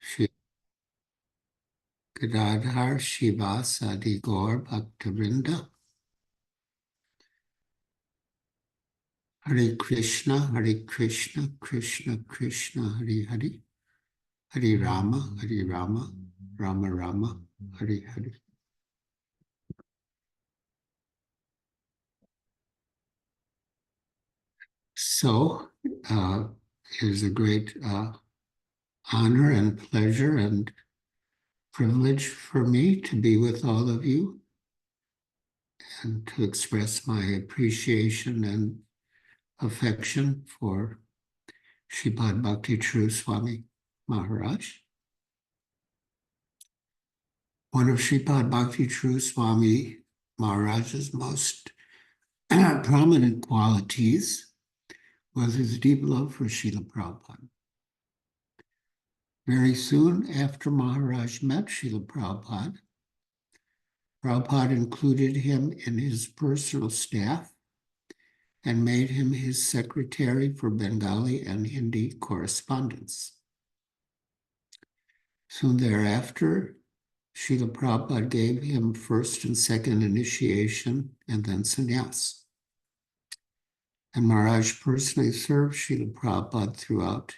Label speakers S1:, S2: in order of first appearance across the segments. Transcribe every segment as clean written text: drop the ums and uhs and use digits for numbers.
S1: Shri Gadadhar Shivasadi Gaur Bhaktivinoda. Hare Krishna, Krishna Krishna, Hare Hare. Hare Rama, Rama Rama, Hare Hare. So, it is a great honor and pleasure and privilege for me to be with all of you and to express my appreciation and affection for Sripad Bhakti True Swami Maharaj. One of Sripad Bhakti True Swami Maharaj's most prominent qualities was his deep love for Srila Prabhupada. Very soon after Maharaj met Srila Prabhupada, Prabhupada included him in his personal staff and made him his secretary for Bengali and Hindi correspondence. Soon thereafter, Srila Prabhupada gave him first and second initiation and then sannyas. And Maharaj personally served Srila Prabhupada throughout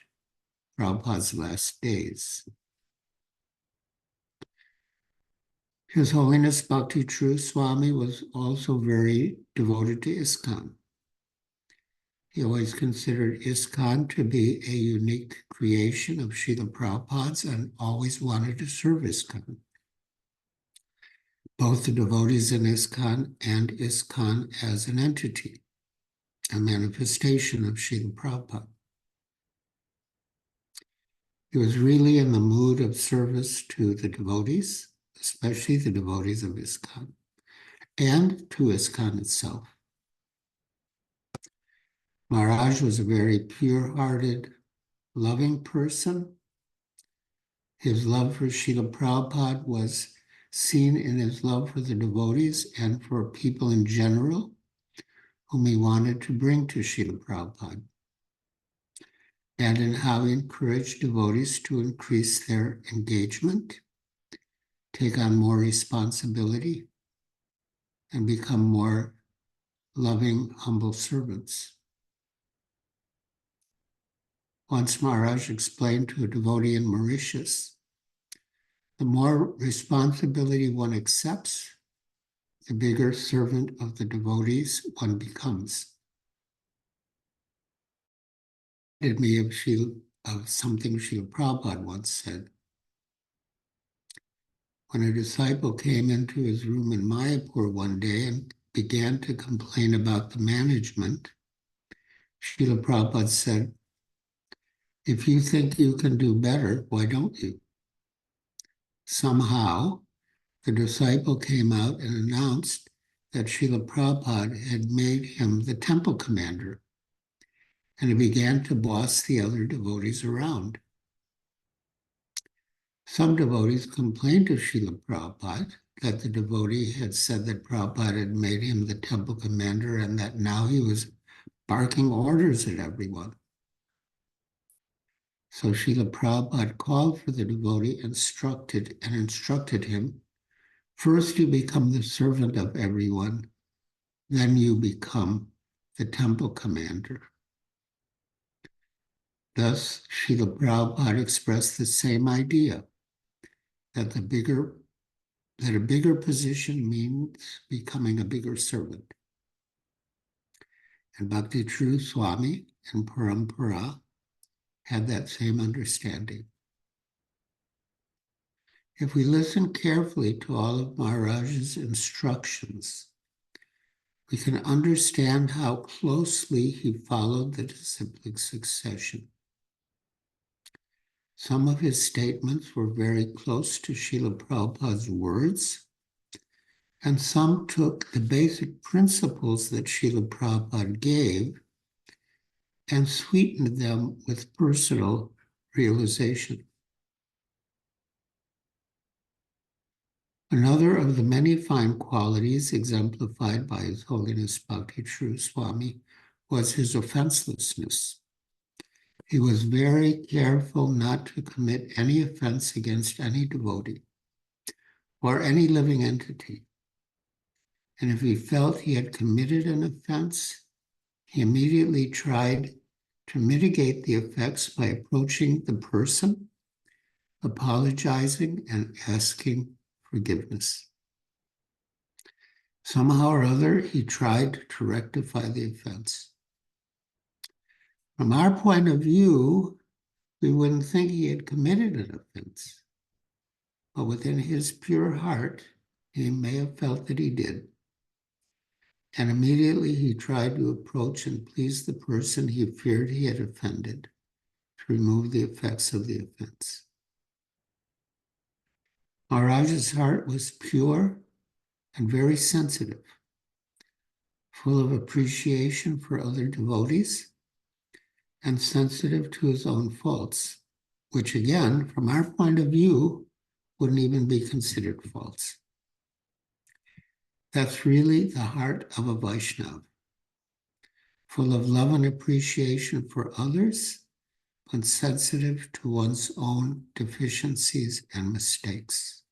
S1: Prabhupada's last days. His Holiness Bhakti True Swami was also very devoted to ISKCON. He always considered ISKCON to be a unique creation of Srila Prabhupada's and always wanted to serve ISKCON. Both the devotees in ISKCON and ISKCON as an entity, a manifestation of Srila Prabhupada. He was really in the mood of service to the devotees, especially the devotees of ISKCON, and to ISKCON itself. Maharaj was a very pure-hearted, loving person. His love for Srila Prabhupada was seen in his love for the devotees and for people in general whom he wanted to bring to Srila Prabhupada, and in how he encouraged devotees to increase their engagement, take on more responsibility, and become more loving, humble servants. Once Maharaj explained to a devotee in Mauritius, the more responsibility one accepts, the bigger servant of the devotees one becomes. It reminded me of something Srila Prabhupada once said. When a disciple came into his room in Mayapur one day and began to complain about the management, Srila Prabhupada said, "If you think you can do better, why don't you?" Somehow, the disciple came out and announced that Srila Prabhupada had made him the temple commander, and he began to boss the other devotees around. Some devotees complained to Srila Prabhupada that the devotee had said that Prabhupada had made him the temple commander and that now he was barking orders at everyone. So Srila Prabhupada called for the devotee and instructed him, "First you become the servant of everyone, then you become the temple commander." Thus, Srila Prabhupada expressed the same idea, that a bigger position means becoming a bigger servant. And Bhakti True Swami and Parampara had that same understanding. If we listen carefully to all of Maharaj's instructions, we can understand how closely he followed the disciplic succession. Some of his statements were very close to Srila Prabhupada's words, and some took the basic principles that Srila Prabhupada gave and sweetened them with personal realization. Another of the many fine qualities exemplified by His Holiness Bhakti True Swami was his offenselessness. He was very careful not to commit any offense against any devotee or any living entity. And if he felt he had committed an offense, he immediately tried to mitigate the effects by approaching the person, apologizing, and asking forgiveness. Somehow or other, he tried to rectify the offense. From our point of view, we wouldn't think he had committed an offense. But within his pure heart, he may have felt that he did. And immediately he tried to approach and please the person he feared he had offended to remove the effects of the offense. Maharaj's heart was pure and very sensitive, full of appreciation for other devotees and sensitive to his own faults, which again, from our point of view, wouldn't even be considered faults. That's really the heart of a Vaishnava, full of love and appreciation for others, but sensitive to one's own deficiencies and mistakes.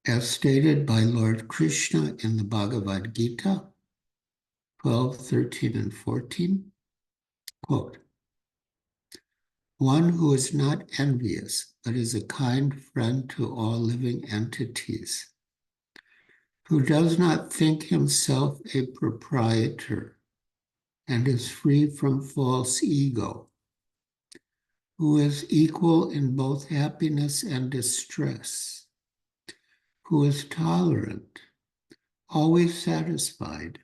S1: As stated by Lord Krishna in the Bhagavad Gita, 12, 13, and 14, quote, "One who is not envious, but is a kind friend to all living entities, who does not think himself a proprietor and is free from false ego, who is equal in both happiness and distress, who is tolerant, always satisfied,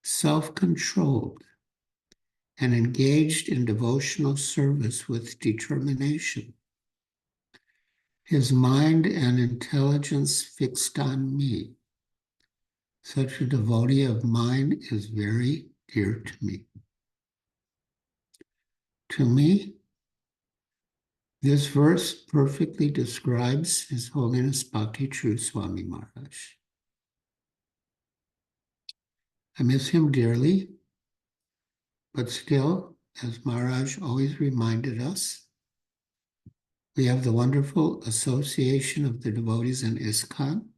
S1: self-controlled, and engaged in devotional service with determination. His mind and intelligence fixed on me. Such a devotee of mine is very dear to me." To me, this verse perfectly describes His Holiness Bhakti True Swami Maharaj. I miss him dearly, but still, as Maharaj always reminded us, we have the wonderful association of the devotees in ISKCON,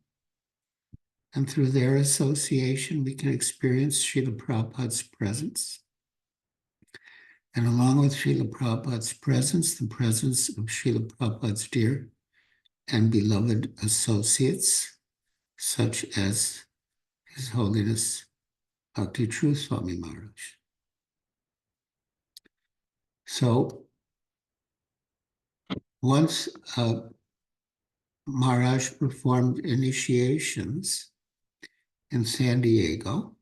S1: and through their association, we can experience Srila Prabhupada's presence. And along with Srila Prabhupada's presence, the presence of Srila Prabhupada's dear and beloved associates, such as His Holiness Bhakti True Swami Maharaj. So once Maharaj performed initiations in San Diego,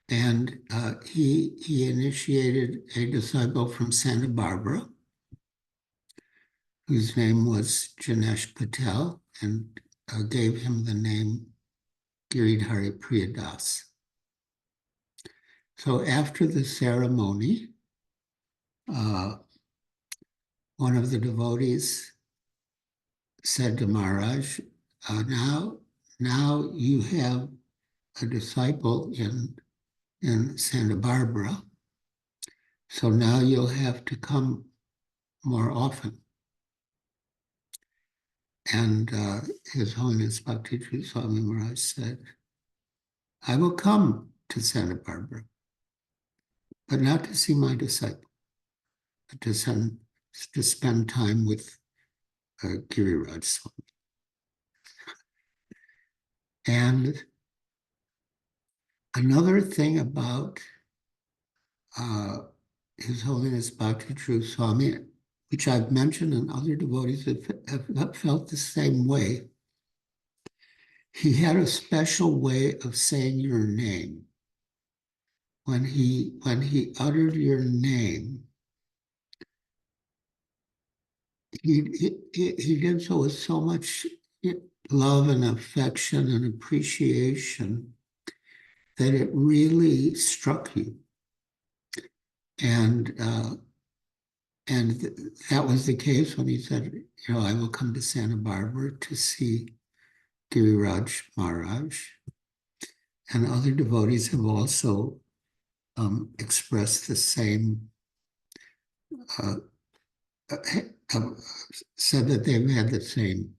S1: and he initiated a disciple from Santa Barbara, whose name was Janesh Patel, and gave him the name Giridhari Priyadas. So after the ceremony, one of the devotees said to Maharaj, now you have a disciple in Santa Barbara, so now you'll have to come more often. And His Holiness Bhakti True Swami Maharaj said, "I will come to Santa Barbara, but not to see my disciple, but to spend time with Giriraj Swami." And another thing about His Holiness Bhakti True Swami, which I've mentioned, and other devotees have felt the same way, he had a special way of saying your name. When he uttered your name, he did so with so much love and affection and appreciation that it really struck you. And that was the case when he said, "I will come to Santa Barbara to see Giriraj Maharaj." And other devotees have also expressed the same, uh, said that they've had the same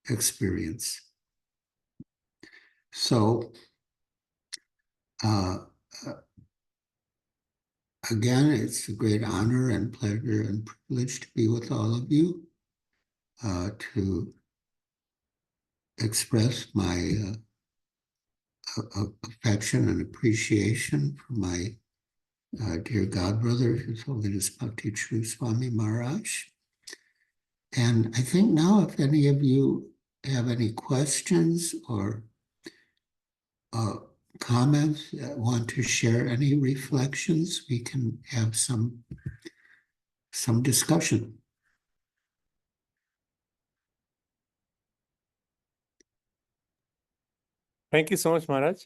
S1: experience. So, uh, again, it's a great honor and pleasure and privilege to be with all of you, to express my affection and appreciation for my dear godbrother, His Holiness Bhakti True Swami Maharaj. And I think now, if any of you have any questions or comments, want to share any reflections, we can have some discussion.
S2: Thank you so much, Maharaj.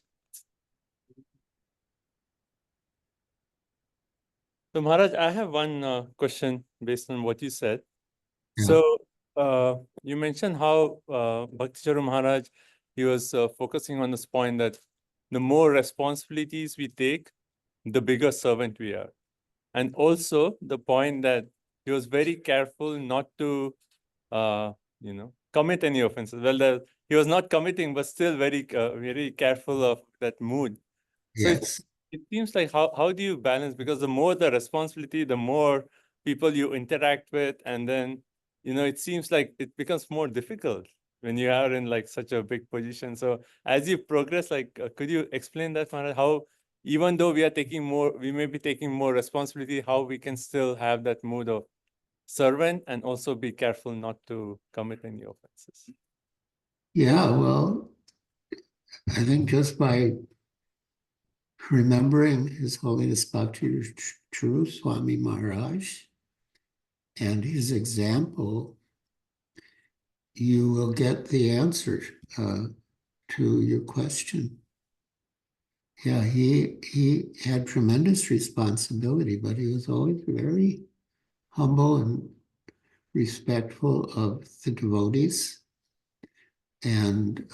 S2: So, Maharaj, I have one question based on what you said.
S1: Yeah.
S2: So, you mentioned how Bhakti Charu Maharaj, he was focusing on this point that the more responsibilities we take, the bigger servant we are. And also the point that he was very careful not to, commit any offenses. Well, he was not committing, but still very, very careful of that mood. So
S1: Yes.
S2: it seems like how do you balance? Because the more the responsibility, the more people you interact with, and then, it seems like it becomes more difficult when you are in like such a big position. So as you progress, like, could you explain that, Maharaj, how even though we may be taking more responsibility, how we can still have that mood of servant and also be careful not to commit any offenses?
S1: Yeah, well, I think just by remembering His Holiness Bhakti True Swami Maharaj and his example, you will get the answer to your question. Yeah, he had tremendous responsibility, but he was always very humble and respectful of the devotees, and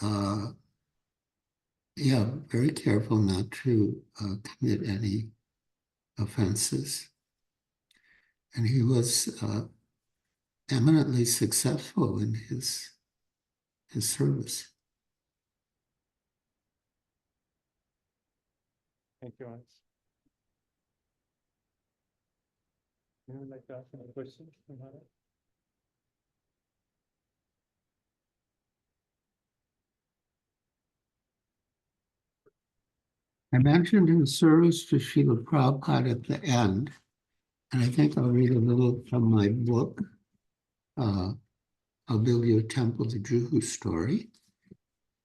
S1: yeah, very careful not to commit any offenses. And he was eminently successful in his service.
S2: Thank you, Maharaj. You would like to ask any questions, Maharaj?
S1: I mentioned his service to Srila Prabhupada at the end, and I think I'll read a little from my book, I'll Build You a Temple, the Juhu story,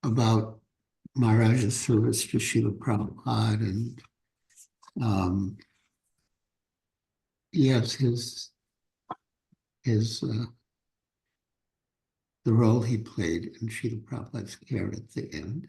S1: about Maharaj's service to Srila Prabhupada, and yes, the role he played in Srila Prabhupada's care at the end.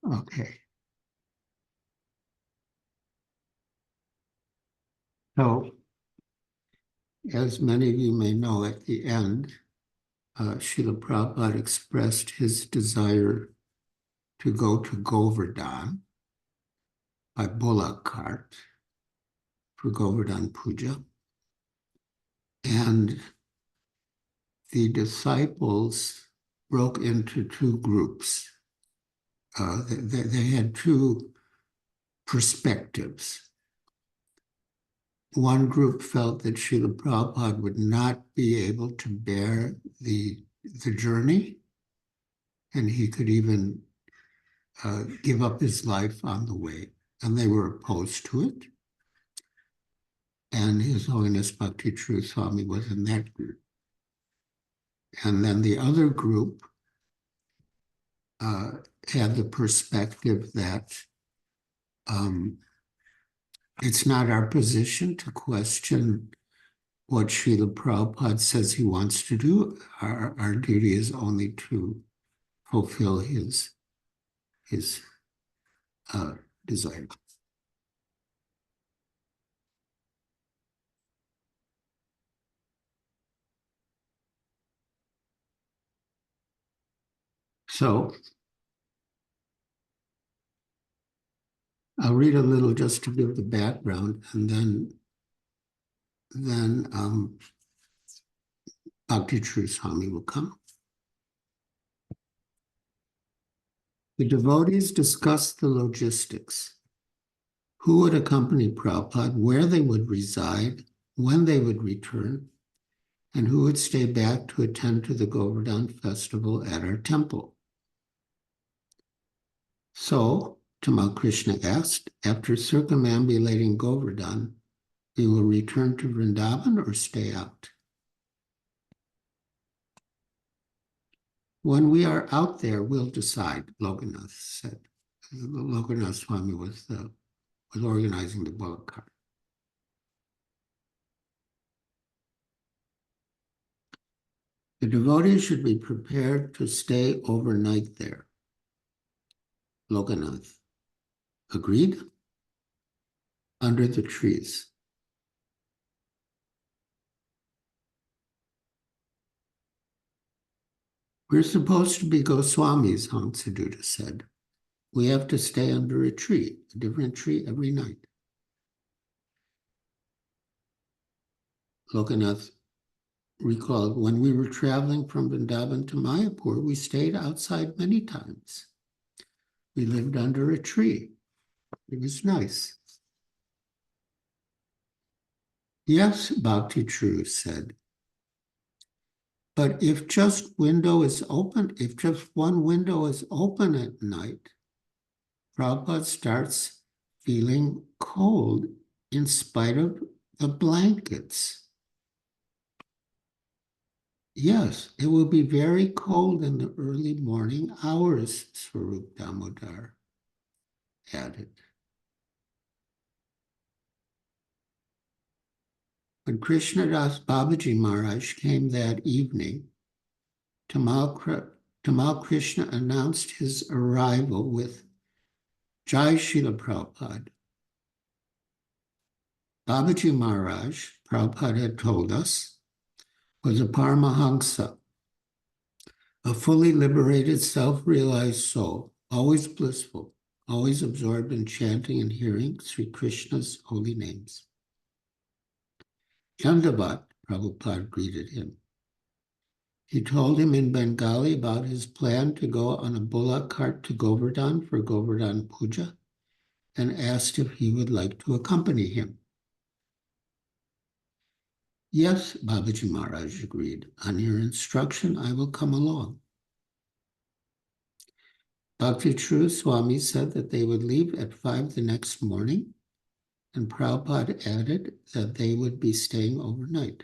S1: Okay. So, as many of you may know, at the end, Srila Prabhupada expressed his desire to go to Govardhan by bullock cart for Govardhan Puja. And the disciples broke into two groups. They had two perspectives. One group felt that Srila Prabhupada would not be able to bear the journey, and he could even give up his life on the way, and they were opposed to it. And His Holiness Bhakti True Swami was in that group. And then the other group had the perspective that it's not our position to question what Srila Prabhupada says he wants to do. Our duty is only to fulfill his desire. So I'll read a little just to give the background, and then Bhakti True Swami will come. The devotees discussed the logistics. Who would accompany Prabhupada, where they would reside, when they would return, and who would stay back to attend to the Govardhan festival at our temple. So, Tamal Krishna asked, after circumambulating Govardhan, we will return to Vrindavan or stay out? When we are out there, we'll decide, Lokanath said. Lokanath Swami was organizing the bullock cart. The devotees should be prepared to stay overnight there. Lokanath agreed. Under the trees. We're supposed to be Goswamis, Hansaduta said. We have to stay under a tree, a different tree every night. Lokanath recalled, when we were traveling from Vrindavan to Mayapur, we stayed outside many times. We lived under a tree. It was nice. Yes, Bhakti True said. But if just one window is open at night, Prabhupada starts feeling cold in spite of the blankets. Yes, it will be very cold in the early morning hours, Swarup Damodar added. When Krishnadas Babaji Maharaj came that evening, Tamal Krishna announced his arrival with Jai Srila Prabhupada. Babaji Maharaj, Prabhupada had told us, was a Paramahamsa, a fully liberated, self-realized soul, always blissful, always absorbed in chanting and hearing Sri Krishna's holy names. Chandavat, Prabhupada greeted him. He told him in Bengali about his plan to go on a bullock cart to Govardhan for Govardhan Puja and asked if he would like to accompany him. Yes, Babaji Maharaj agreed. On your instruction, I will come along. Bhakti True Swami said that they would leave at 5 the next morning, and Prabhupada added that they would be staying overnight.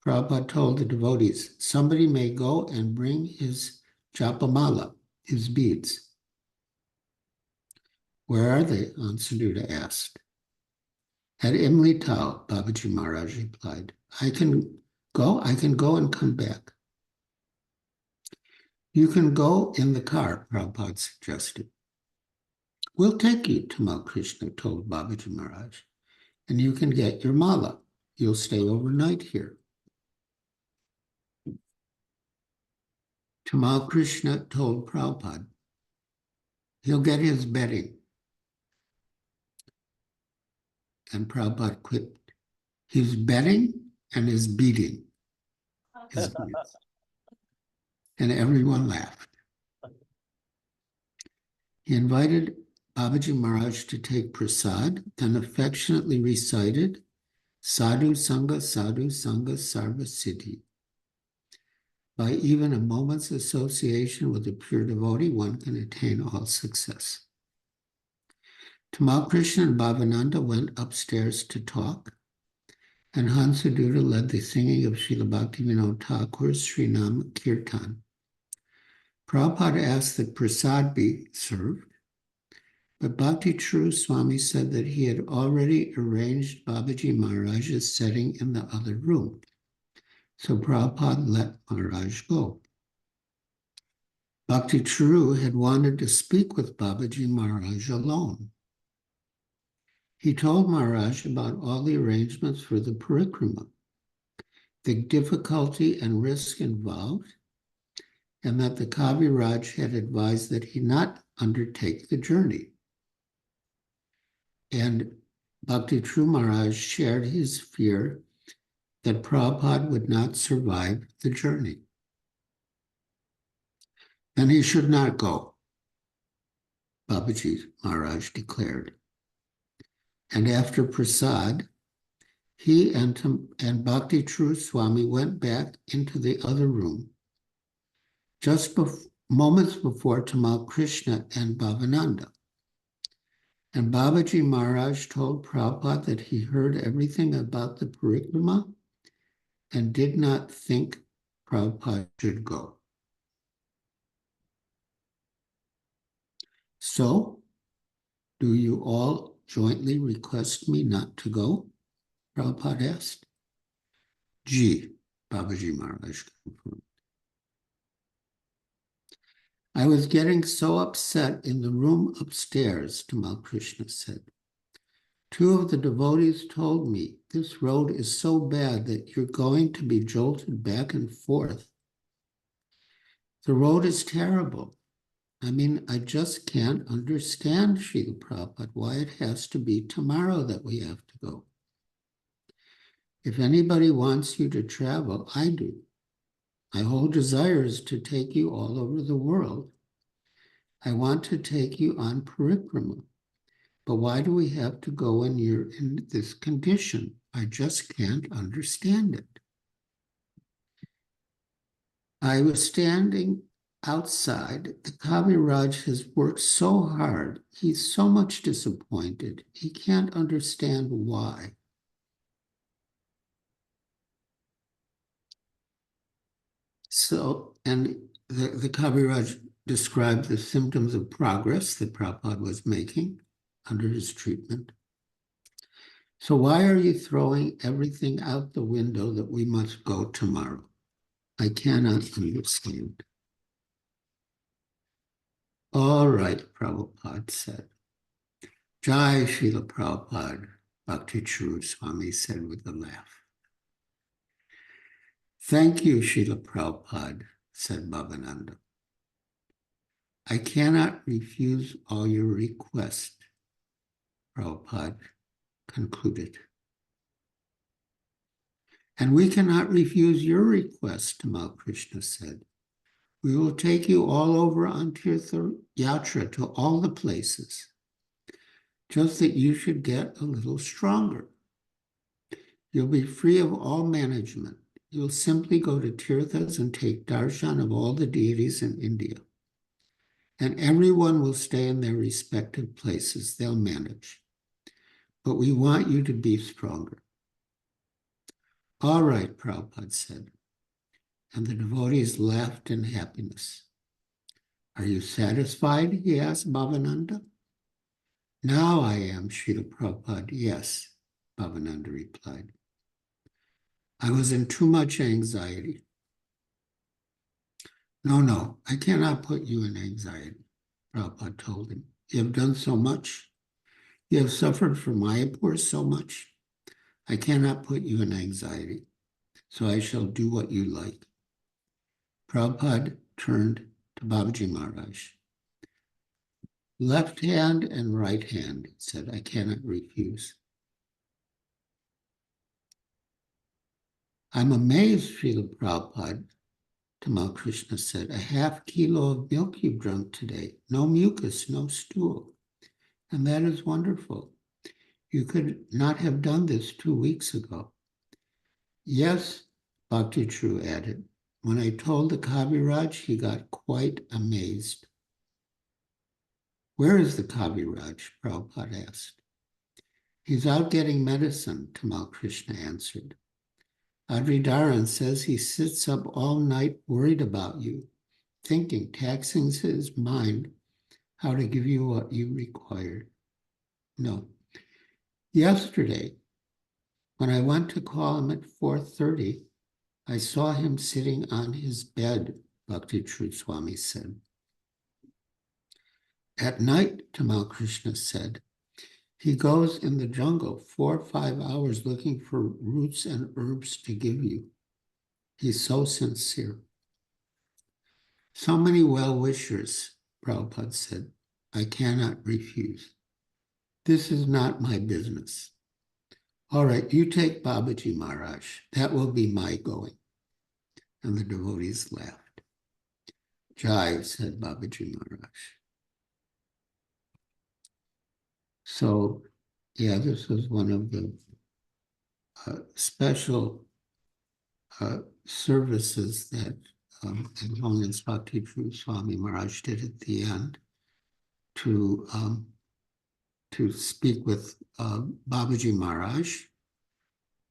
S1: Prabhupada told the devotees, somebody may go and bring his japamala, his beads. Where are they? Ansaduta asked. At Imli Tao, Babaji Maharaj replied. I can go and come back. You can go in the car, Prabhupada suggested. We'll take you, Tamal Krishna told Babaji Maharaj, and you can get your mala. You'll stay overnight here. Tamal Krishna told Prabhupada, he'll get his bedding. And Prabhupada quipped, his bedding and his beating. His and everyone laughed. He invited Babaji Maharaj to take prasad and affectionately recited Sadhu Sangha, Sarva Siddhi. By even a moment's association with a pure devotee, one can attain all success. Tamal Krishna and Bhavananda went upstairs to talk, and Hansaduta led the singing of Srila Bhaktivinoda Thakur's Srinam Kirtan. Prabhupada asked that prasad be served, but Bhakti True Swami said that he had already arranged Babaji Maharaj's setting in the other room. So Prabhupada let Maharaj go. Bhakti True had wanted to speak with Babaji Maharaj alone. He told Maharaj about all the arrangements for the parikrama, the difficulty and risk involved, and that the Kaviraj had advised that he not undertake the journey. And Bhakti True Maharaj shared his fear that Prabhupada would not survive the journey. Then he should not go, Babaji Maharaj declared. And after prasad, he and Bhakti True Swami went back into the other room just moments before Tamal Krishna and Bhavananda. And Babaji Maharaj told Prabhupada that he heard everything about the parikrama and did not think Prabhupada should go. So, do you all jointly request me not to go? Prabhupada asked. Ji, Babaji Maharaj confirmed. I was getting so upset in the room upstairs, Tamal Krishna said. Two of the devotees told me, this road is so bad that you're going to be jolted back and forth. The road is terrible. I mean, I just can't understand, Srila Prabhupada, why it has to be tomorrow that we have to go. If anybody wants you to travel, I do. My whole desire is to take you all over the world. I want to take you on parikrama. But why do we have to go when you're in this condition? I just can't understand it. I was standing outside. The Kaviraj has worked so hard. He's so much disappointed. He can't understand why. So, and the Kaviraj described the symptoms of progress that Prabhupada was making under his treatment. So why are you throwing everything out the window that we must go tomorrow? I cannot understand. All right, Prabhupada said. Jai Srila Prabhupada, Bhakti True Swami said with a laugh. Thank you, Srila Prabhupada, said Bhavananda. I cannot refuse all your requests, Prabhupada concluded. And we cannot refuse your request, Tamal Krishna said. We will take you all over on Tirtha Yatra to all the places, just that you should get a little stronger. You'll be free of all management. You'll simply go to Tirthas and take darshan of all the deities in India. And everyone will stay in their respective places. They'll manage. But we want you to be stronger. All right, Prabhupada said. And the devotees laughed in happiness. Are you satisfied? He asked Bhavananda. Now I am, Srila Prabhupada. Yes, Bhavananda replied. I was in too much anxiety. No, I cannot put you in anxiety, Prabhupada told him. You have done so much. You have suffered from Mayapur so much. I cannot put you in anxiety, so I shall do what you like. Prabhupada turned to Babaji Maharaj. Left hand and right hand, he said, I cannot refuse. I'm amazed, Srila Prabhupada, Tamal Krishna said. A half kilo of milk you drunk today. No mucus, no stool. And that is wonderful. You could not have done this 2 weeks ago. Yes, Bhakti True added. When I told the Kaviraj, he got quite amazed. Where is the Kaviraj? Prabhupada asked. He's out getting medicine, Tamal Krishna answered. Adridaran says he sits up all night worried about you, thinking, taxing his mind how to give you what you required. No. Yesterday, when I went to call him at 4:30, I saw him sitting on his bed, Bhakti True Swami said. At night, Tamal Krishna said, he goes in the jungle 4 or 5 hours looking for roots and herbs to give you. He's so sincere. So many well-wishers, Prabhupada said, I cannot refuse. This is not my business. All right, you take Babaji Maharaj. That will be my going. And the devotees laughed. Jai, said Babaji Maharaj. So, yeah, this was one of the special services that as long as Bhakti True Swami Maharaj did at the end to speak with Babaji Maharaj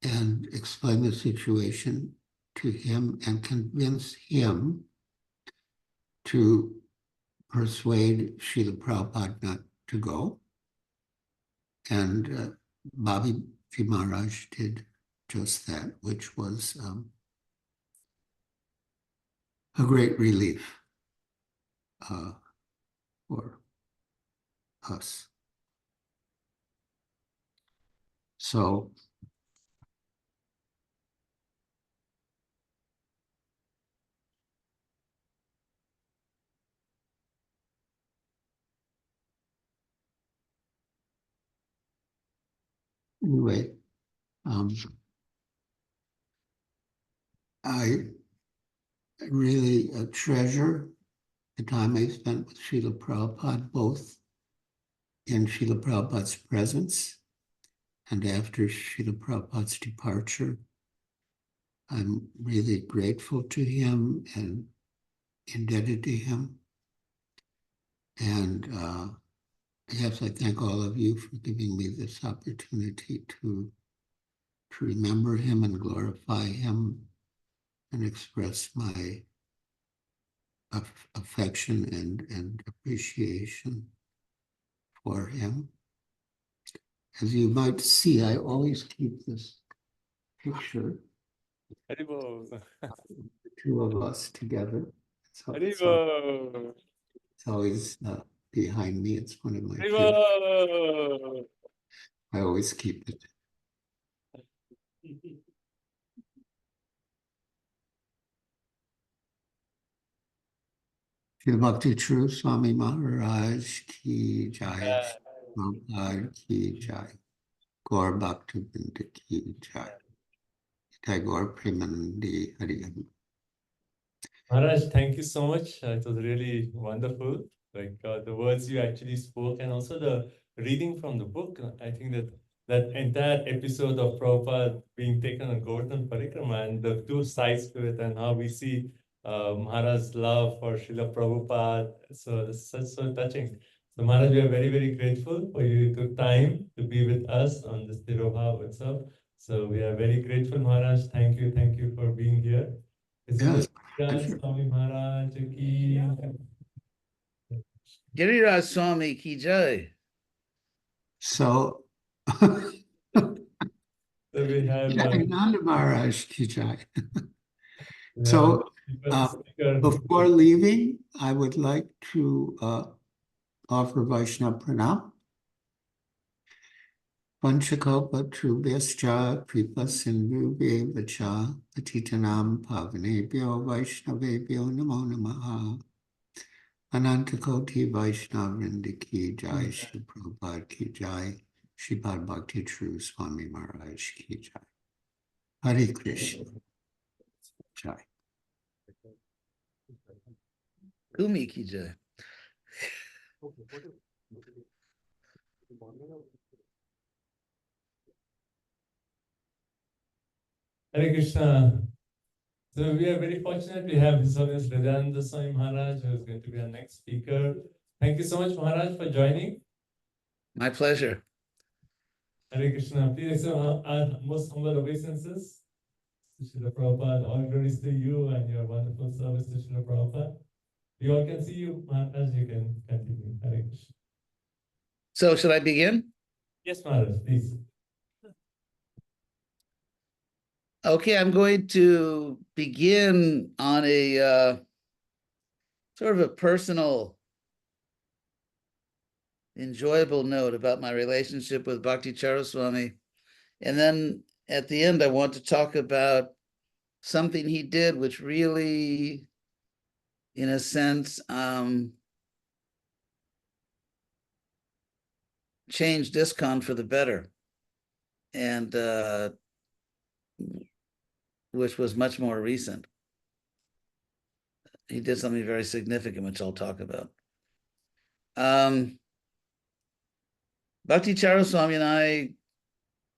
S1: and explain the situation to him and convince him to persuade Srila Prabhupada not to go. And Babaji Maharaj did just that, which was a great relief for us. So anyway, I really treasure the time I spent with Srila Prabhupada, both in Srila Prabhupada's presence and after Srila Prabhupada's departure. I'm really grateful to him and indebted to him. And yes, I thank all of you for giving me this opportunity to remember him and glorify him and express my affection and appreciation for him. As you might see, I always keep this picture,
S2: Haribo.
S1: the two of us together. So
S2: Haribo.
S1: it's always behind me. It's one of my kids.
S2: Haribo.
S1: I always keep it. Shri Bhakti True Swami Maharaj ki jai. Prabhupada ki jai. Gaur Bhakti Binda ki jai. Tagore Premanandi Hari Hari.
S2: Maharaj, thank you so much. It was really wonderful. Like the words you actually spoke, and also the reading from the book. I think that that entire episode of Prabhupada being taken on Govardhan Parikrama and the two sides to it, and how we see Maharaj's love for Srila Prabhupada. So it's such so touching. So Maharaj, we are very, very grateful for you took time to be with us on this Tirobhava itself. So we are very grateful, Maharaj. Thank you for being here.
S1: Yes.
S2: Swami Maharaj ki.
S3: Giriraj Swami ki jai.
S1: So,
S2: So we have
S1: Nanda Maharaj ki jai.
S2: we
S1: So,
S2: have speaker.
S1: before leaving, I would like to offer Vaishnava Pranam. Vanchakalpa Trubhyascha Kripa Sindhubhya Vacha Patitanam Pavanebhyo Vaishnavebhyo Namo Namaha. Anantakoti Vaishnavrinda ki jai, Shri Prabhupada ki jai, Sripad Bhakti True Swami Maharaj ki jai. Hare Krishna. Jai.
S3: Kumi ki jai.
S4: Hare Krishna. So we are very fortunate we have His Holiness Hridayananda Swami Maharaj, who is going to be our next speaker. Thank you so much, Maharaj, for joining.
S3: My pleasure.
S4: Hare Krishna. Please accept our most humble obeisances to Srila Prabhupada. All glories to you and your wonderful service to Srila Prabhupada. We all can see you, Maharaj. You can continue. Hare Krishna.
S3: So should I begin?
S4: Yes, Maharaj, please.
S3: Okay, I'm going to begin on a sort of a personal, enjoyable note about my relationship with Bhakti Charaswami. And then at the end, I want to talk about something he did, which really, in a sense, changed ISKCON for the better, and which was much more recent. He did something very significant, which I'll talk about. Bhakti Charaswami and I,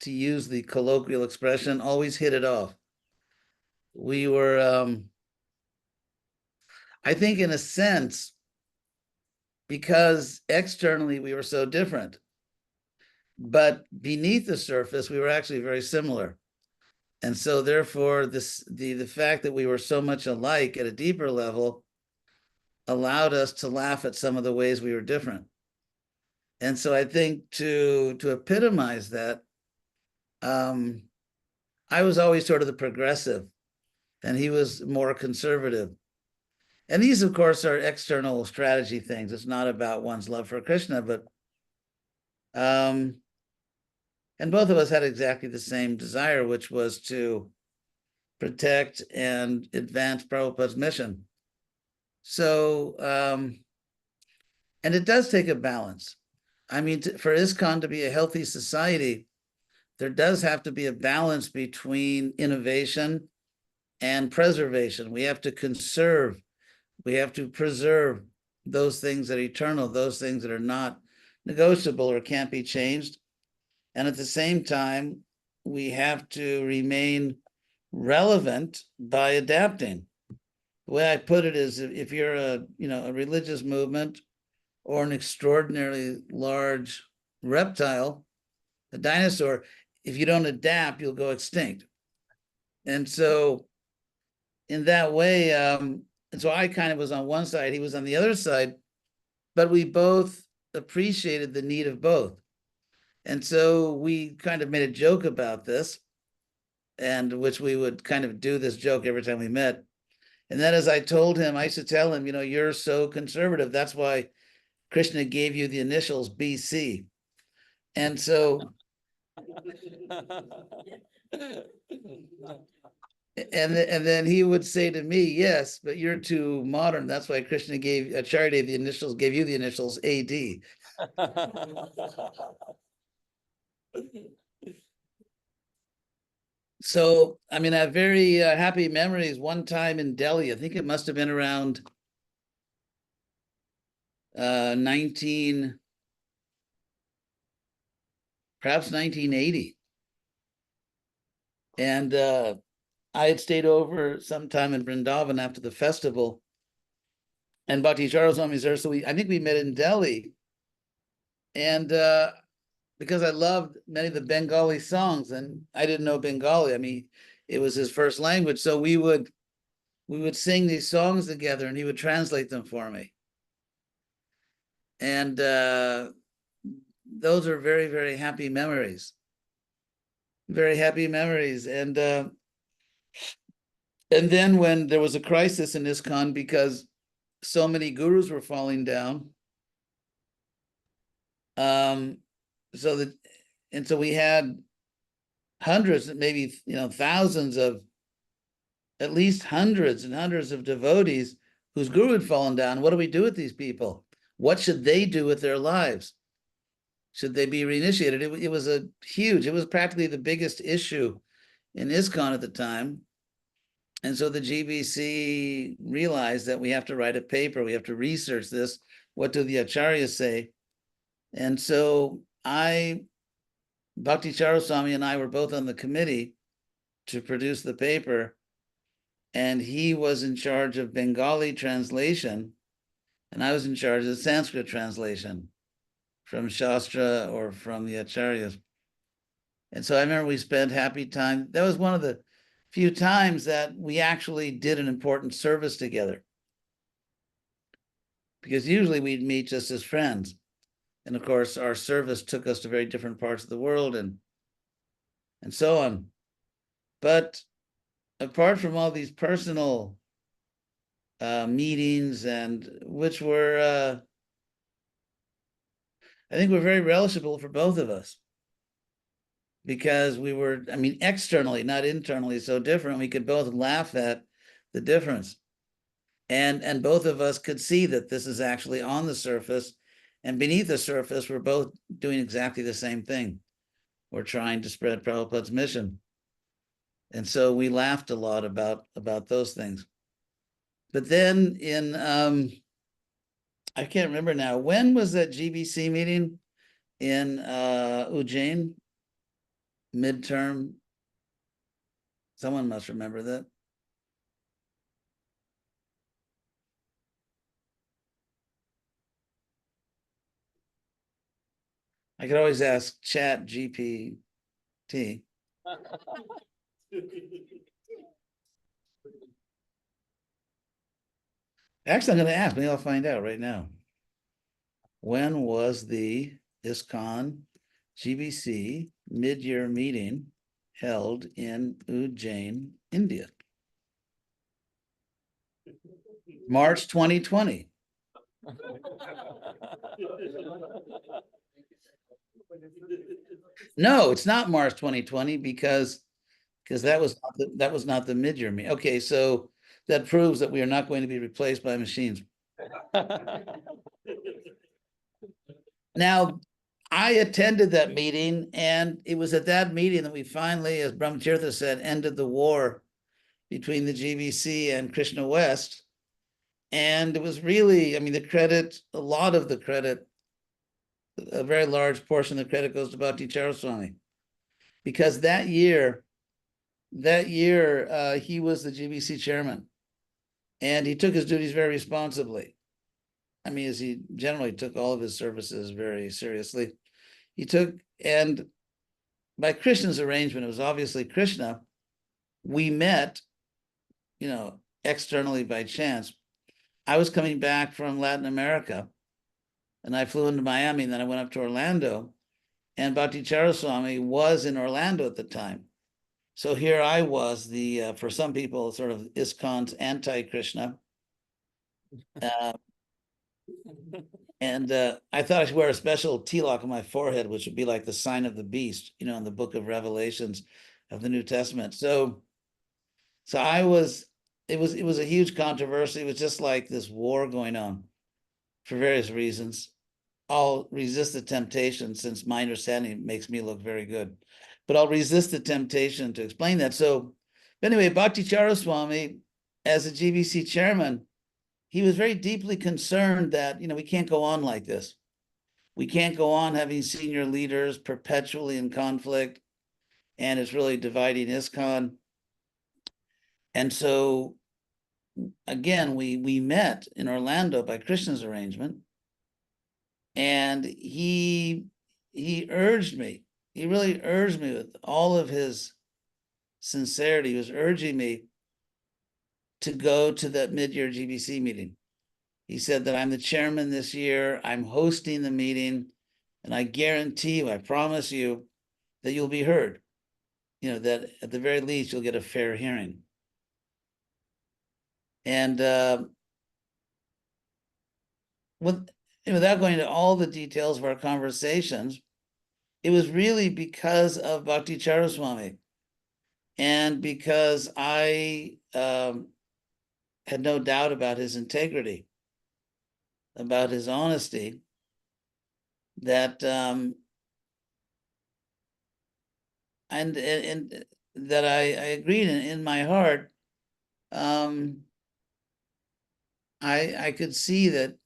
S3: to use the colloquial expression, always hit it off. We were, I think, in a sense, because externally we were so different, but beneath the surface, we were actually very similar. And so therefore, the fact that we were so much alike at a deeper level allowed us to laugh at some of the ways we were different. And so I think to epitomize that, I was always sort of the progressive, and he was more conservative. And these, of course, are external strategy things. It's not about one's love for Krishna, but and both of us had exactly the same desire, which was to protect and advance Prabhupada's mission. So, and it does take a balance. I mean, for ISKCON to be a healthy society, there does have to be a balance between innovation and preservation. We have to conserve, we have to preserve those things that are eternal, those things that are not negotiable or can't be changed. And at the same time, we have to remain relevant by adapting. The way I put it is, if you're a religious movement or an extraordinarily large reptile, a dinosaur, if you don't adapt, you'll go extinct. And so in that way, and so I kind of was on one side, he was on the other side, but we both appreciated the need of both. And so we kind of made a joke about this, and which we would kind of do this joke every time we met. And then as I told him, I used to tell him, you're so conservative. That's why Krishna gave you the initials BC. And so, and then he would say to me, yes, but you're too modern. That's why Krishna gave Acharya the initials, gave you the initials AD. So, I mean, I have very happy memories. One time in Delhi, I think it must have been around 1980. And I had stayed over sometime in Vrindavan after the festival, and Bhakti Charaswami was there. So I think we met in Delhi. And because I loved many of the Bengali songs, and I didn't know Bengali. I mean, it was his first language. So we would sing these songs together, and he would translate them for me. And those are very, very happy memories. Very happy memories. And then when there was a crisis in ISKCON because so many gurus were falling down, so we had hundreds, maybe thousands of, at least hundreds and hundreds of devotees whose guru had fallen down. What do we do with these people? What should they do with their lives? Should they be reinitiated? It was it was practically the biggest issue in ISKCON at the time. And so the GBC realized that we have to write a paper, we have to research this. What do the acharyas say? And so Bhakti Charaswami and I were both on the committee to produce the paper, and he was in charge of Bengali translation, and I was in charge of Sanskrit translation from Shastra or from the acharyas. And so I remember we spent happy time. That was one of the few times that we actually did an important service together. Because usually we'd meet just as friends. And of course, our service took us to very different parts of the world and so on. But apart from all these personal meetings, and which were, I think were very relishable for both of us. Because we were, I mean, externally, not internally, so different. We could both laugh at the difference. And both of us could see that this is actually on the surface. And beneath the surface, we're both doing exactly the same thing. We're trying to spread Prabhupada's mission. And so we laughed a lot about those things. But then in, I can't remember now, when was that GBC meeting in Ujjain? Midterm? Someone must remember that. I could always ask Chat GPT. Actually, I'm going to ask. Maybe I'll find out right now. When was the ISKCON GBC mid-year meeting held in Ujjain, India? March 2020. No, it's not March 2020 because that was not the mid-year meeting. Okay, so that proves that we are not going to be replaced by machines. Now, I attended that meeting, and it was at that meeting that we finally, as Brahmatirtha said, ended the war between the GBC and Krishna West. And it was really, I mean, the credit, a lot of the credit, a very large portion of the credit goes to Bhakti Charaswami. Because that year, he was the GBC chairman. And he took his duties very responsibly. I mean, as he generally took all of his services very seriously. He took, and by Krishna's arrangement, it was obviously Krishna. We met, externally by chance. I was coming back from Latin America, and I flew into Miami, and then I went up to Orlando, and Bhakti Charaswami was in Orlando at the time. So here I was, for some people, sort of ISKCON's anti-Krishna. And I thought I should wear a special tilak on my forehead, which would be like the sign of the beast, in the book of Revelations of the New Testament. So it was a huge controversy. It was just like this war going on for various reasons. I'll resist the temptation, since my understanding makes me look very good, but I'll resist the temptation to explain that. So anyway, Bhakti Charaswami, as a GBC chairman, he was very deeply concerned that, we can't go on like this. We can't go on having senior leaders perpetually in conflict, and it's really dividing ISKCON. And so, again, we met in Orlando by Krishna's arrangement, and he urged me. He really urged me with all of his sincerity. He was urging me to go to that mid-year GBC meeting. He said that I'm the chairman this year, I'm hosting the meeting, and I guarantee you, I promise you, that you'll be heard. That at the very least, you'll get a fair hearing. And without going into all the details of our conversations, it was really because of Bhakti Charaswami, and because I had no doubt about his integrity, about his honesty, that and that I agreed in my heart I could see that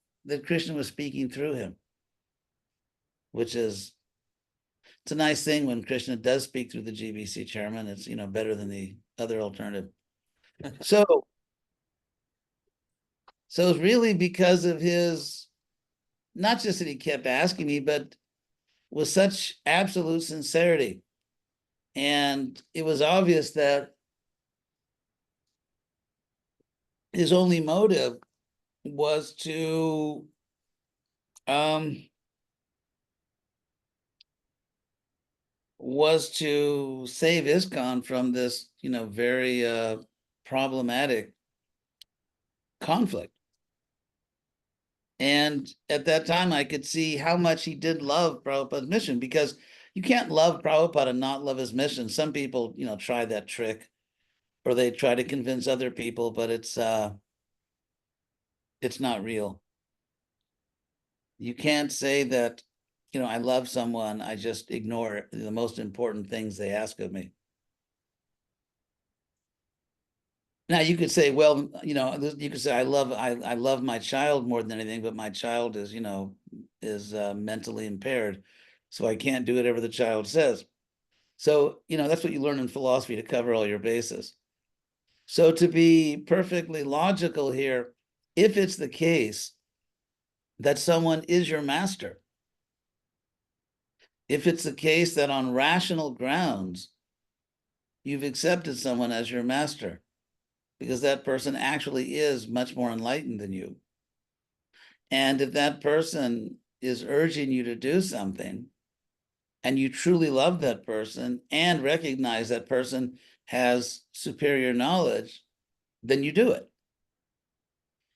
S3: Krishna was speaking through him, which is, it's a nice thing when Krishna does speak through the GBC chairman. It's, better than the other alternative. So it's really because of his, not just that he kept asking me, but with such absolute sincerity. And it was obvious that his only motive was to save ISKCON from this, very problematic conflict. And at that time, I could see how much he did love Prabhupada's mission, because you can't love Prabhupada and not love his mission. Some people, try that trick, or they try to convince other people, but it's not real. You can't say that, I love someone, I just ignore the most important things they ask of me. Now you could say, well, you could say I love my child more than anything, but my child is, mentally impaired, so I can't do whatever the child says. So, that's what you learn in philosophy, to cover all your bases. So to be perfectly logical here, if it's the case that someone is your master, if it's the case that on rational grounds, you've accepted someone as your master, because that person actually is much more enlightened than you. And if that person is urging you to do something, and you truly love that person and recognize that person has superior knowledge, then you do it.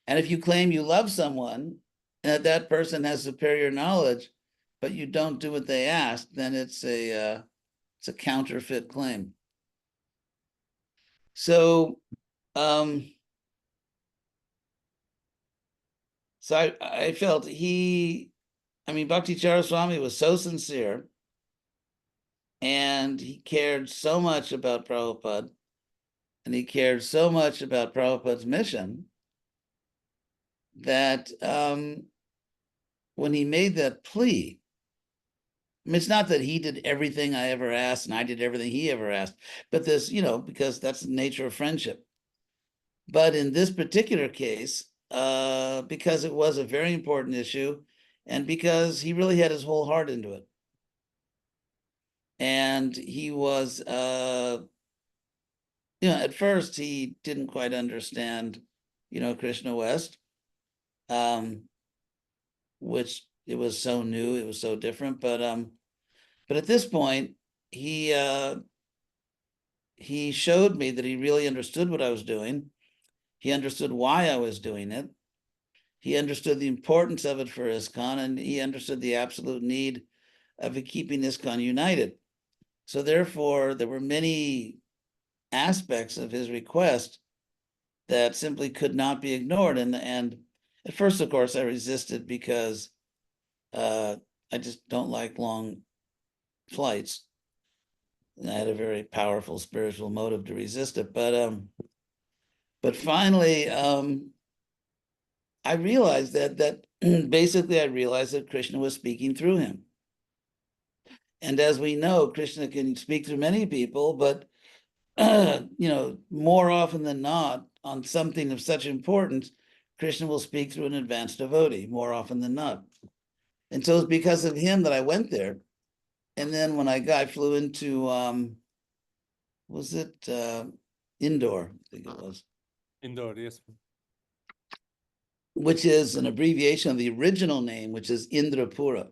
S3: And if you claim you love someone and that person has superior knowledge, but you don't do what they ask, then it's a counterfeit claim. So, I felt Bhakti Charaswami was so sincere, and he cared so much about Prabhupada, and he cared so much about Prabhupada's mission, that when he made that plea, it's not that he did everything I ever asked and I did everything he ever asked, but this, because that's the nature of friendship. But in this particular case, because it was a very important issue, and because he really had his whole heart into it, and he was, at first he didn't quite understand, Krishna West, which it was so new, it was so different. But at this point, he showed me that he really understood what I was doing. He understood why I was doing it. He understood the importance of it for ISKCON, and he understood the absolute need of keeping ISKCON united. So therefore, there were many aspects of his request that simply could not be ignored. And at first, of course, I resisted, because I just don't like long flights. And I had a very powerful spiritual motive to resist it. But finally, I realized that basically I realized that Krishna was speaking through him. And as we know, Krishna can speak through many people, but more often than not, on something of such importance, Krishna will speak through an advanced devotee more often than not. And so it's because of him that I went there. And then when I flew into, was it Indore? I think it was.
S2: Indore, yes.
S3: Which is an abbreviation of the original name, which is Indrapura.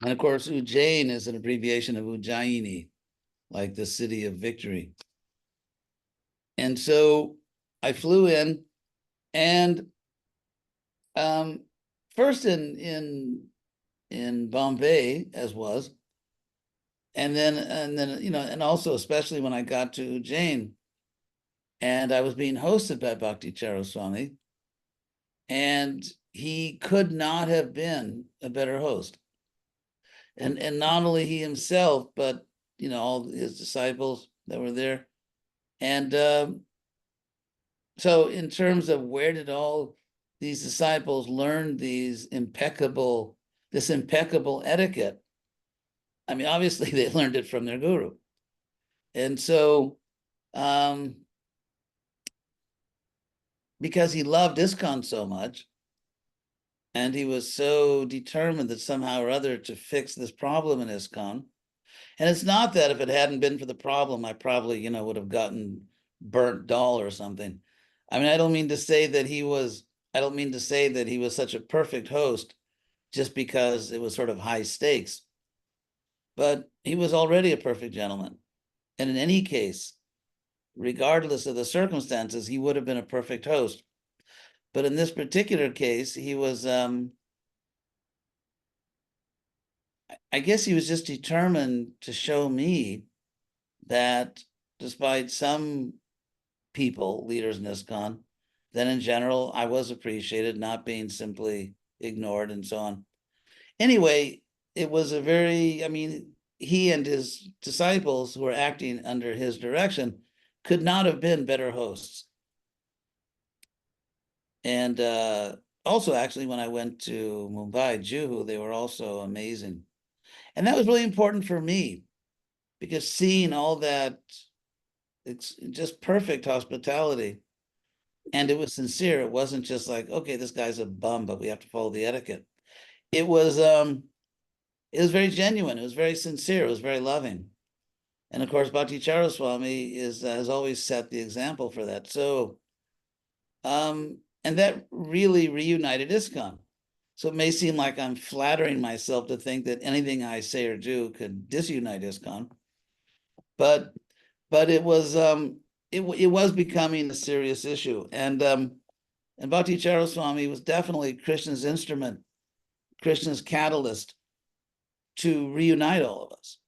S3: And of course, Ujjain is an abbreviation of Ujjaini, like the city of victory. And so I flew in, and first in Bombay, as was, and then and also especially when I got to Ujjain, and I was being hosted by Bhakti Charaswami, and he could not have been a better host. And not only he himself, but all his disciples that were there, And so in terms of where did all these disciples learn this impeccable etiquette, I mean, obviously they learned it from their guru. And so because he loved ISKCON so much, and he was so determined that somehow or other to fix this problem in ISKCON. And it's not that if it hadn't been for the problem, I probably, would have gotten burnt doll or something. I mean, I don't mean to say that he was such a perfect host just because it was sort of high stakes. But he was already a perfect gentleman. And in any case, regardless of the circumstances, he would have been a perfect host. But in this particular case, he was, I guess he was just determined to show me that despite some people, leaders in ISKCON, then in general, I was appreciated, not being simply ignored and so on. Anyway, it was he and his disciples who were acting under his direction could not have been better hosts. And also, actually, when I went to Mumbai, Juhu, they were also amazing. And that was really important for me because seeing all that, it's just perfect hospitality. And it was sincere. It wasn't just like, okay, this guy's a bum, but we have to follow the etiquette. It was very genuine. It was very sincere. It was very loving. And of course, Bhakti Swami has always set the example for that. So, and that really reunited ISKCON. So it may seem like I'm flattering myself to think that anything I say or do could disunite ISKCON, but it was it was becoming a serious issue, and Bhakti Swami was definitely Krishna's instrument, Krishna's catalyst to reunite all of us.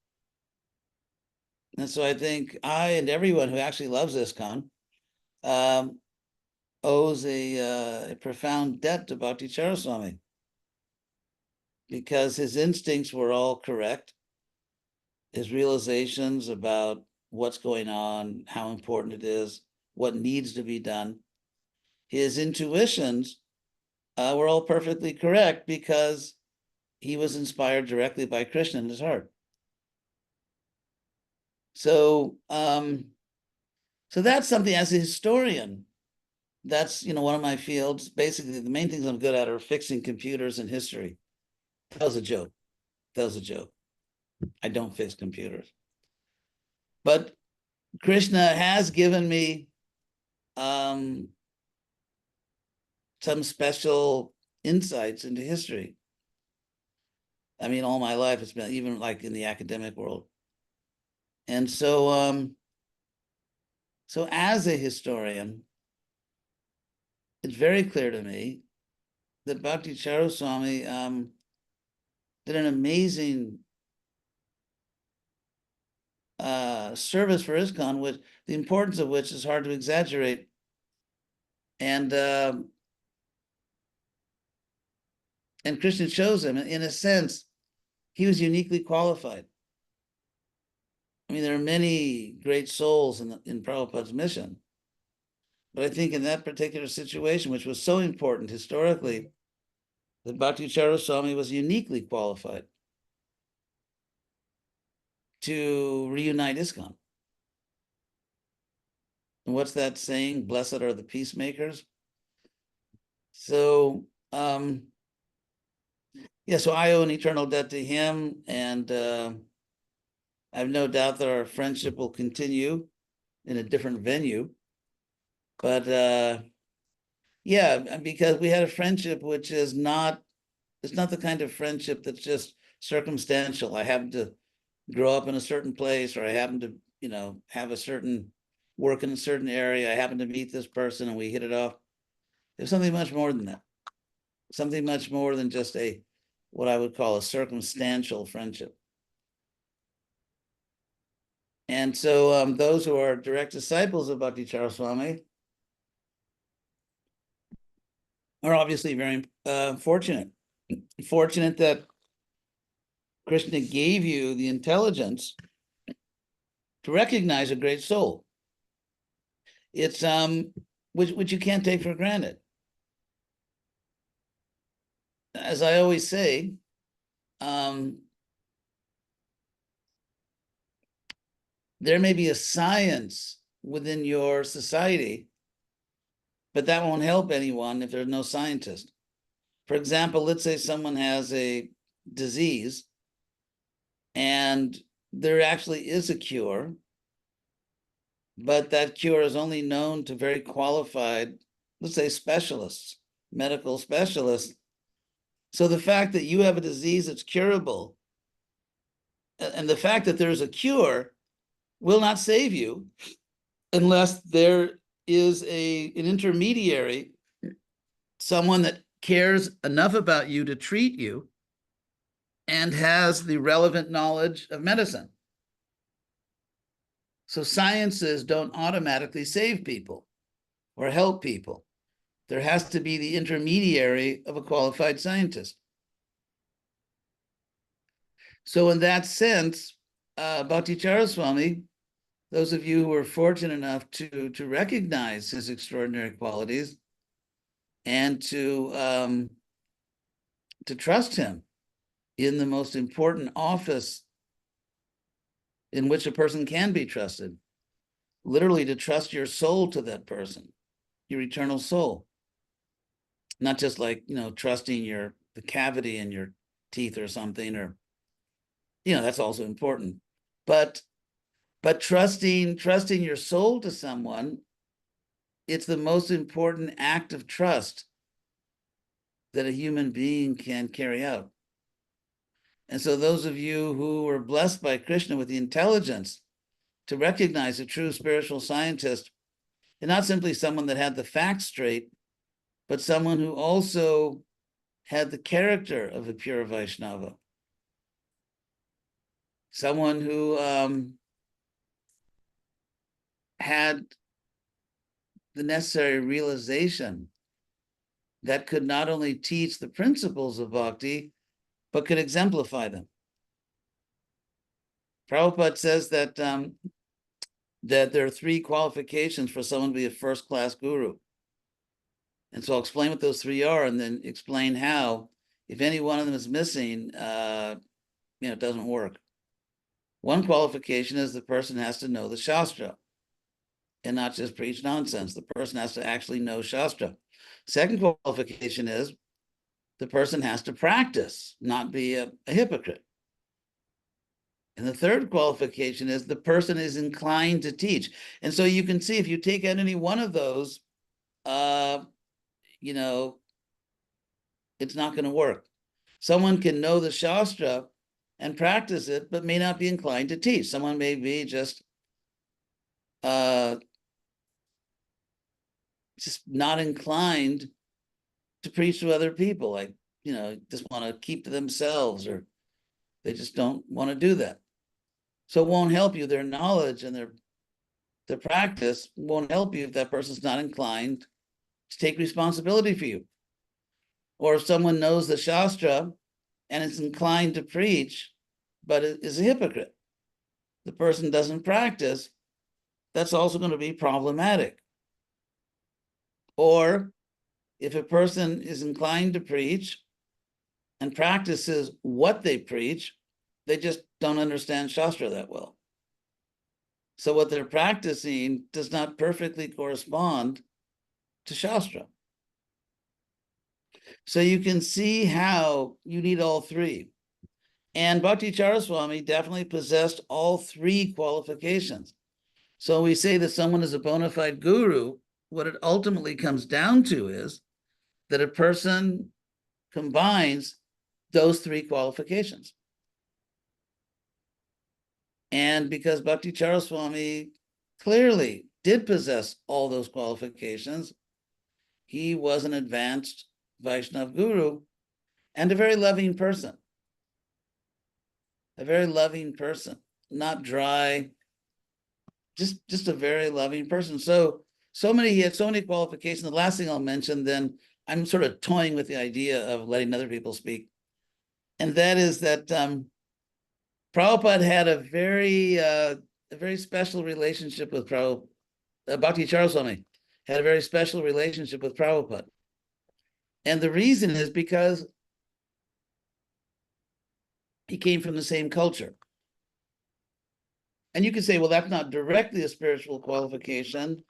S3: And so I think I and everyone who actually loves ISKCON owes a profound debt to Bhakti Swami, because his instincts were all correct. His realizations about what's going on, how important it is, what needs to be done. His intuitions were all perfectly correct because he was inspired directly by Krishna in his heart. So, so that's something as a historian, that's, one of my fields. Basically, the main things I'm good at are fixing computers and history. That was a joke. I don't fix computers. But Krishna has given me some special insights into history. I mean, all my life it's been, even like in the academic world. And so, so as a historian, it's very clear to me that Bhakti Swami did an amazing service for ISKCON, which the importance of which is hard to exaggerate. And Krishna shows him, in a sense, he was uniquely qualified. I mean, there are many great souls in Prabhupada's mission, but I think in that particular situation, which was so important historically, that Bhakti Swami was uniquely qualified to reunite ISKCON. And what's that saying? Blessed are the peacemakers. So, yeah, so I owe an eternal debt to him, and I have no doubt that our friendship will continue in a different venue. But yeah, because we had a friendship which is not, it's not the kind of friendship that's just circumstantial. I happen to grow up in a certain place, or I happen to, have a certain work in a certain area. I happen to meet this person and we hit it off. There's something much more than that. Something much more than just what I would call a circumstantial friendship. And so those who are direct disciples of Bhakti Swami are obviously very fortunate. Fortunate that Krishna gave you the intelligence to recognize a great soul. It's which you can't take for granted. As I always say, there may be a science within your society, but that won't help anyone if there's no scientist. For example, let's say someone has a disease and there actually is a cure, but that cure is only known to very qualified, let's say, specialists, medical specialists. So the fact that you have a disease that's curable and the fact that there's a cure will not save you unless there is an intermediary, someone that cares enough about you to treat you and has the relevant knowledge of medicine. So sciences don't automatically save people or help people. There has to be the intermediary of a qualified scientist. So in that sense, Bhakti Charaswami, those of you who are fortunate enough to recognize his extraordinary qualities and to trust him in the most important office in which a person can be trusted, literally to trust your soul to that person, your eternal soul. Not just like, trusting the cavity in your teeth or something, or, that's also important. But trusting your soul to someone, it's the most important act of trust that a human being can carry out. And so those of you who were blessed by Krishna with the intelligence to recognize a true spiritual scientist, and not simply someone that had the facts straight, but someone who also had the character of a pure Vaishnava. Someone who had the necessary realization that could not only teach the principles of bhakti, but could exemplify them. Prabhupada says that that there are 3 qualifications for someone to be a first-class guru. And so I'll explain what those 3 are and then explain how, if any one of them is missing, it doesn't work. One qualification is the person has to know the Shastra and not just preach nonsense. The person has to actually know Shastra. Second qualification is the person has to practice, not be a hypocrite. And the third qualification is the person is inclined to teach. And so you can see if you take out any one of those, it's not going to work. Someone can know the Shastra and practice it, but may not be inclined to teach. Someone may be just not inclined to preach to other people, like, just want to keep to themselves, or they just don't want to do that. So it won't help you. Their knowledge and their practice won't help you if that person's not inclined to take responsibility for you. Or if someone knows the Shastra and is inclined to preach, but is a hypocrite, the person doesn't practice, that's also going to be problematic. Or if a person is inclined to preach and practices what they preach, they just don't understand Shastra that well. So what they're practicing does not perfectly correspond to Shastra. So you can see how you need all 3. And Bhakti Charaswami definitely possessed all 3 qualifications. So we say that someone is a bona fide guru, what it ultimately comes down to is that a person combines those 3 qualifications. And because Bhakti Charaswami clearly did possess all those qualifications, he was an advanced Vaishnava guru and a very loving person. A very loving person, not dry, just a very loving person. He had so many qualifications. The last thing I'll mention, then I'm sort of toying with the idea of letting other people speak. And that is that Prabhupada had a very special relationship with Bhakti Charaswami had a very special relationship with Prabhupada. And the reason is because he came from the same culture. And you could say, well, that's not directly a spiritual qualification,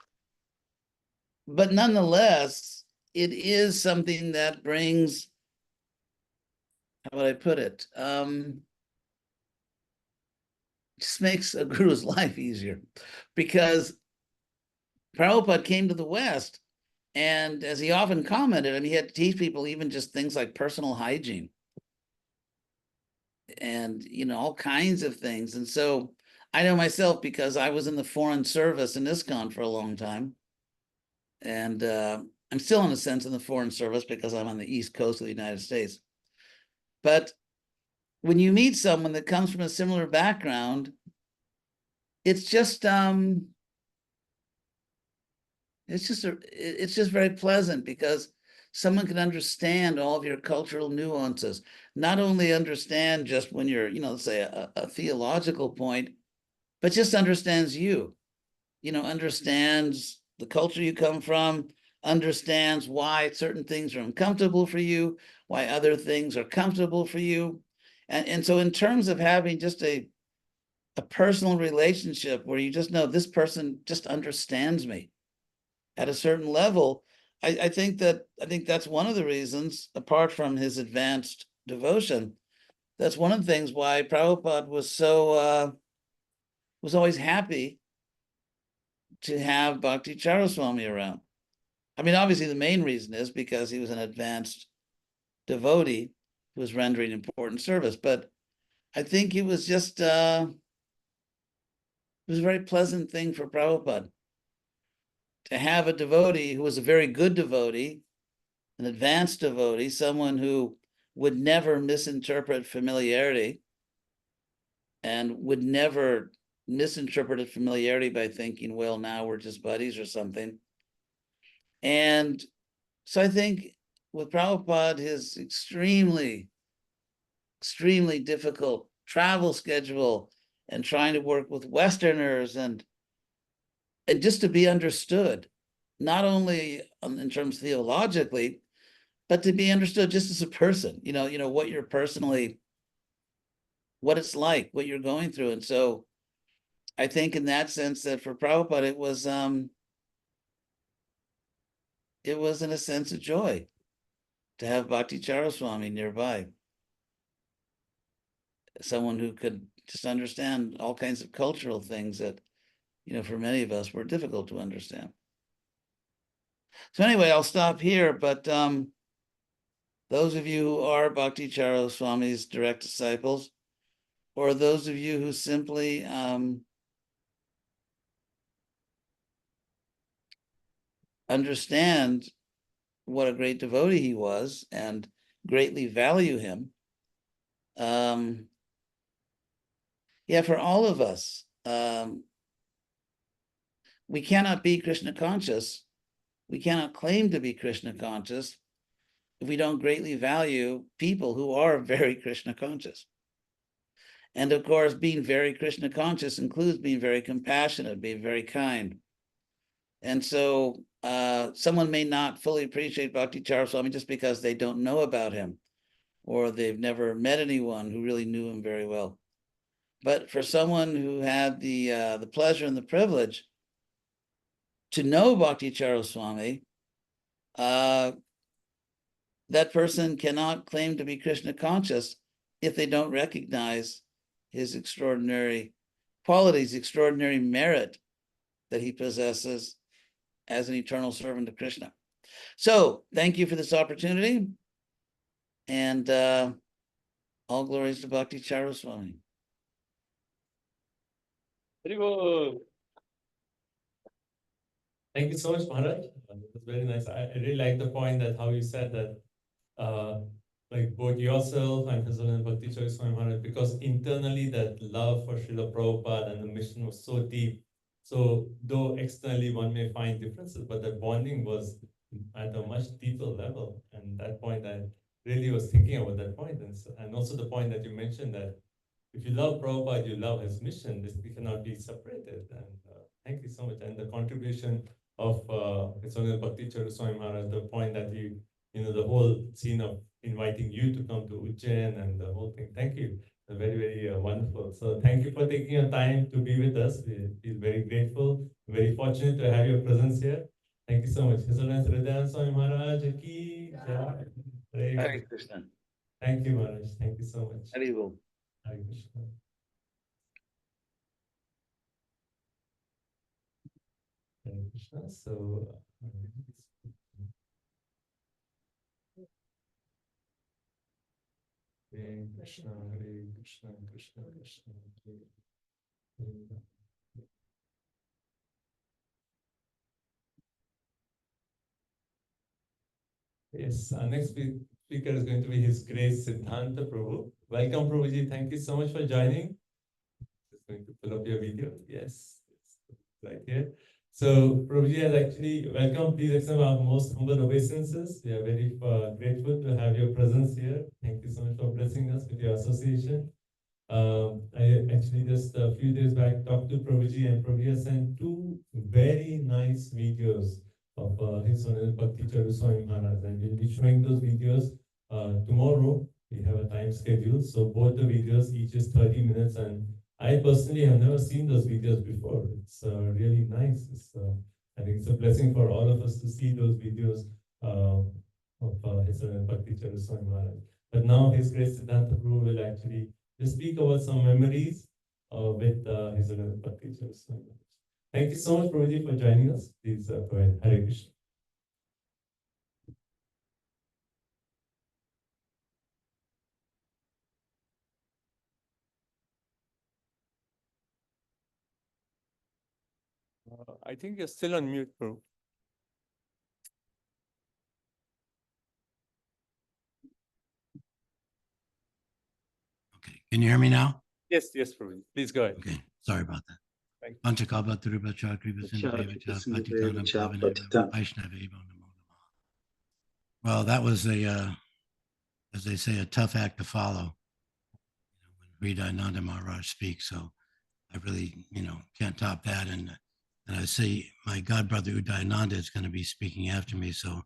S3: but nonetheless, it is something that brings, how would I put it? Just makes a guru's life easier, because Prabhupada came to the West, and as he often commented, I mean, he had to teach people even just things like personal hygiene and, you know, all kinds of things. And so I know myself, because I was in the foreign service in ISKCON for a long time. And I'm still, in a sense, in the foreign service because I'm on the East Coast of the United States. But when you meet someone that comes from a similar background, it's just it's just very pleasant, because someone can understand all of your cultural nuances, not only understand just when you're, you know, let's say a theological point, but just understands you, you know, understands the culture you come from, understands why certain things are uncomfortable for you, why other things are comfortable for you. And so in terms of having just a personal relationship where you just know this person just understands me at a certain level, I think that's one of the reasons, apart from his advanced devotion, that's one of the things why Prabhupada was so was always happy to have Bhakti Charaswami around. I mean, obviously the main reason is because he was an advanced devotee who was rendering important service, but I think it was just it was a very pleasant thing for Prabhupada to have a devotee who was a very good devotee, an advanced devotee, someone who would never misinterpret familiarity and would never misinterpret familiarity by thinking, well, now we're just buddies or something. And so I think with Prabhupada, his extremely difficult travel schedule and trying to work with Westerners and just to be understood, not only in terms theologically, but to be understood just as a person, you know, what you're personally, what it's like, what you're going through. And so I think in that sense that for Prabhupada, it was in a sense a joy to have Bhakti Charaswami nearby. Someone who could just understand all kinds of cultural things that, you know, for many of us were difficult to understand. So anyway, I'll stop here, but those of you who are Bhakti Charaswami's direct disciples, or those of you who simply understand what a great devotee he was and greatly value him, yeah, for all of us, we cannot be Krishna conscious. We cannot claim to be Krishna conscious if we don't greatly value people who are very Krishna conscious. And of course, being very Krishna conscious includes being very compassionate, being very kind. And so someone may not fully appreciate Bhakti Charaswami just because they don't know about him, or they've never met anyone who really knew him very well. But for someone who had the pleasure and the privilege to know Bhakti Charaswami, that person cannot claim to be Krishna conscious if they don't recognize his extraordinary qualities, extraordinary merit that he possesses as an eternal servant of Krishna. So thank you for this opportunity, and all glories to Bhakti Charaswami.
S2: Haribol.
S4: Thank you so much, Maharaj. It was very nice. I really like the point that how you said that, like both yourself and His Holiness Bhakti Charaswami Maharaj, because internally that love for Srila Prabhupada and the mission was so deep. So though externally one may find differences, but the bonding was at a much deeper level. And that point, I really was thinking about that point. And also the point that you mentioned that if you love Prabhupada, you love his mission, this cannot be separated. And Thank you so much. And the contribution of His Honorable Bhakti Swami Maharaj, the point that the whole scene of inviting you to come to Ujjain and the whole thing. Thank you. Very, very wonderful. So thank you for taking your time to be with us. We feel very grateful, very fortunate to have your presence here. Thank you so much. His Holiness Hridayan Swami Maharaj ki jai.
S3: Hare Krishna.
S4: Thank you, Maharaj. Thank you so much.
S3: Hare Bol.
S4: Hare Krishna. Hare Krishna. So, Hare Krishna, Hare Krishna, Krishna Krishna, Hare Hare. Yes, our next speaker is going to be His Grace Siddhanta Prabhu. Welcome, Prabhuji. Thank you so much for joining. Just going to pull up your video. Yes, right here. So, Prabhuji has actually welcome. Please accept our most humble obeisances. We are very grateful to have your presence here. Thank you so much for blessing us with your association. I actually just a few days back talked to Prabhuji, and Prabhuji has sent two very nice videos of His Honorable Bhakti Swami Maharaj, and we'll be showing those videos tomorrow. We have a time schedule, so both the videos each is 30 minutes, and I personally have never seen those videos before. It's really nice. I think it's a blessing for all of us to see those videos of His Honorable Bhakti Swami Maharaj. But now His Grace Siddhanta Prabhu will actually just speak about some memories with His Honorable Bhakti Swami Maharaj. Thank you so much, Prabhuji, for joining us. Please go ahead. Hare Krishna.
S2: I think you're still on mute, bro.
S5: Okay, can you hear me now?
S2: Yes, yes, Prabhuji. Please go ahead.
S5: Okay, sorry about that.
S2: Thank you.
S5: Panchakabha Tirobhava Kripa Sindhu Vaishnava. Well, that was as they say, a tough act to follow when Hridayananda Maharaj speaks. So I really, can't top that. And I say my godbrother Udayananda is going to be speaking after me. So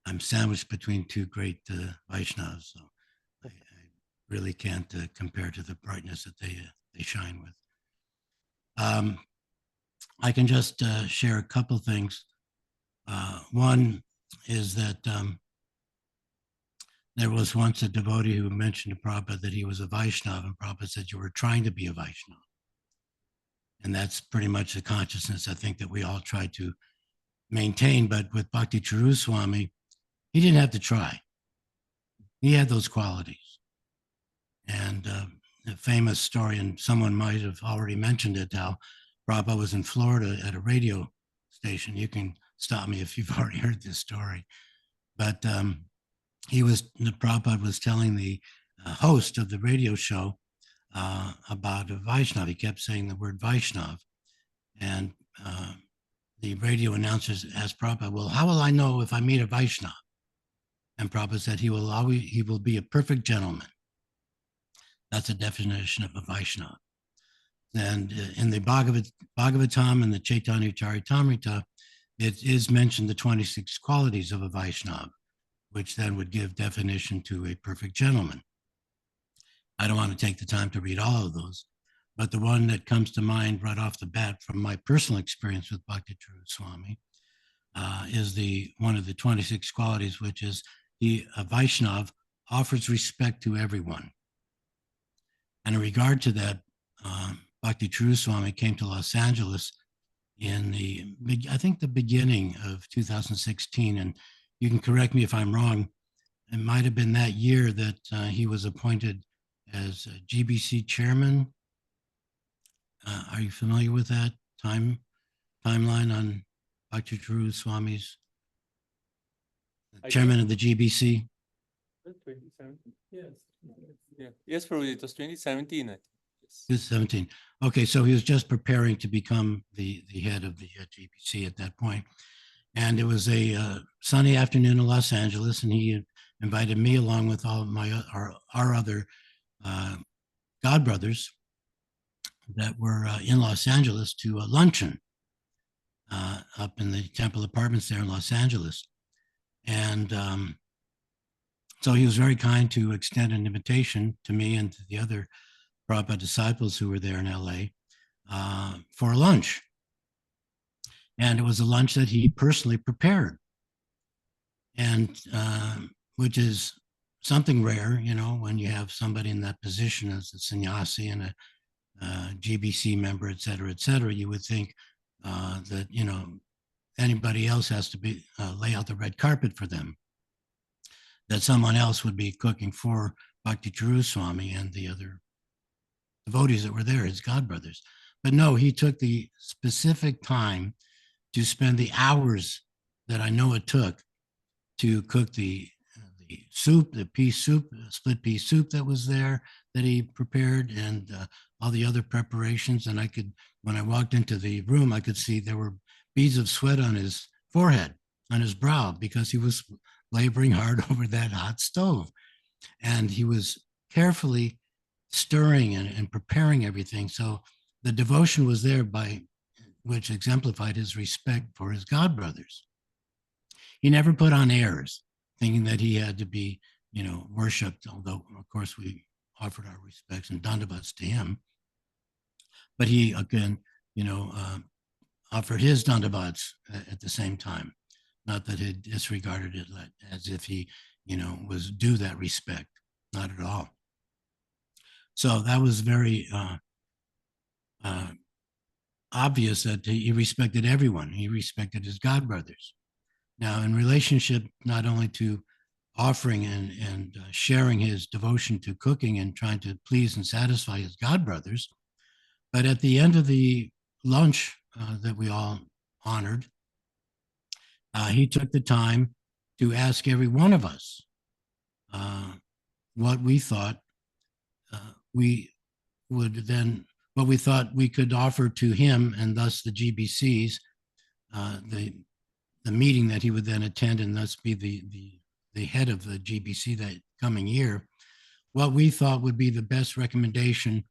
S5: I'm sandwiched between two great Vaishnavas. So I really can't compare to the brightness that they shine with. I can just share a couple things. One is that there was once a devotee who mentioned to Prabhupada that he was a Vaishnava, and Prabhupada said, you were trying to be a Vaishnava. And that's pretty much the consciousness I think that we all try to maintain. But with Bhakti Swami, he didn't have to try. He had those qualities. And a famous story, and someone might have already mentioned it, how Prabhupada was in Florida at a radio station. You can stop me if you've already heard this story. But Prabhupada was telling the host of the radio show about a Vaishnav. He kept saying the word Vaishnav. And the radio announcers asked Prabhupada, well, how will I know if I meet a Vaishnav? And Prabhupada said, he will be a perfect gentleman. That's a definition of a Vaishnava. And in the Bhagavatam and the Chaitanya Charitamrita, it is mentioned the 26 qualities of a Vaishnava, which then would give definition to a perfect gentleman. I don't want to take the time to read all of those, but the one that comes to mind right off the bat from my personal experience with Bhakti Swami is one of the 26 qualities, which is a Vaishnava offers respect to everyone. And in regard to that, Bhakti Swami came to Los Angeles in I think the beginning of 2016, and you can correct me if I'm wrong. It might have been that year that he was appointed as GBC chairman. Are you familiar with that timeline on Bhakti Swami's chairman of the GBC?
S2: 2017. Yes. Yeah. Yes, Prabhuji. It was 2017. I think. Yes.
S5: 2017. Okay, so he was just preparing to become the head of the GBC at that point. And it was a sunny afternoon in Los Angeles, and he invited me along with all of our other godbrothers that were in Los Angeles to a luncheon up in the Temple Apartments there in Los Angeles. And so he was very kind to extend an invitation to me and to the other Prabhupada disciples who were there in LA for a lunch. And it was a lunch that he personally prepared. And which is something rare, you know, when you have somebody in that position as a sannyasi and a GBC member, et cetera, you would think that, you know, anybody else has to be lay out the red carpet for them, that someone else would be cooking for Bhakti Swami and the other devotees that were there, his godbrothers. But no, he took the specific time to spend the hours that I know it took to cook the soup, the pea soup, split pea soup that was there that he prepared, and all the other preparations. And I could, when I walked into the room, I could see there were beads of sweat on his forehead, on his brow, because he was laboring hard over that hot stove. And he was carefully stirring and preparing everything. So the devotion was there, by which exemplified his respect for his godbrothers. He never put on airs, thinking that he had to be, you know, worshipped, although, of course, we offered our respects and dandavats to him. But he, again, you know, offered his dandavats at the same time. Not that he disregarded it as if he, you know, was due that respect. Not at all. So that was very obvious that he respected everyone. He respected his godbrothers. Now, in relationship not only to offering and sharing his devotion to cooking and trying to please and satisfy his godbrothers, but at the end of the lunch that we all honored, he took the time to ask every one of us what we thought we would then, what we thought we could offer to him, and thus the GBCs, the meeting that he would then attend and thus be the head of the GBC that coming year, what we thought would be the best recommendation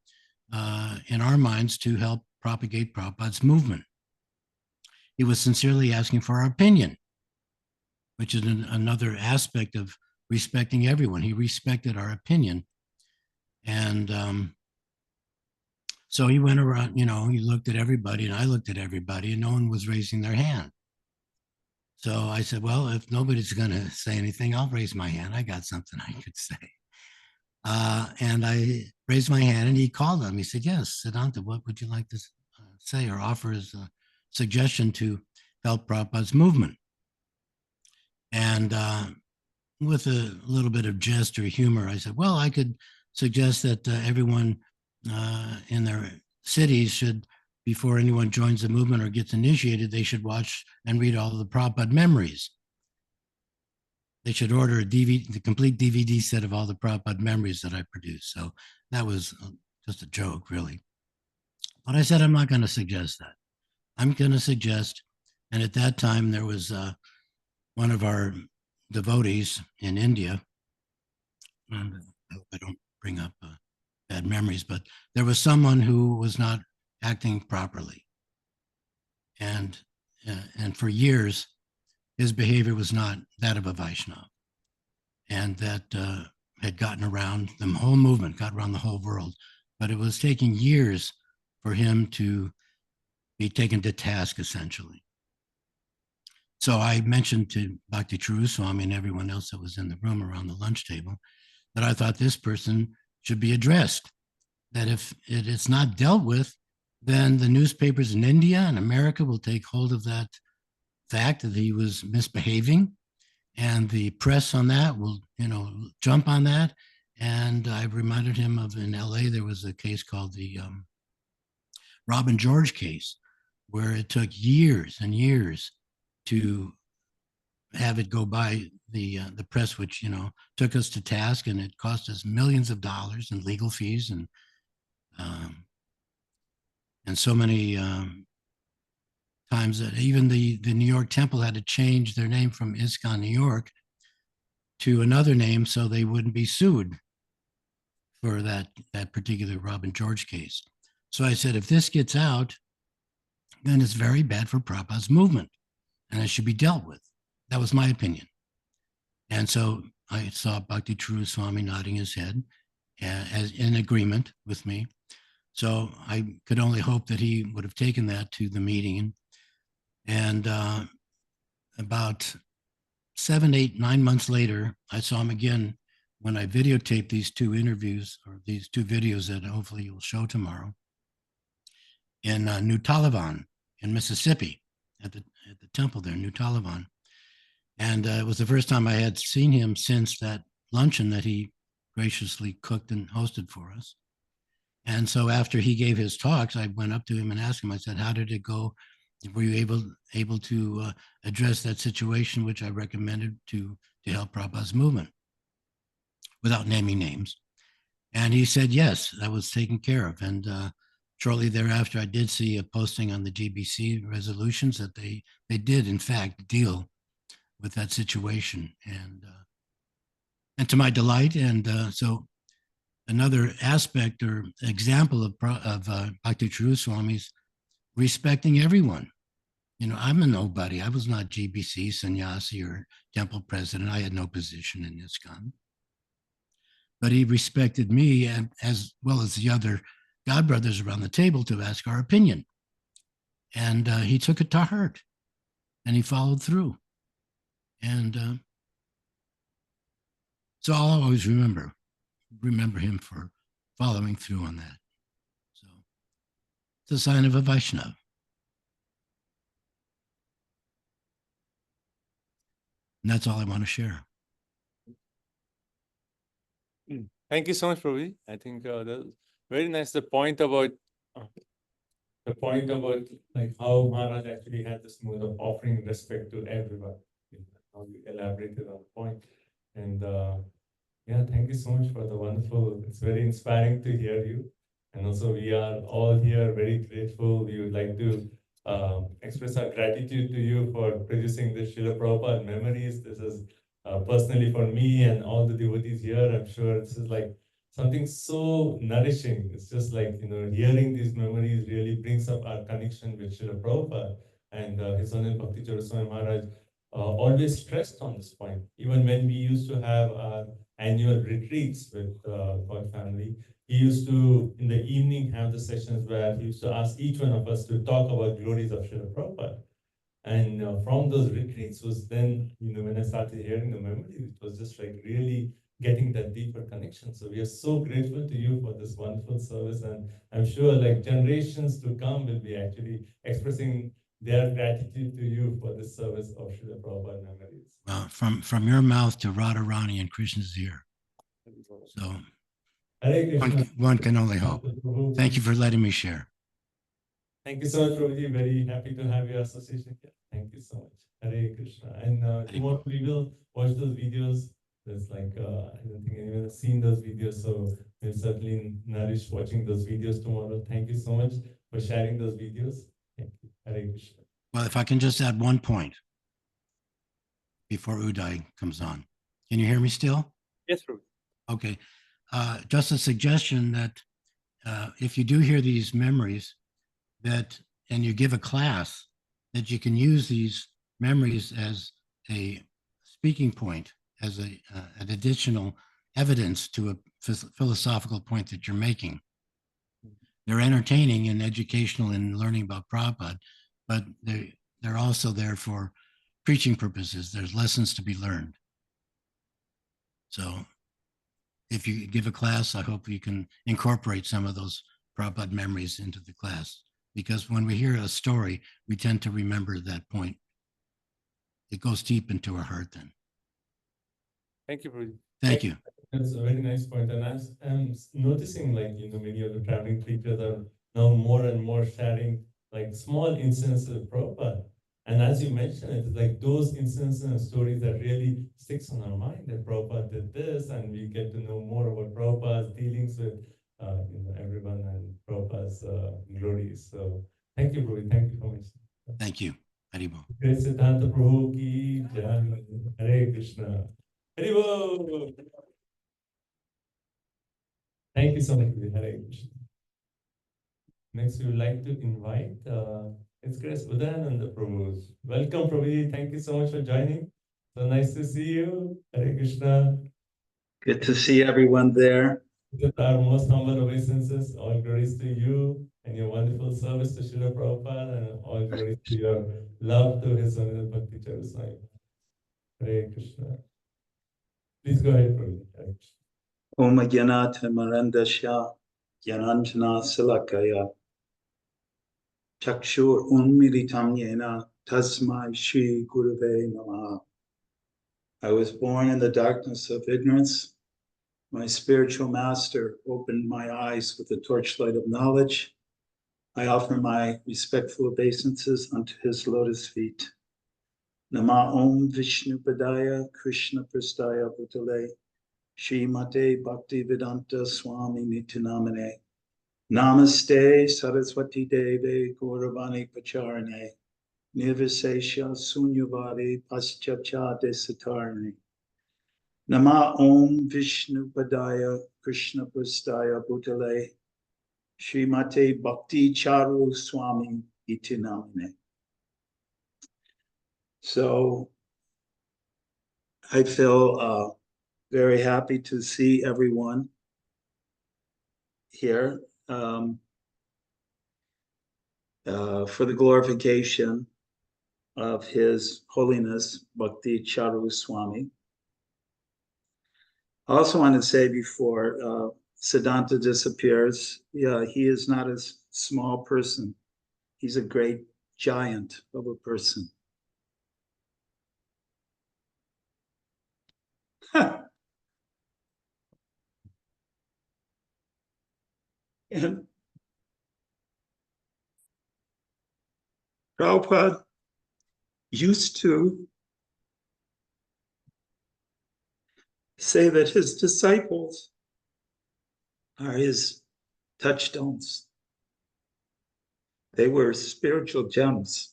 S5: in our minds to help propagate Prabhupada's movement. He was sincerely asking for our opinion, which is another aspect of respecting everyone. He respected our opinion. And so he went around, you know, he looked at everybody and I looked at everybody and no one was raising their hand. So I said, well, if nobody's going to say anything, I'll raise my hand. I got something I could say. And I raised my hand and he called on me. He said, yes, Siddhanta, what would you like to say or offer as a suggestion to help Prabhupada's movement? And with a little bit of jest or humor, I said, well, I could suggest that everyone in their cities should, before anyone joins the movement or gets initiated, they should watch and read all of the Prabhupada memories. They should order a DVD, the complete DVD set of all the Prabhupada memories that I produce. So that was just a joke, really. But I said, I'm not going to suggest that. I'm going to suggest, and at that time there was one of our devotees in India, and I hope I don't bring up bad memories, but there was someone who was not acting properly. And for years, his behavior was not that of a Vaishnava. And that had gotten around the whole movement, got around the whole world. But it was taking years for him to be taken to task, essentially. So I mentioned to Bhakti Swami and everyone else that was in the room around the lunch table that I thought this person should be addressed. That if it is not dealt with, then the newspapers in India and America will take hold of that fact that he was misbehaving, and the press on that will, you know, jump on that. And I reminded him of, in LA, there was a case called the Robin George case, where it took years and years to have it go by the press, which, you know, took us to task, and it cost us millions of dollars in legal fees and so many times that even the New York Temple had to change their name from ISKCON New York to another name so they wouldn't be sued for that particular Robin George case. So I said, if this gets out, then it's very bad for Prabhupada's movement and it should be dealt with. That was my opinion. And so I saw Bhakti True Swami nodding his head as in agreement with me. So I could only hope that he would have taken that to the meeting. And about 7, 8, 9 months later, I saw him again when I videotaped these 2 interviews or these 2 videos that hopefully you'll show tomorrow in New Taliban in Mississippi at the temple there, New Taliban. And it was the first time I had seen him since that luncheon that he graciously cooked and hosted for us. And so after he gave his talks, I went up to him and asked him, I said, how did it go? Were you able to address that situation, which I recommended to help Prabhupada's movement without naming names? And he said, yes, that was taken care of. And shortly thereafter, I did see a posting on the GBC resolutions that they did, in fact, deal with that situation. And to my delight, and so another aspect or example of Bhakti True Swami's respecting everyone. You know, I'm a nobody. I was not GBC, sannyasi, or temple president. I had no position in ISKCON. But he respected me and as well as the other God brothers around the table to ask our opinion. And he took it to heart and he followed through. And so I'll always remember him for following through on that. So it's a sign of a Vaishnava. And that's all I want to share.
S2: Thank you so much, Prabhuji. I think that's very nice. The point about like how Maharaj actually had this mode of offering respect to everyone. How you elaborated on the point. And yeah, thank you so much for the wonderful. It's very inspiring to hear you. And also, we are all here very grateful. We would like to express our gratitude to you for producing the Srila Prabhupada memories. This is personally for me and all the devotees here. I'm sure this is like something so nourishing. It's just like, hearing these memories really brings up our connection with Srila Prabhupada. And His Honorable Bhakti Swami Maharaj always stressed on this point. Even when we used to have our annual retreats with God family, he used to, in the evening, have the sessions where he used to ask each one of us to talk about glories of Srila Prabhupada. And from those retreats was then, when I started hearing the memories, it was just like really getting that deeper connection. So we are so grateful to you for this wonderful service. And I'm sure like generations to come will be actually expressing their gratitude to you for this service of Srila Prabhupada memories.
S5: Well, from your mouth to Radharani and Krishna's ear. So one can only hope. Thank you for letting me share.
S2: Thank you so much, Prabhuji. Very happy to have your association here. Thank you so much. Hare Krishna. And tomorrow we will watch those videos. There's like, I don't think anyone has seen those videos, so we'll certainly nourish watching those videos tomorrow. Thank you so much for sharing those videos. Thank you. Hare Krishna.
S5: Well, if I can just add one point before Uday comes on. Can you hear me still?
S2: Yes, Prabhuji.
S5: Okay. Just a suggestion that if you do hear these memories, and you give a class, that you can use these memories as a speaking point, as an additional evidence to a philosophical point that you're making. They're entertaining and educational in learning about Prabhupada, but they're also there for preaching purposes. There's lessons to be learned. So if you give a class, I hope you can incorporate some of those Prabhupada memories into the class. Because when we hear a story, we tend to remember that point. It goes deep into our heart then.
S2: Thank you, Prabhuji.
S5: Thank you.
S2: That's a very nice point. And as I'm noticing, like, many of the traveling preachers are now more and more sharing like small instances of Prabhupada. And as you mentioned, it's like those instances and stories that really sticks on our mind that Prabhupada did this, and we get to know more about Prabhupada's dealings with everyone and Prabhupada's glories. So thank you, Prabhu. Thank you for mentioning.
S5: Thank you. Haribol.
S2: Jai Siddhanta Prabhu ki jai. Hare Krishna. Haribol. Thank you so much, Hare Krishna.
S4: Next, we would like to invite His Grace Udayananda Prabhu. Welcome, Prabhuji. Thank you so much for joining. So nice to see you. Hare Krishna.
S6: Good to see everyone there.
S4: With our most humble obeisances, all glories to you and your wonderful service to Srila Prabhupada, and all glories to your love to His Holiness Bhakti Charasai. Hare Krishna. Please go ahead, Prabhuji. Hare Krishna.
S6: Om Gyanata Marandasya Gyananjana Silakaya Chakshur Unmilitam Yena Tasmai Shri Gurave Namaha. I was born in the darkness of ignorance. My spiritual master opened my eyes with the torchlight of knowledge. I offer my respectful obeisances unto his lotus feet. Nama Om Vishnu Padaya Krishna Prastaya Bhutale Srimate Bhaktivedanta Swami Nityanamane. Namaste Saraswati Deve Gauravani Pacharane. Nirvisesha Sunyavadi Paschapcha Desatarane. Nama Om Vishnu Padaya Krishna Prastaya Bhutale Srimate Bhakti Charu Swami Nityanamane. So I feel very happy to see everyone here for the glorification of His Holiness Bhakti Charu Swami. I also want to say before Siddhanta disappears, yeah, he is not a small person. He's a great giant of a person. And Prabhupada used to say that his disciples are his touchstones. They were spiritual gems.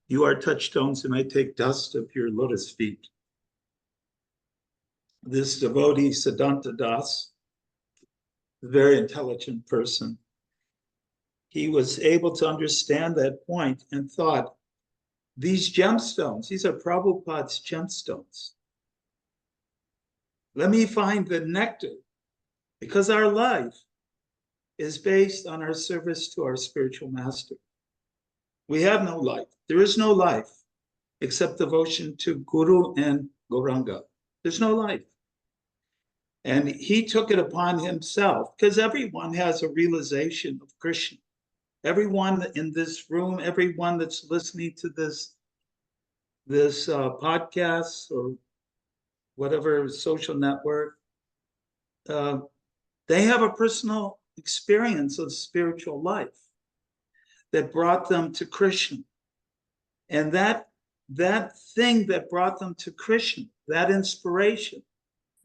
S6: You are touchstones, and I take dust of your lotus feet. This devotee, Siddhanta Das, a very intelligent person, he was able to understand that point and thought, these gemstones, these are Prabhupada's gemstones. Let me find the nectar, because our life is based on our service to our spiritual master. We have no life. There is no life except devotion to Guru and Gauranga. There's no life. And he took it upon himself, because everyone has a realization of Krishna. Everyone in this room, everyone that's listening to this podcast or whatever social network, they have a personal experience of spiritual life that brought them to Krishna. And that thing that brought them to Krishna, that inspiration,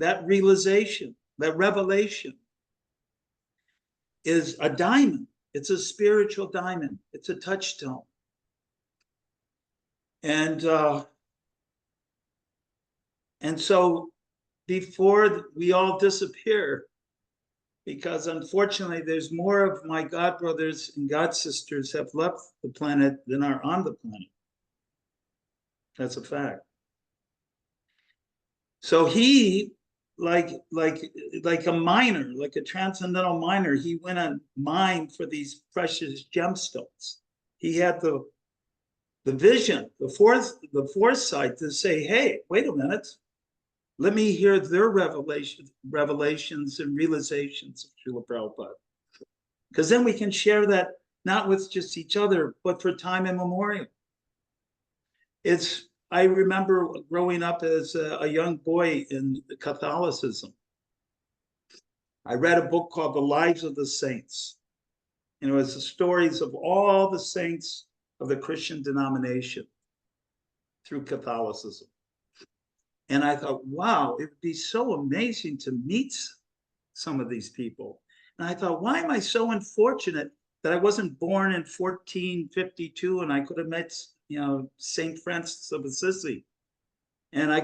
S6: that realization, that revelation is a diamond. It's a spiritual diamond. It's a touchstone. And so before we all disappear, because unfortunately there's more of my God brothers and God sisters have left the planet than are on the planet. That's a fact. So he, like a miner, like a transcendental miner, he went and mined for these precious gemstones. He had the vision, the foresight to say, hey, wait a minute. Let me hear their revelations and realizations of Srila Prabhupada. Because then we can share that not with just each other, but for time immemorial. I remember growing up as a young boy in Catholicism. I read a book called The Lives of the Saints. And it was the stories of all the saints of the Christian denomination through Catholicism. And I thought, wow, it would be so amazing to meet some of these people. And I thought, why am I so unfortunate that I wasn't born in 1452 and I could have met, you know, St. Francis of Assisi? And I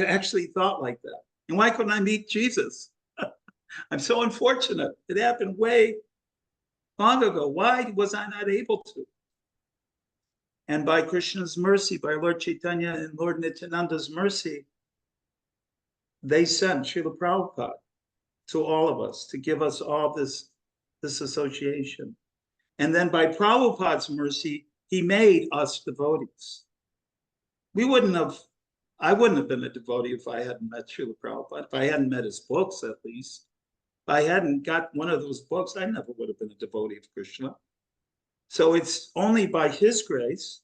S6: actually thought like that. And why couldn't I meet Jesus? I'm so unfortunate. It happened way long ago. Why was I not able to? And by Krishna's mercy, by Lord Chaitanya and Lord Nityananda's mercy, they sent Srila Prabhupada to all of us to give us all this association. And then by Prabhupada's mercy, he made us devotees. I wouldn't have been a devotee if I hadn't met Srila Prabhupada, if I hadn't met his books at least. If I hadn't got one of those books, I never would have been a devotee of Krishna. So it's only by his grace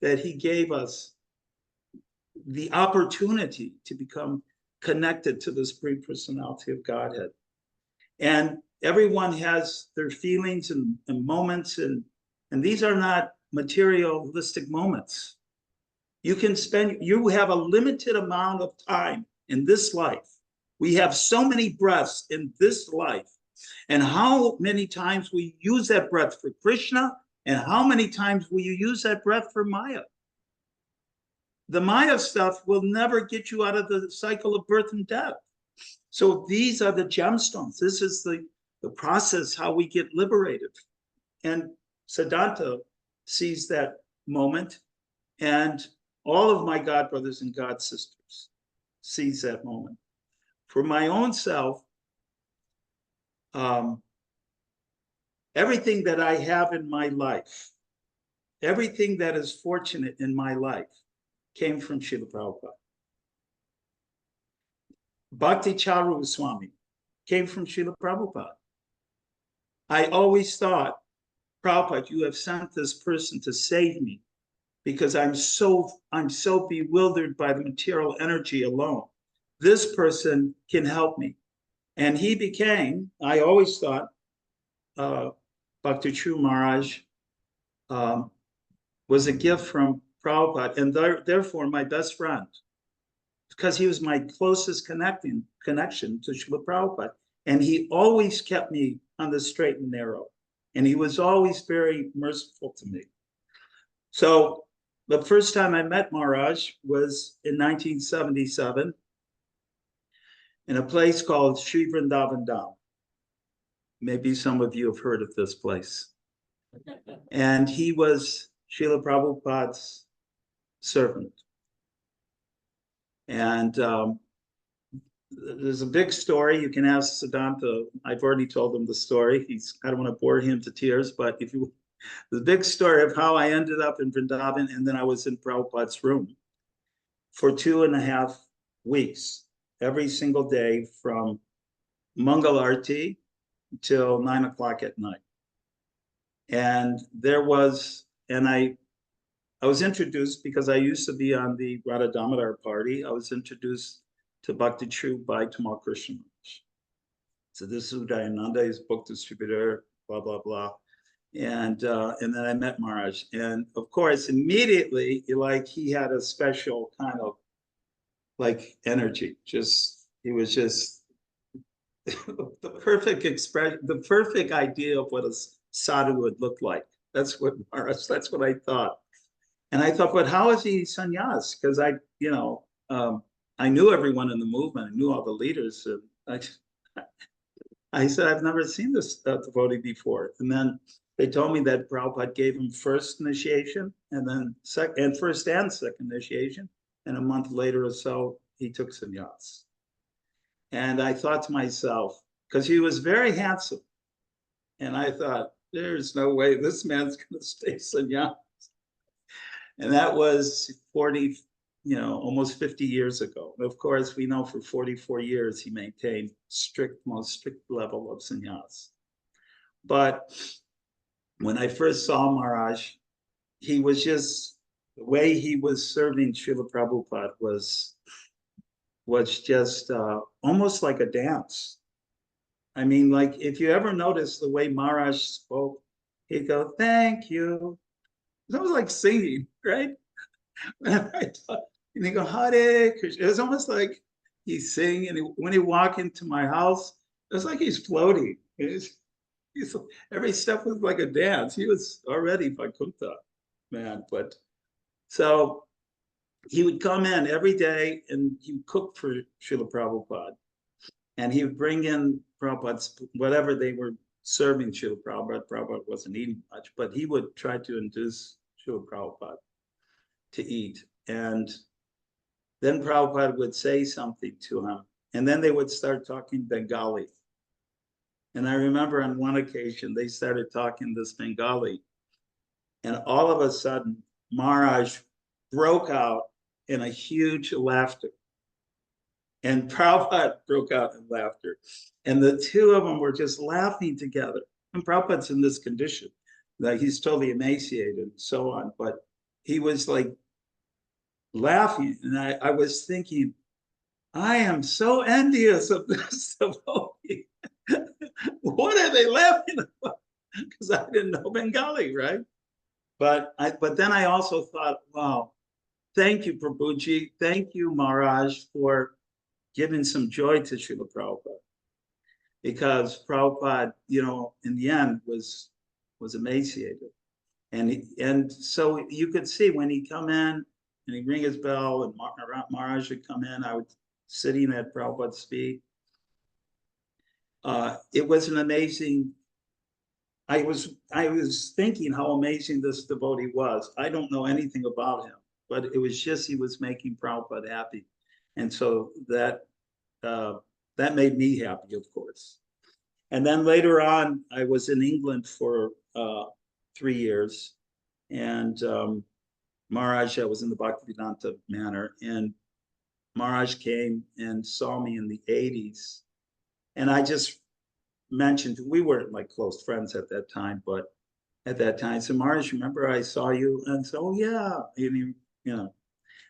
S6: that he gave us the opportunity to become connected to the Supreme Personality of Godhead. And everyone has their feelings and moments, and these are not materialistic moments. You have a limited amount of time in this life. We have so many breaths in this life. And how many times we use that breath for Krishna, and how many times will you use that breath for Maya? The Maya stuff will never get you out of the cycle of birth and death. So these are the gemstones. This is the process how we get liberated. And Siddhanta sees that moment, and all of my God brothers and God sisters sees that moment. For my own self, everything that I have in my life, everything that is fortunate in my life came from Srila Prabhupada. Bhakti Charu Swami came from Srila Prabhupada. I always thought, Prabhupada, you have sent this person to save me because I'm so bewildered by the material energy alone. This person can help me. And he became, I always thought, Bhakti Charu Maharaj was a gift from Prabhupada, and therefore my best friend, because he was my closest connection to Srila Prabhupada. And he always kept me on the straight and narrow. And he was always very merciful to me. So the first time I met Maharaj was in 1977 in a place called Sri Vrindavan Dham. Maybe some of you have heard of this place. And he was Srila Prabhupada's servant. And there's a big story. You can ask Siddhanta. I've already told him the story. I don't want to bore him to tears, but the big story of how I ended up in Vrindavan, and then I was in Prabhupada's room for 2.5 weeks, every single day from Mangal Arti till 9 o'clock at night. And I was introduced, because I used to be on the Radha Damodar party. I was introduced to Bhakti Charu by Tamal Krishna Maharaj. So this is Udayananda, his book distributor, blah, blah, blah. And then I met Maharaj. And of course, immediately, he had a special kind of energy. He was just the perfect expression, the perfect idea of what a sadhu would look like. That's what I thought. And I thought, but how is he sannyas? Because I knew everyone in the movement. I knew all the leaders. I said, I've never seen this devotee before. And then they told me that Prabhupada gave him first initiation, and then first and second initiation. And a month later or so, he took sannyas. And I thought to myself, because he was very handsome, and I thought, there's no way this man's going to stay sannyas. And that was 40, almost 50 years ago. Of course, we know for 44 years, he maintained most strict level of sannyas. But when I first saw Maharaj, he was just, the way he was serving Srila Prabhupada was just almost like a dance. I mean, if you ever notice the way Maharaj spoke, he'd go, thank you. It was like singing, right? And he'd go, Hare Krishna. It was almost like he's singing. And when he walked into my house, It's like he's floating. Every step was like a dance. He was already Vaikuntha, man. But so he would come in every day and he would cook for Srila Prabhupada. And he would bring in Prabhupada's, whatever they were serving Srila Prabhupada. Prabhupada wasn't eating much, but he would try to induce Srila Prabhupada to eat. And then Prabhupada would say something to him. And then they would start talking Bengali. And I remember on one occasion, they started talking this Bengali. And all of a sudden, Maharaj broke out in a huge laughter. And Prabhupada broke out in laughter. And the two of them were just laughing together. And Prabhupada's in this condition, like he's totally emaciated and so on. But he was like laughing. And I was thinking, I am so envious of this devotee. What are they laughing about? Because I didn't know Bengali, right? But then I also thought, wow, thank you, Prabhuji. Thank you, Maharaj, for giving some joy to Srila Prabhupada. Because Prabhupada, you know, in the end was emaciated. And so you could see when he come in and he'd ring his bell and Maharaj would come in, I was sitting at Prabhupada's feet. It was an amazing, I was thinking how amazing this devotee was. I don't know anything about him, but it was just he was making Prabhupada happy. And so that made me happy, of course. And then later on, I was in England for 3 years. And Maharaj, I was in the Bhaktivedanta Manor. And Maharaj came and saw me in the 80s. And I just mentioned, we weren't like close friends at that time, but at that time, I said, Maharaj, remember I saw you? And so, oh, yeah. And he, you know,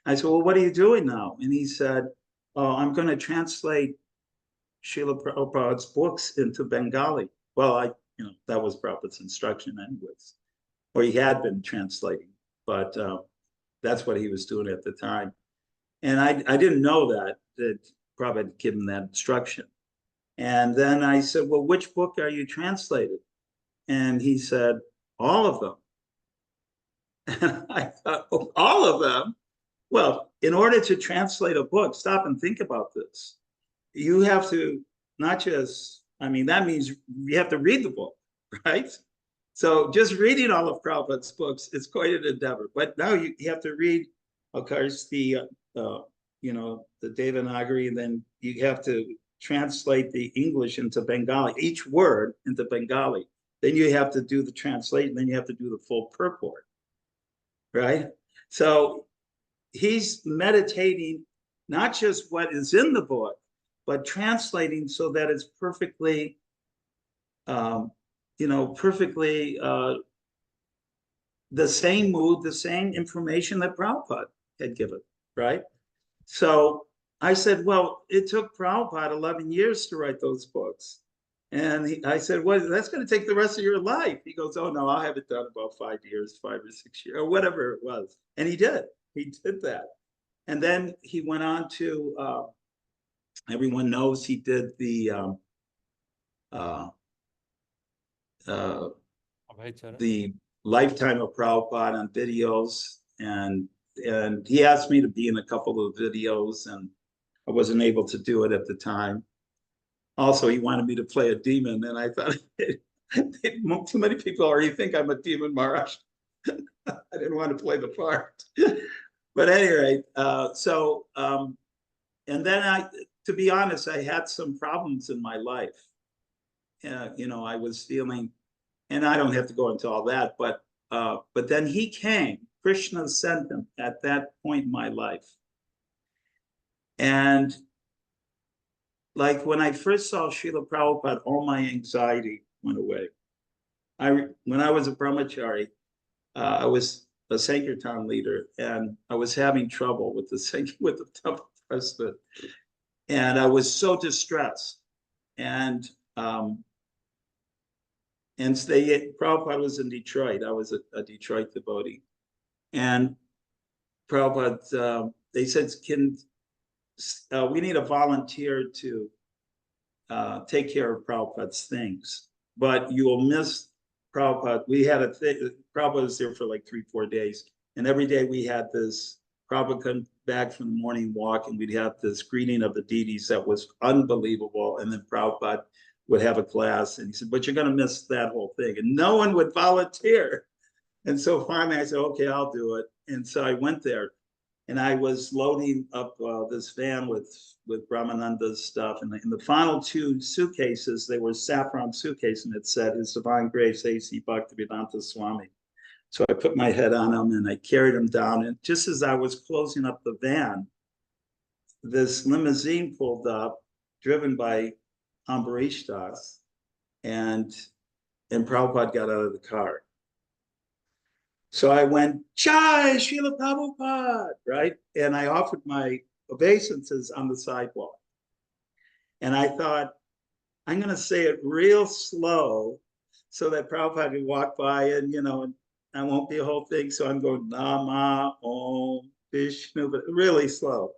S6: I said, well, what are you doing now? And he said, oh, I'm going to translate Srila Prabhupada's books into Bengali. Well, that was Prabhupada's instruction anyways, or he had been translating, but that's what he was doing at the time. And I didn't know that Prabhupada had given that instruction. And then I said, well, which book are you translating? And he said, all of them. And I thought, oh, all of them? Well, in order to translate a book, stop and think about this. You have to not just, I mean, that means you have to read the book, right? So just reading all of Prabhupada's books is quite an endeavor. But now you have to read, of course, the Devanagari, and then you have to translate the English into Bengali, each word into Bengali. Then you have to do the translation, then you have to do the full purport, right? So he's meditating not just what is in the book, but translating so that it's perfectly, perfectly the same mood, the same information that Prabhupada had given, right? So I said, well, it took Prabhupada 11 years to write those books. And I said, well, that's going to take the rest of your life. He goes, oh, no, I'll have it done about 5 years, 5 or 6 years, or whatever it was. And he did. He did that. And then he went on to, everyone knows he did the lifetime of Prabhupada on videos. And he asked me to be in a couple of videos, and I wasn't able to do it at the time. Also, he wanted me to play a demon, and I thought, too many people already think I'm a demon, Maharaj. I didn't want to play the part. But at any rate, and then to be honest, I had some problems in my life. I was feeling, and I don't have to go into all that, but then he came. Krishna sent him at that point in my life. And like when I first saw Srila Prabhupada, all my anxiety went away. When I was a brahmachari, I was a Sankirtan leader, and I was having trouble with the temple president, and I was so distressed. And Prabhupada was in Detroit. I was a Detroit devotee, and Prabhupada, they said, we need a volunteer to take care of Prabhupada's things. But you will miss Prabhupada. We had a thing, Prabhupada was there for like 3-4 days. And every day we had this, Prabhupada come back from the morning walk and we'd have this greeting of the deities that was unbelievable. And then Prabhupada would have a class and he said, but you're going to miss that whole thing. And no one would volunteer. And so finally I said, okay, I'll do it. And so I went there and I was loading up this van with Brahmananda's stuff. And in the final 2 suitcases, they were saffron suitcase and it said, His Divine Grace, A.C. Bhaktivedanta Swami. So I put my head on them and I carried them down. And just as I was closing up the van, this limousine pulled up, driven by Ambarish Das, and Prabhupada got out of the car. So I went, Jai Srila Prabhupada, right? And I offered my obeisances on the sidewalk. And I thought, I'm going to say it real slow so that Prabhupada could walk by and, you know, I won't be a whole thing. So I'm going, Nama Om Vishnu, but really slow.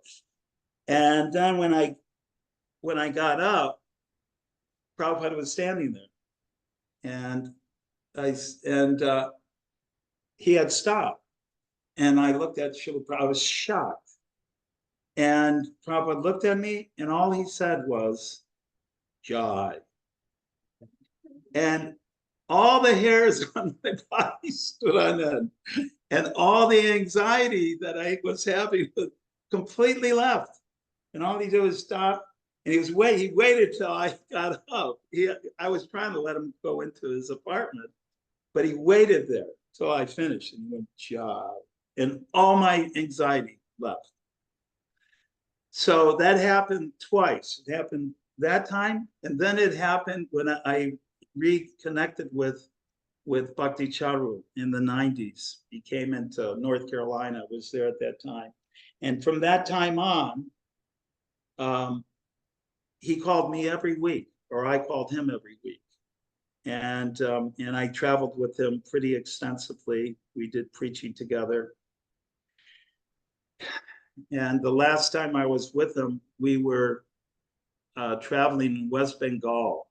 S6: And then when I got up, Prabhupada was standing there. And he had stopped. And I looked at Srila Prabhupada, I was shocked. And Prabhupada looked at me and all he said was, Jai. And all the hairs on my body stood on end. And all the anxiety that I was having completely left. And all he did was stop. And he waited till I got up. I was trying to let him go into his apartment, but he waited there till I finished and he went, Jai. And all my anxiety left. So that happened twice. It happened that time, and then it happened when I reconnected with Bhakti Charu in the 90s. He came into North Carolina, was there at that time. And from that time on, he called me every week, or I called him every week. And I traveled with him pretty extensively. We did preaching together. And the last time I was with him, we were traveling in West Bengal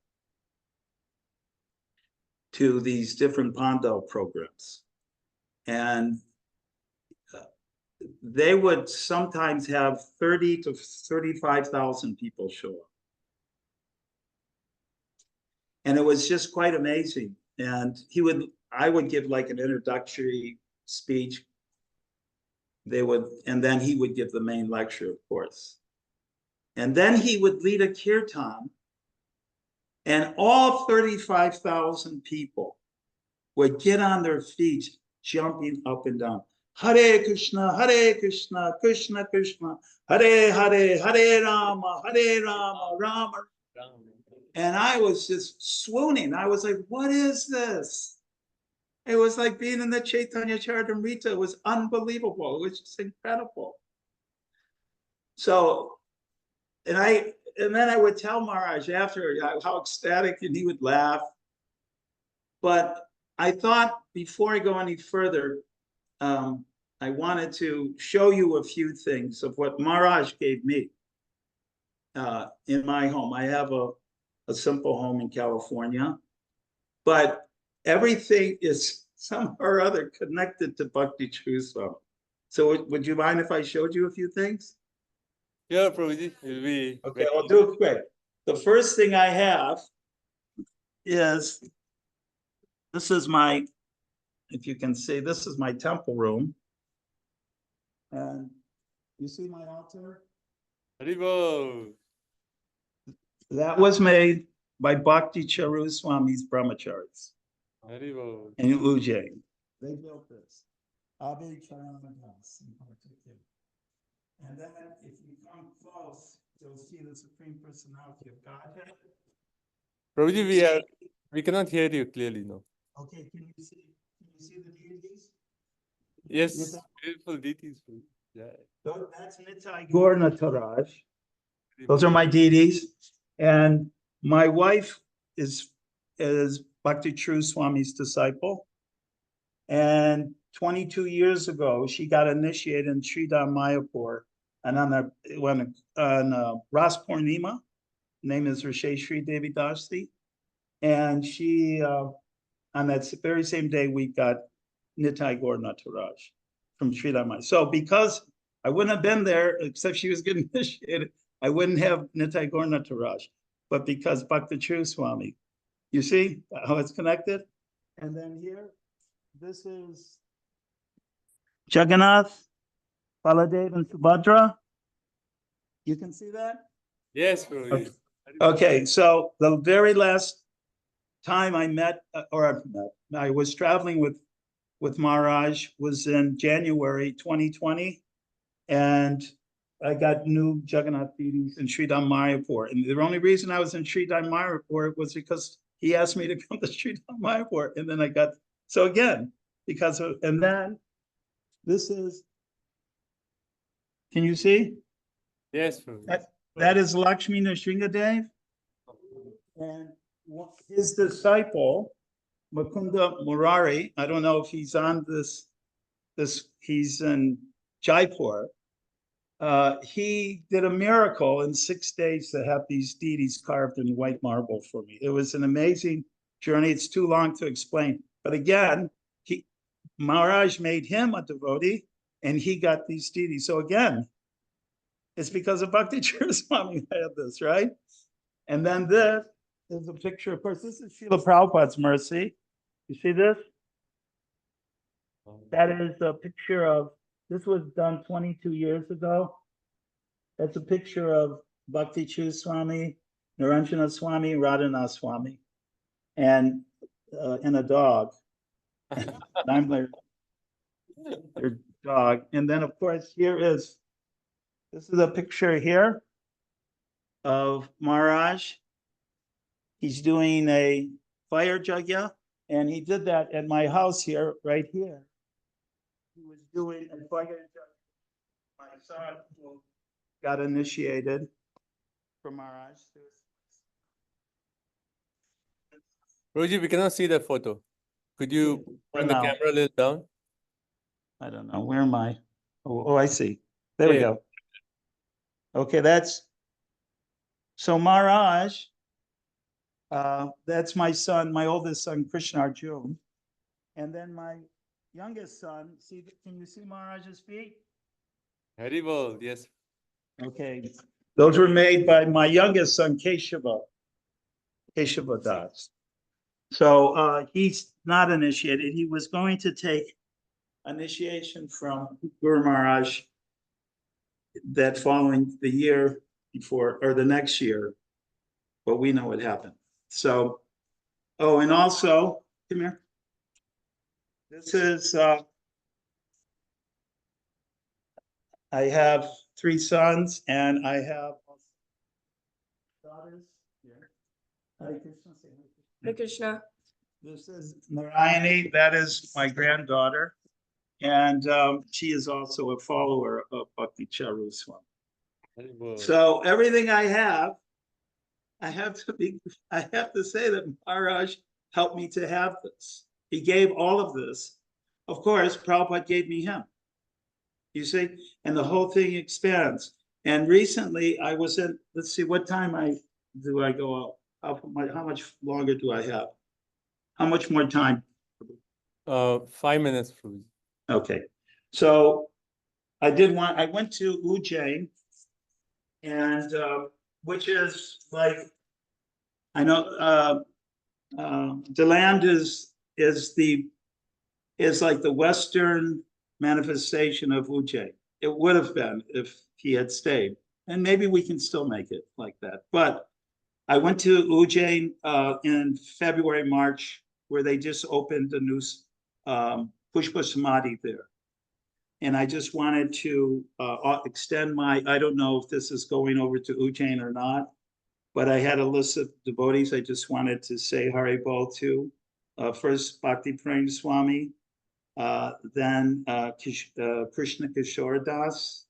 S6: to these different Pandal programs. And they would sometimes have 30 to 35,000 people show up. And it was just quite amazing. And I would give like an introductory speech. And then he would give the main lecture, of course. And then he would lead a kirtan, and all 35,000 people would get on their feet, jumping up and down. Hare Krishna, Krishna Krishna, Hare Hare, Hare Rama, Rama Rama. And I was just swooning. I was like, what is this? It was like being in the Chaitanya Charitamrita. It was unbelievable. It was just incredible. So, and then I would tell Maharaj after how ecstatic, and he would laugh. But I thought before I go any further, I wanted to show you a few things of what Maharaj gave me in my home. I have a simple home in California, but everything is somehow or other connected to Bhakti Truswami. So would you mind if I showed you a few things?
S2: Yeah, Prabhuji, it'll be
S6: Okay, I'll do it quick. The first thing I have is, this is my, if you can see, this is my temple room. And you see my altar?
S2: Haribo.
S6: That was made by Bhakti Charu Swami's brahmacharis
S2: Haribo.
S6: in Ujjain. They built this. Abhi Charanadas in particular. And then if you come close, you'll see the Supreme Personality of Godhead.
S2: Prabhuji, we cannot hear you clearly, no.
S6: Okay, can you see the deities?
S2: Yes, beautiful deities. Yeah.
S6: That's Nitai Gaur Nataraj. Those are my deities. And my wife is Bhakti True Swami's disciple. And 22 years ago, she got initiated in Sridham Mayapur. And on Ras Purnima, name is Rasheshri Devi Dashti. And she, on that very same day, we got Nitai Gaur Nataraj from Sri Damai. So because I wouldn't have been there, except she was getting initiated, I wouldn't have Nitai Gaur Nataraj. But because Bhakti True Swami, you see how it's connected? And then here, this is Jagannath, Baladev, and Subhadra. You can see that?
S2: Yes, Prabhuji.
S6: Okay, so the very last time I met, I was traveling with Maharaj was in January 2020. And I got new Jagannath Deities in Sridham Mayapur. And the only reason I was in Sridham Mayapur was because he asked me to come to Sridham Mayapur. And then I got, so again, because of, and then this is, can you see?
S2: Yes, Prabhuji.
S6: That is Lakshmi Nrsingadev. And his disciple, Mukunda Murari, I don't know if he's on this, he's in Jaipur. He did a miracle in 6 days to have these deities carved in white marble for me. It was an amazing journey. It's too long to explain. But again, Maharaj made him a devotee and he got these deities. So again, it's because of Bhakti Swami I had this, right? And then this is a picture, of course, this is Srila Prabhupada's mercy. You see this? That is a picture of, this was done 22 years ago. That's a picture of Bhakti Chu Swami, Niranjana Swami, Radhanath Swami, and a dog. I'm their dog. And then, of course, this is a picture here of Maharaj. He's doing a fire yajna, and he did that at my house here, right here. He was doing a fire yajna. My son got initiated from Maharaj.
S2: Prabhuji, we cannot see that photo. Could you bring the
S6: No.
S2: camera a little down?
S6: I don't know, where am I? Oh, I see. There we go. Okay, so Maharaj, that's my son, my oldest son, Krishna Arjun. And then my youngest son, can you see Maharaj's feet?
S2: Haribol, yes.
S6: Okay, those were made by my youngest son, Keshava Das. So he's not initiated. He was going to take initiation from Guru Maharaj that following the year before, or the next year, but we know what happened. So, oh, and also, come here. This is, I have 3 sons and I have daughters. Hare Krishna, say
S7: Hare Krishna.
S6: This is Narayani, that is my granddaughter. And she is also a follower of Bhakti Charu Swami.
S2: Haribol.
S6: So everything I have to say that Maharaj helped me to have this. He gave all of this. Of course, Prabhupada gave me him. You see, and the whole thing expands. And recently I was in, let's see, what time do I go out? How much longer do I have? How much more time?
S2: 5 minutes, Prabhuji.
S6: Okay, so I went to Ujjain, and which is like, I know the land is like the Western manifestation of Ujjain. It would have been if he had stayed, and maybe we can still make it like that. But I went to Ujjain in February, March, where they just opened a new Pushpa Samadhi there. And I just wanted to extend I don't know if this is going over to Ujjain or not, but I had a list of devotees I just wanted to say Haribol to. First, Bhakti Prem Swami, then Krishna Kishore Das,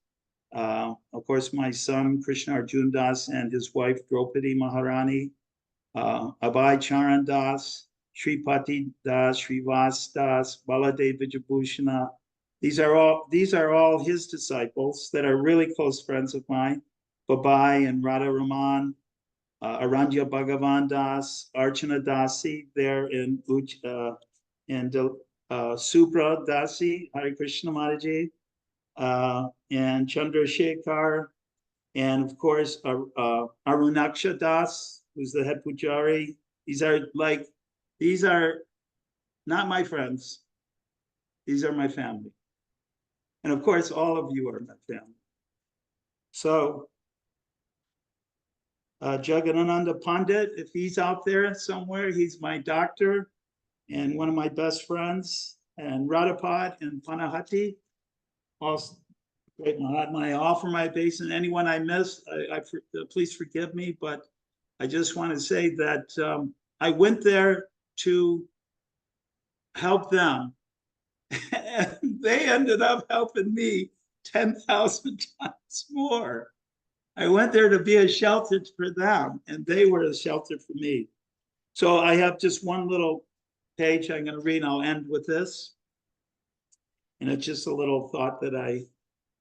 S6: of course, my son Krishna Arjun Das and his wife Draupadi Maharani, Abhay Charan Das, Sripati Das, Srivas Das, Baladev Vijabhushana. These are all his disciples that are really close friends of mine. Babai and Radha Raman, Aranya Bhagavan Das, Archana Dasi there in Supra Dasi, Hare Krishna Mataji, and Chandrasekhar, and of course Arunaksha Das, who's the head pujari. These are not my friends. These are my family. And of course, all of you are my family. So Jagadananda Pandit, if he's out there somewhere, he's my doctor and one of my best friends, and Radhapad and Panahati, also great Mahatma. I offer my base, and anyone I miss, please forgive me, but I just want to say that I went there to help them, and they ended up helping me 10,000 times more. I went there to be a shelter for them, and they were a shelter for me. So I have just one little page I'm going to read, and I'll end with this. And it's just a little thought that I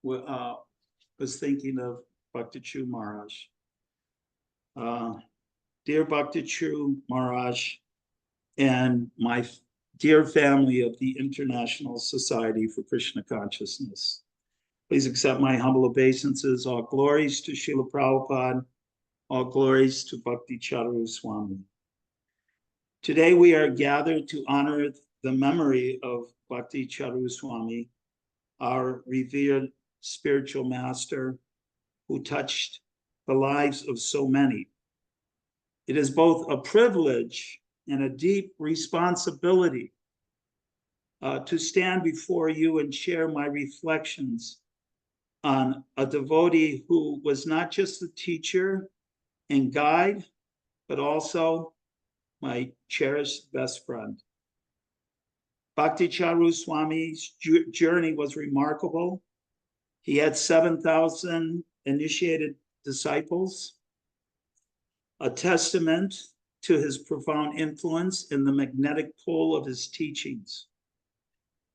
S6: was thinking of Bhakti Chu Maharaj. Dear Bhakti Chu Maharaj, and my dear family of the International Society for Krishna Consciousness, please accept my humble obeisances. All glories to Srila Prabhupada, all glories to Bhakti Charu Swami. Today we are gathered to honor the memory of Bhakti Charu Swami, our revered spiritual master who touched the lives of so many. It is both a privilege and a deep responsibility to stand before you and share my reflections on a devotee who was not just a teacher and guide, but also my cherished best friend. Bhakti Charu Swami's journey was remarkable. He had 7,000 initiated disciples, a testament to his profound influence in the magnetic pull of his teachings.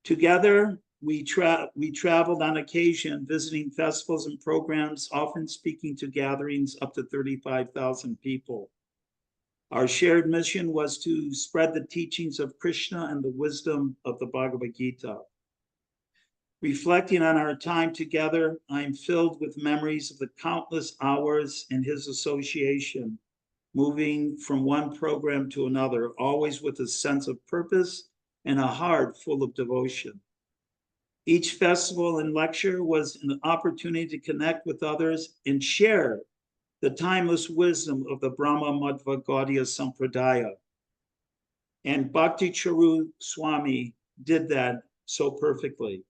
S6: Together, we traveled on occasion, visiting festivals and programs, often speaking to gatherings up to 35,000 people. Our shared mission was to spread the teachings of Krishna and the wisdom of the Bhagavad Gita. Reflecting on our time together, I am filled with memories of the countless hours in his association, moving from one program to another, always with a sense of purpose and a heart full of devotion. Each festival and lecture was an opportunity to connect with others and share the timeless wisdom of the Brahma Madhva Gaudiya Sampradaya. And Bhakti Charu Swami did that so perfectly.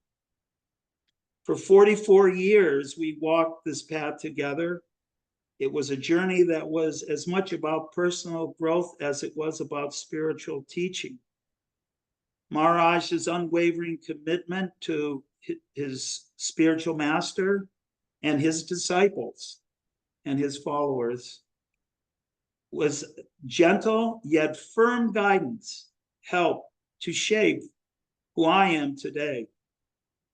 S6: For 44 years, we walked this path together. It was a journey that was as much about personal growth as it was about spiritual teaching. Maharaj's unwavering commitment to his spiritual master and his disciples and his followers was gentle yet firm guidance, help to shape who I am today.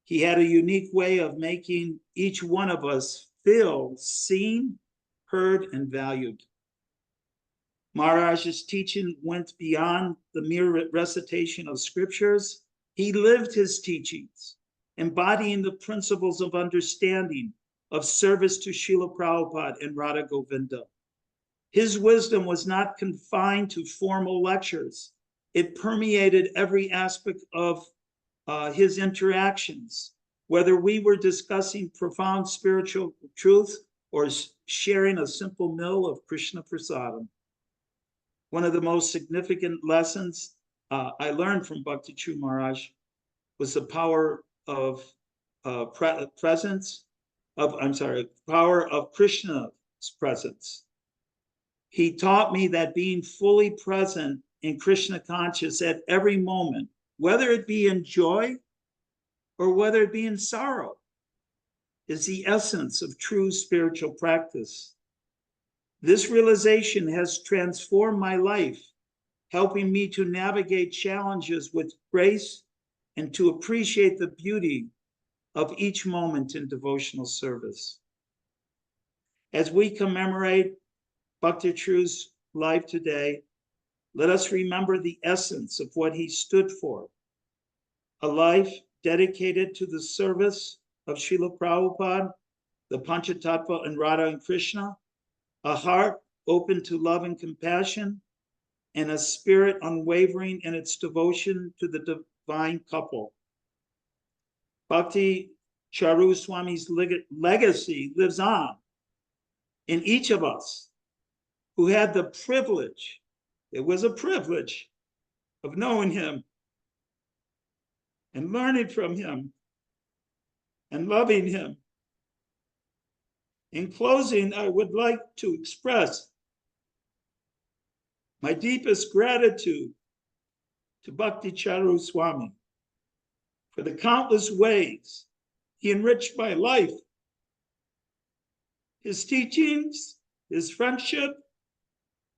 S6: He had a unique way of making each one of us feel seen, heard, and valued. Maharaj's teaching went beyond the mere recitation of scriptures. He lived his teachings, embodying the principles of understanding, of service to Srila Prabhupada and Radha Govinda. His wisdom was not confined to formal lectures. It permeated every aspect of his interactions, whether we were discussing profound spiritual truth or sharing a simple meal of Krishna Prasadam. One of the most significant lessons I learned from Bhakti Chu Maharaj was the power of power of Krishna's presence. He taught me that being fully present in Krishna conscious at every moment, whether it be in joy or whether it be in sorrow, is the essence of true spiritual practice. This realization has transformed my life, helping me to navigate challenges with grace and to appreciate the beauty of each moment in devotional service. As we commemorate Bhakti Tru's life today, let us remember the essence of what he stood for. A life dedicated to the service of Srila Prabhupada, the Panchatattva and Radha and Krishna, a heart open to love and compassion, and a spirit unwavering in its devotion to the divine couple. Bhakti Charu Swami's legacy lives on in each of us who had the privilege, it was a privilege, of knowing him and learning from him and loving him. In closing, I would like to express my deepest gratitude to Bhakti Charu Swami for the countless ways he enriched my life. His teachings, his friendship,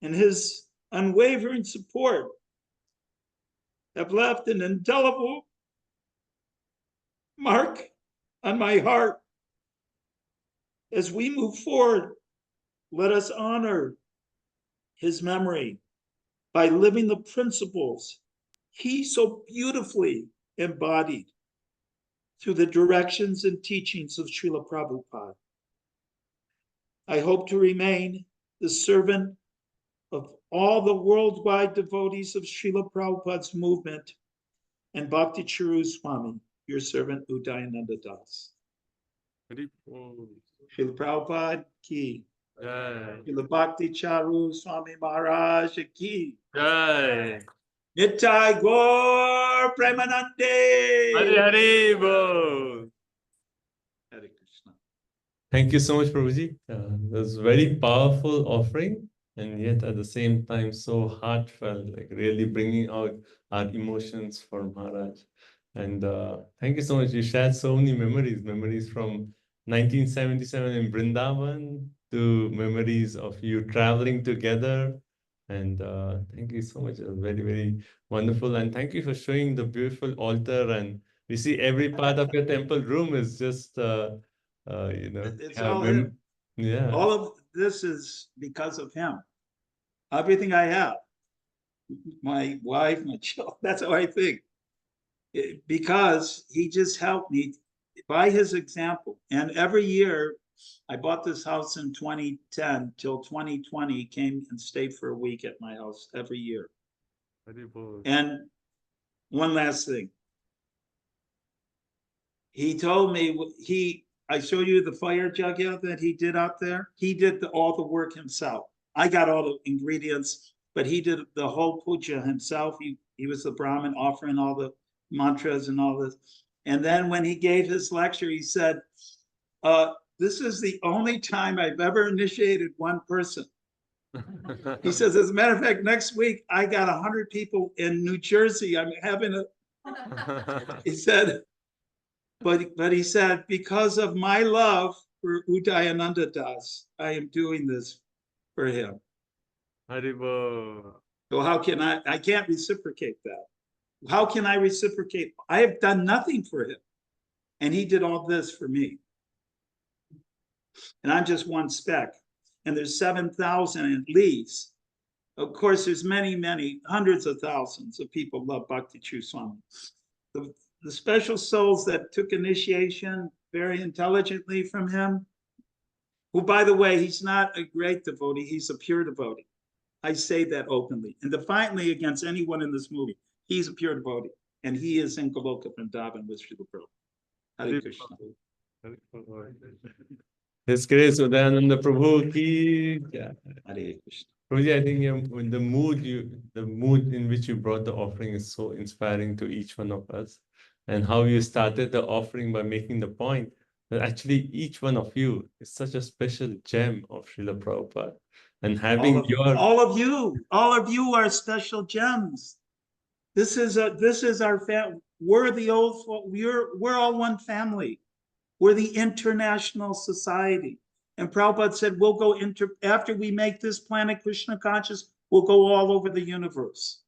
S6: and his unwavering support have left an indelible mark on my heart. As we move forward, let us honor his memory by living the principles he so beautifully embodied through the directions and teachings of Srila Prabhupada. I hope to remain the servant of all the worldwide devotees of Srila Prabhupada's movement and Bhakti Charu Swami, your servant Udayananda Das. Srila Prabhupada ki.
S2: Jai.
S6: Srila Bhakti Charu Swami Maharaj ki.
S2: Jai.
S6: Nittai Gaur Premanande.
S2: Hari Hari Bol.
S6: Hare Krishna.
S2: Thank you so much, Prabhuji. That was very powerful offering, and yet at the same time so heartfelt, like really bringing out our emotions for Maharaj. And thank you so much. You shared so many memories from 1977 in Vrindavan to memories of you traveling together. And thank you so much. It was very, very wonderful. And thank you for showing the beautiful altar. And we see every part of your temple room is just,
S6: It's all him.
S2: yeah.
S6: All of this is because of him. Everything I have, my wife, my children, that's how I think. Because he just helped me by his example. And every year, I bought this house in 2010 till 2020, he came and stayed for a week at my house every year. And one last thing. He told me, I showed you the fire jug that he did out there. He did all the work himself. I got all the ingredients, but he did the whole puja himself. He was the Brahmin offering all the mantras and all this. And then when he gave his lecture, he said, this is the only time I've ever initiated one person. He says, as a matter of fact, next week, I got 100 people in New Jersey. I'm having he said, but he said, because of my love for Udayananda Das, I am doing this for him.
S2: Haribo.
S6: So how can I can't reciprocate that. How can I reciprocate? I have done nothing for him. And he did all this for me. And I'm just one speck. And there's 7,000 at least. Of course, there's many, hundreds of thousands of people love Bhakti Charu Swami. The special souls that took initiation very intelligently from him, who, by the way, he's not a great devotee, he's a pure devotee. I say that openly and defiantly against anyone in this movie. He's a pure devotee, and he is in Goloka Vrindavan with Srila Prabhupada. Hare Krishna.
S2: His Grace Udayananda Prabhu ki.
S6: Hare Krishna.
S2: Prabhuji, I think the mood in which you brought the offering is so inspiring to each one of us. And how you started the offering by making the point that actually each one of you is such a special gem of Srila Prabhupada. And having
S6: all of you are special gems. This is our family. We're we're all one family. We're the international society. And Prabhupada said, we'll go after we make this planet Krishna conscious, we'll go all over the universe.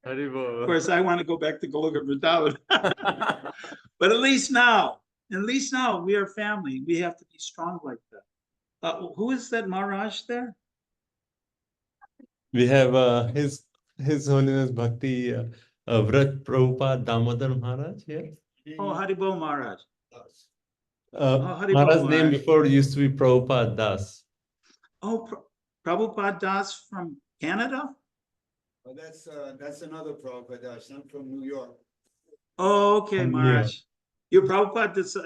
S6: Of course, I want to go back to Goloka Vrindavan. But at least now we are family. We have to be strong like that. Who is that Maharaj there?
S2: We have His Holiness Bhakti Vrat Prabhupada Damodar Maharaj here.
S6: Oh, Haribol Maharaj. Haribol
S2: Maharaj's name
S6: Maharaj.
S2: before used to be Prabhupada Das.
S6: Oh, Prabhupada Das from Canada?
S7: Well, that's another Prabhupada Das. I'm from New York.
S6: Oh, okay,
S2: From New
S6: Maharaj. You're Prabhupada Das.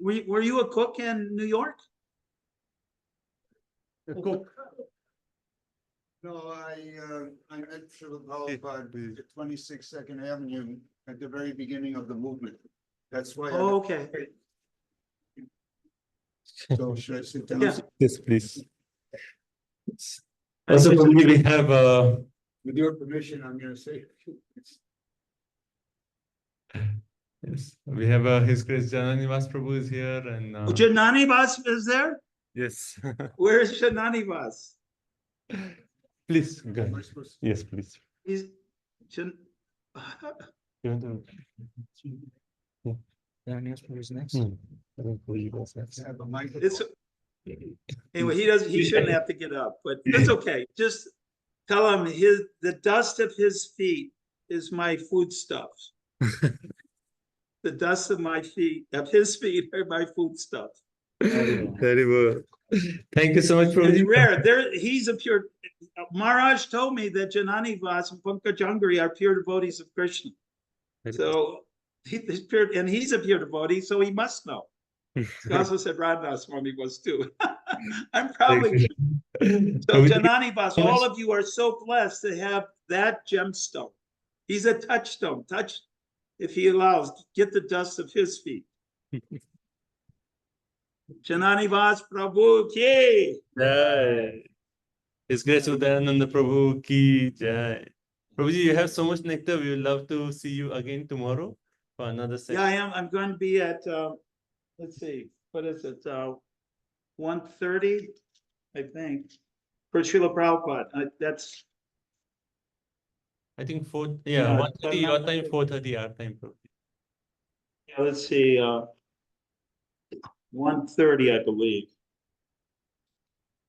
S6: Were you a cook in New York?
S7: No, I met Srila Prabhupada at 26 Second Avenue at the very beginning of the movement. That's why.
S6: Oh, okay.
S7: So should I sit down?
S6: Yeah.
S2: Yes, please. Also, probably we have
S7: With your permission, I'm gonna say.
S2: yes, we have His Grace Jananivas Prabhu is here, and
S6: Janani Vas is there?
S2: yes,
S6: Where is Janani Vas?
S2: please go
S7: Am I
S2: ahead.
S7: supposed
S2: Yes, please.
S6: He's Jan-
S2: You want to- I don't believe that's next.
S7: to have a mic?
S6: it's anyway, he shouldn't have to get up, but that's okay. Just tell him the dust of his feet is my foodstuffs. The dust of his feet are my foodstuff.
S2: Very well. Thank you so much,
S6: It's
S2: Prabhuji.
S6: rare. He's a pure. Maharaj told me that Janani Vas and Pankajangri are pure devotees of Krishna. So he's pure, and he's a pure devotee, so he must know. He also said Radha Swami was too. I'm probably. So
S2: Prabhuji,
S6: Janani Vas, all of you are so blessed to have that gemstone. He's a touchstone. Touch, if he allows, get the dust of his feet. Janani Vas Prabhu ki.
S2: Jai. His Grace Udayananda Prabhu ki jai. Prabhuji, you have so much nectar. We would love to see you again tomorrow for another session.
S6: Yeah, I am. I'm going to be at, let's see, what is it? 1:30, I think, for Srila Prabhupada. That's,
S2: I think 4,
S6: Yeah,
S2: 1:30 your time, 4:30 our time, Prabhuji.
S6: yeah, let's see, 1:30, I believe.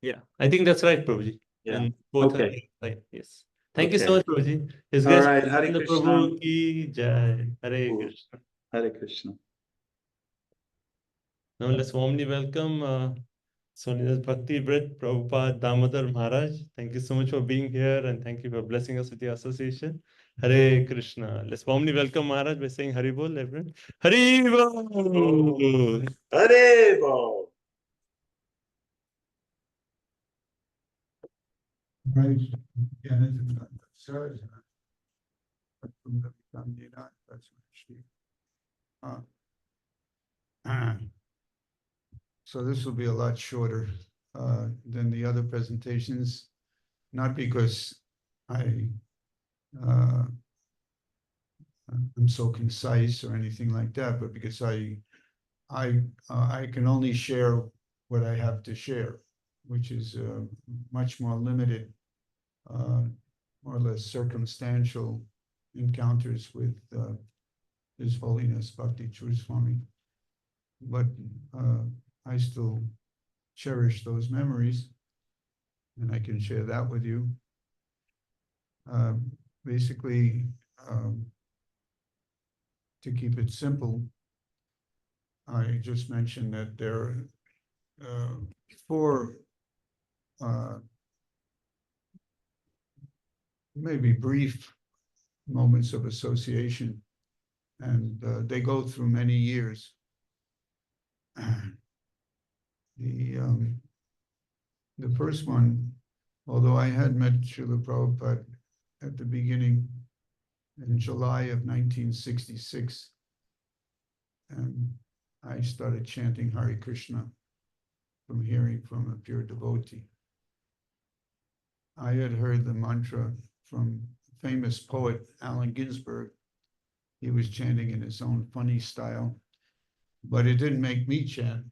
S2: Yeah, I think that's right, Prabhuji.
S6: Yeah.
S2: And 4:30
S6: Okay.
S2: right, yes. Thank you so
S6: Okay.
S2: much, Prabhuji. His
S6: All
S2: Grace
S6: right, Hare
S2: Udayananda
S6: Krishna.
S2: Prabhu ki jai. Hare
S6: Cool.
S2: Krishna.
S6: Hare Krishna.
S2: Now let's warmly welcome Sonida's Bhakti Brit Prabhupada Damodar Maharaj. Thank you so much for being here and thank you for blessing us with your association. Hare Krishna. Let's warmly welcome Maharaj by saying Hari Bol, everyone. Hari Bol.
S6: Hare Bo.
S7: Right. Yeah, sorry. So this will be a lot shorter than the other presentations, not because I'm so concise or anything like that, but because I can only share what I have to share, which is much more limited, more or less circumstantial encounters with His Holiness Bhakti Swami. But I still cherish those memories, and I can share that with you. Basically, to keep it simple, I just mentioned that there are 4 maybe brief moments of association, and they go through many years. The first one, although I had met Srila Prabhupada at the beginning in July of 1966, and I started chanting Hare Krishna from hearing from a pure devotee. I had heard the mantra from famous poet Allen Ginsberg. He was chanting in his own funny style, but it didn't make me chant.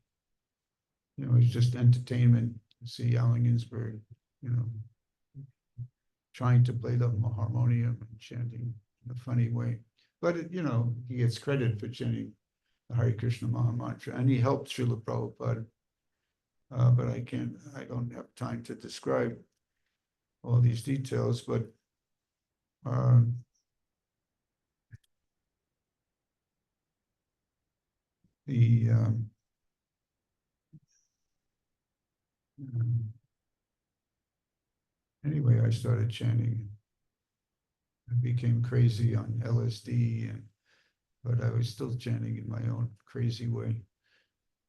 S7: You know, it's just entertainment to see Allen Ginsberg, you know, trying to play the harmonium and chanting in a funny way. But, you know, he gets credit for chanting the Hare Krishna Maha Mantra, and he helped Srila Prabhupada. But I don't have time to describe. all these details, but um, the anyway, I started chanting. I became crazy on LSD, but I was still chanting in my own crazy way.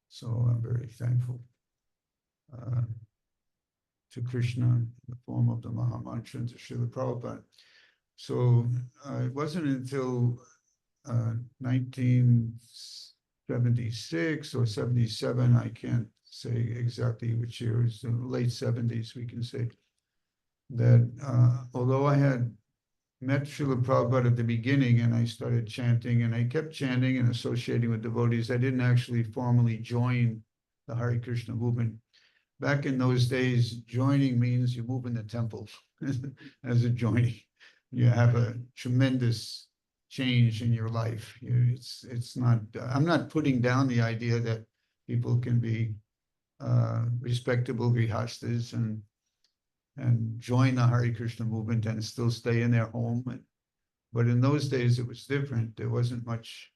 S7: So I'm very thankful to Krishna in the form of the Maha Mantra and to Srila Prabhupada. So it wasn't until 1976 or 77, I can't say exactly which year, it was the late 70s, we can say, that although I had met Srila Prabhupada at the beginning and I started chanting and I kept chanting and associating with devotees, I didn't actually formally join the Hare Krishna movement. Back in those days, joining means you move in the temple as a joining. You have a tremendous change in your life. It's not, I'm not putting down the idea that people can be respectable grihastas and join the Hare Krishna movement and still stay in their home. But in those days, it was different. There wasn't much,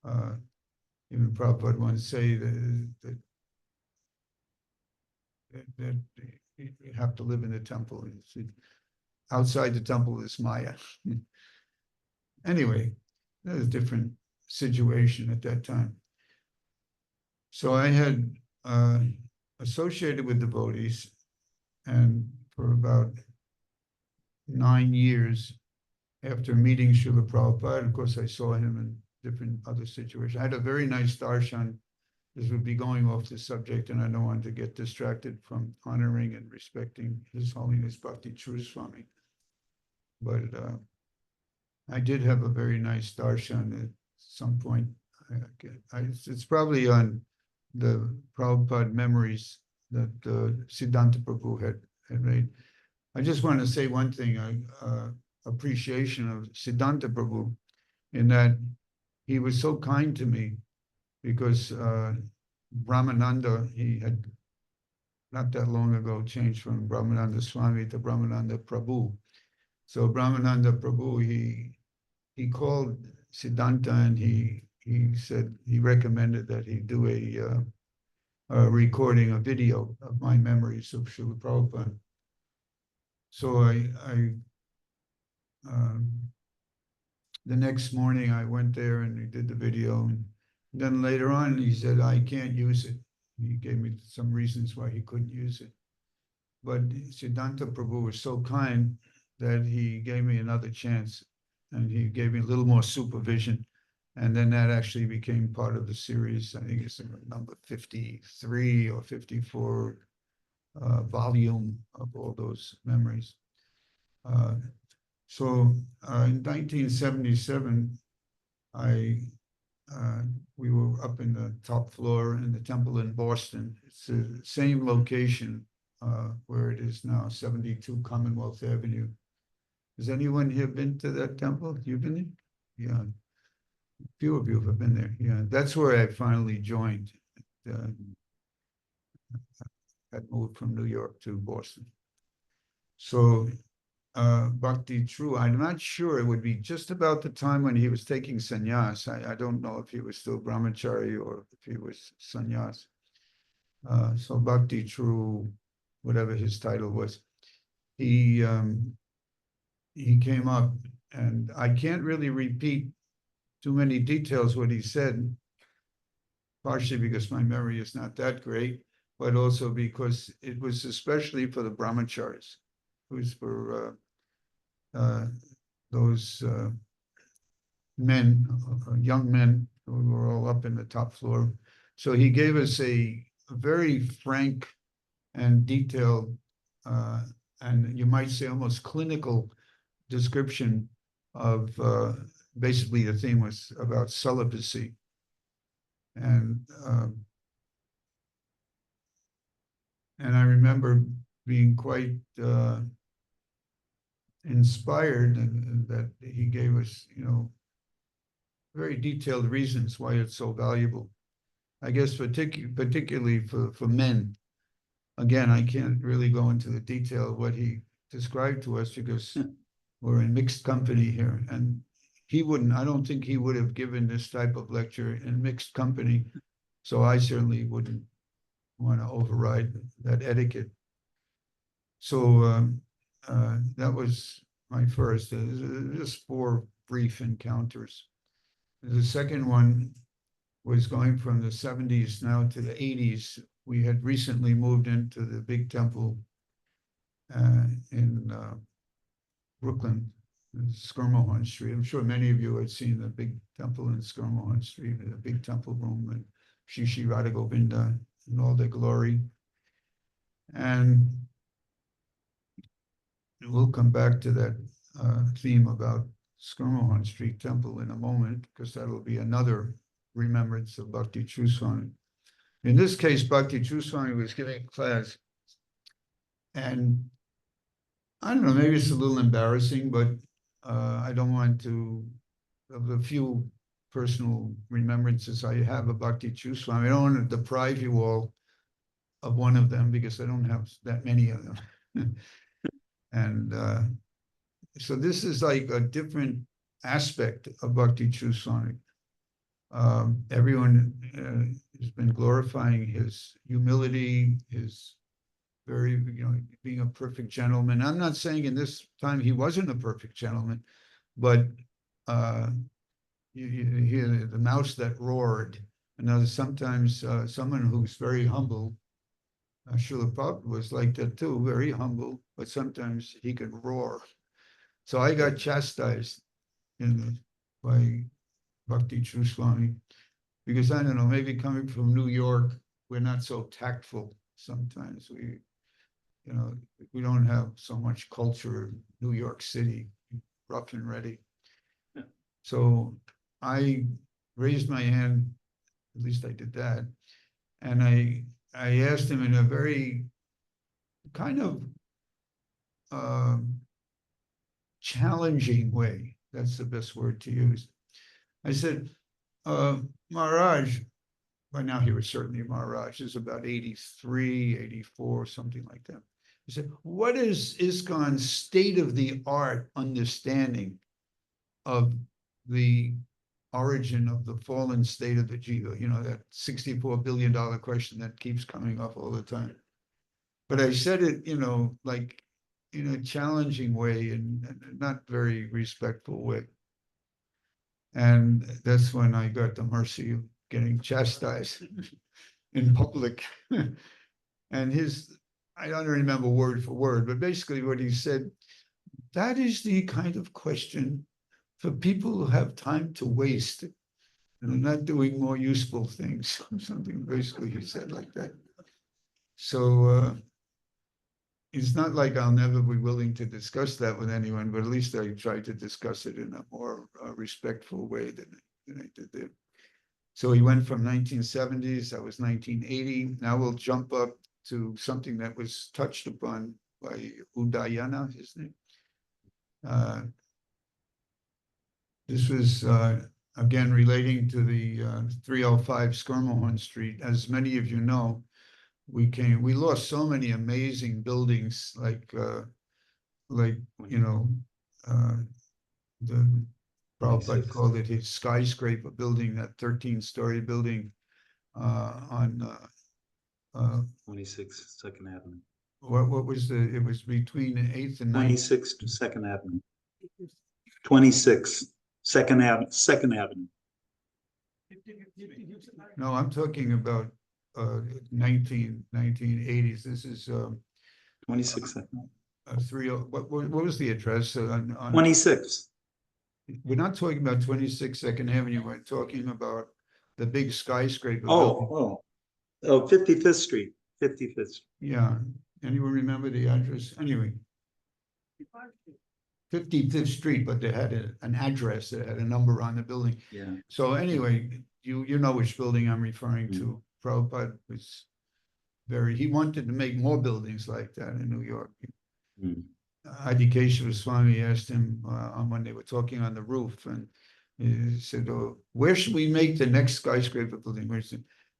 S7: even Prabhupada once say that you have to live in the temple. Outside the temple is Maya. Anyway, that was a different situation at that time. So I had associated with devotees, and for about 9 years after meeting Srila Prabhupada, of course, I saw him in different other situations. I had a very nice darshan. This would be going off the subject, and I don't want to get distracted from honoring and respecting His Holiness Bhakti True Swami. But I did have a very nice darshan at some point. It's probably on the Prabhupada memories that Siddhanta Prabhu had made. I just want to say one thing, appreciation of Siddhanta Prabhu, in that he was so kind to me, because Brahmananda, he had not that long ago changed from Brahmananda Swami to Brahmananda Prabhu. So Brahmananda Prabhu, he called Siddhanta and he said, he recommended that he do a recording, a video of my memories of Srila Prabhupada. So the next morning I went there and we did the video, and then later on he said, I can't use it. He gave me some reasons why he couldn't use it. But Siddhanta Prabhu was so kind that he gave me another chance, and he gave me a little more supervision. And then that actually became part of the series. I think it's number 53 or 54 volume of all those memories. So in 1977, we were up in the top floor in the temple in Boston. It's the same location where it is now, 72 Commonwealth Avenue. Has anyone here been to that temple? You've been there? Yeah. A few of you have been there. Yeah, that's where I finally joined. I moved from New York to Boston. So Bhakti True, I'm not sure, it would be just about the time when he was taking sannyas. I don't know if he was still brahmachari or if he was sannyas. So Bhakti True, whatever his title was, he came up, and I can't really repeat too many details what he said, partially because my memory is not that great, but also because it was especially for the brahmacharis. It was for those men, young men who were all up in the top floor. So he gave us a very frank and detailed, and you might say almost clinical description of basically the theme was about celibacy. And I remember being quite inspired, and that he gave us, very detailed reasons why it's so valuable. I guess particularly for men. Again, I can't really go into the detail of what he described to us because we're in mixed company here. And he wouldn't, I don't think he would have given this type of lecture in mixed company. So I certainly wouldn't want to override that etiquette. So that was my first, just 4 brief encounters. The second one was going from the 70s now to the 80s. We had recently moved into the big temple in Brooklyn, Skirmahorn Street. I'm sure many of you had seen the big temple in Skirmahorn Street, the big temple room, and Shishi Radha Govinda in all their glory. And we'll come back to that theme about Skirmahorn Street Temple in a moment, because that'll be another remembrance of Bhakti Chuswami. In this case, Bhakti Chuswami was giving a class, and I don't know, maybe it's a little embarrassing, but I don't want to, of the few personal remembrances I have of Bhakti Chuswami, I don't want to deprive you all of one of them because I don't have that many of them. And so this is like a different aspect of Bhakti Chuswami. Everyone has been glorifying his humility, his very, being a perfect gentleman. I'm not saying in this time he wasn't a perfect gentleman, but you hear the mouse that roared. And sometimes someone who's very humble, Srila Prabhupada was like that too, very humble, but sometimes he could roar. So I got chastised by Bhakti Chuswami, because I don't know, maybe coming from New York, we're not so tactful sometimes. We don't have so much culture in New York City, rough and ready. So I raised my hand, at least I did that, and I asked him in a very kind of challenging way, that's the best word to use. I said, Maharaj, by now he was certainly Maharaj, is about 83, 84, something like that. He said, what is ISKCON's state-of-the-art understanding of the origin of the fallen state of the jiva? That $64 billion question that keeps coming up all the time. But I said it, like in a challenging way and not very respectful way. And that's when I got the mercy of getting chastised in public. And I don't remember word for word, but basically what he said, that is the kind of question for people who have time to waste and are not doing more useful things. Something basically he said like that. So it's not like I'll never be willing to discuss that with anyone, but at least I tried to discuss it in a more respectful way than I did there. So he went from 1970s, that was 1980. Now we'll jump up to something that was touched upon by Udayana, his name. This was, again, relating to the 305 Skirmahorn Street. As many of you know, we lost so many amazing buildings, the Prabhupada called it his skyscraper building, that 13-story building on
S8: 26 Second Avenue.
S7: What was it was between the 8th and 9th.
S8: 26 to Second Avenue. 26 Second Avenue.
S7: No, I'm talking about 1980s. This is
S8: 26
S7: what was the address on
S8: 26.
S7: We're not talking about 26 Second Avenue. We're talking about the big skyscraper building.
S8: 55th Street. 55th Street.
S7: Yeah. Anyone remember the address? Anyway, 55th Street, but they had an address that had a number on the building.
S8: Yeah.
S7: So anyway, you know which building I'm referring to. Prabhupada was he wanted to make more buildings like that in New York. Adhikeshava Swami asked him when they were talking on the roof, and he said, where should we make the next skyscraper building?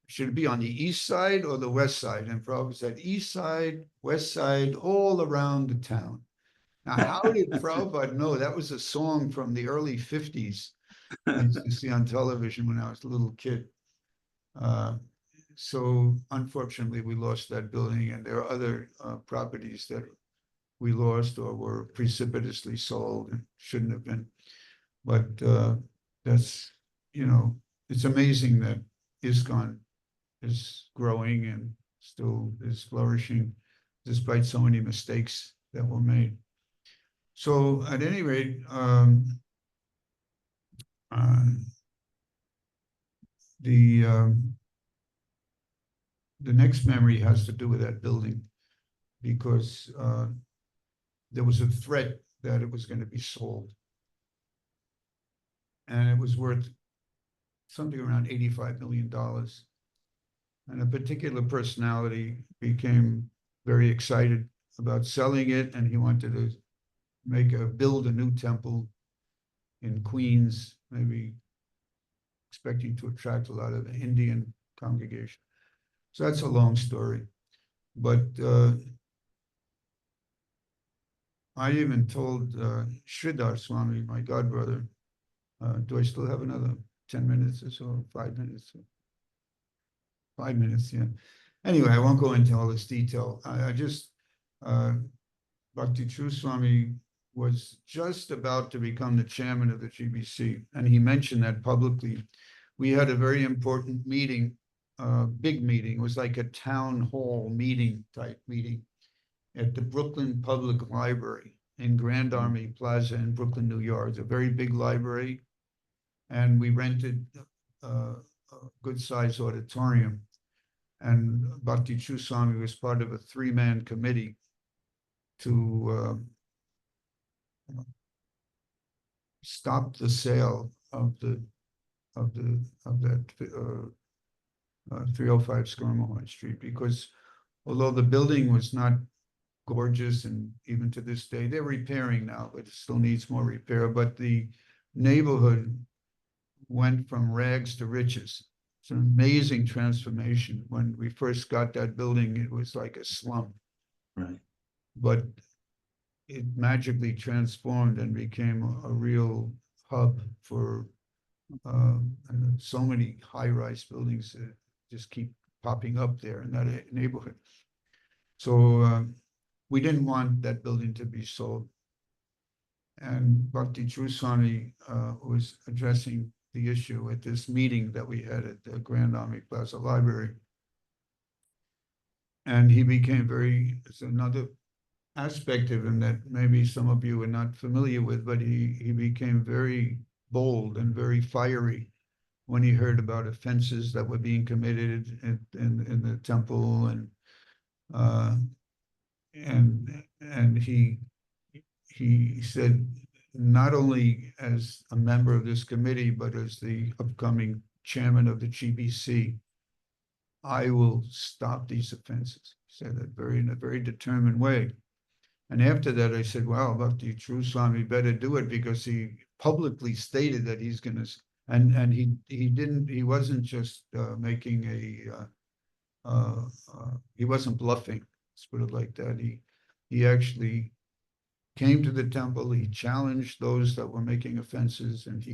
S7: Should it be on the east side or the west side? And Prabhupada said, east side, west side, all around the town. Now, how did Prabhupada know? That was a song from the early 50s. I used to see on television when I was a little kid. So unfortunately, we lost that building, and there are other properties that we lost or were precipitously sold and shouldn't have been. But that's, you know, it's amazing that ISKCON is growing and still is flourishing despite so many mistakes that were made. So at any rate, the next memory has to do with that building because there was a threat that it was going to be sold. And it was worth something around $85 million. And a particular personality became very excited about selling it, and he wanted to build a new temple in Queens, maybe expecting to attract a lot of Indian congregation. So that's a long story. But I even told Sridhar Swami, my godbrother, do I still have another 10 minutes or so, 5 minutes? 5 minutes, yeah. Anyway, I won't go into all this detail. I just, Bhakti True Swami was just about to become the chairman of the GBC, and he mentioned that publicly. We had a very important meeting, big meeting. It was like a town hall meeting type meeting at the Brooklyn Public Library in Grand Army Plaza in Brooklyn, New York. It's a very big library, and we rented a good-sized auditorium. And Bhakti True Swami was part of a 3-man committee to stop the sale of that 305 Skarmohoy Street, because although the building was not gorgeous, and even to this day, they're repairing now, but it still needs more repair. But the neighborhood went from rags to riches. It's an amazing transformation. When we first got that building, it was like a slum.
S8: Right.
S7: But it magically transformed and became a real hub for and so many high-rise buildings that just keep popping up there in that neighborhood. So we didn't want that building to be sold. And Bhakti True Swami was addressing the issue at this meeting that we had at the Grand Army Plaza Library. And he became it's another aspect of him that maybe some of you are not familiar with, but he became very bold and very fiery when he heard about offenses that were being committed in the temple, and he said, not only as a member of this committee, but as the upcoming chairman of the GBC, I will stop these offenses. He said that in a very determined way. And after that, I said, well, Bhakti True Swami better do it, because he publicly stated that he's going to, and he wasn't just making he wasn't bluffing, let's put it like that. He actually came to the temple, he challenged those that were making offenses, and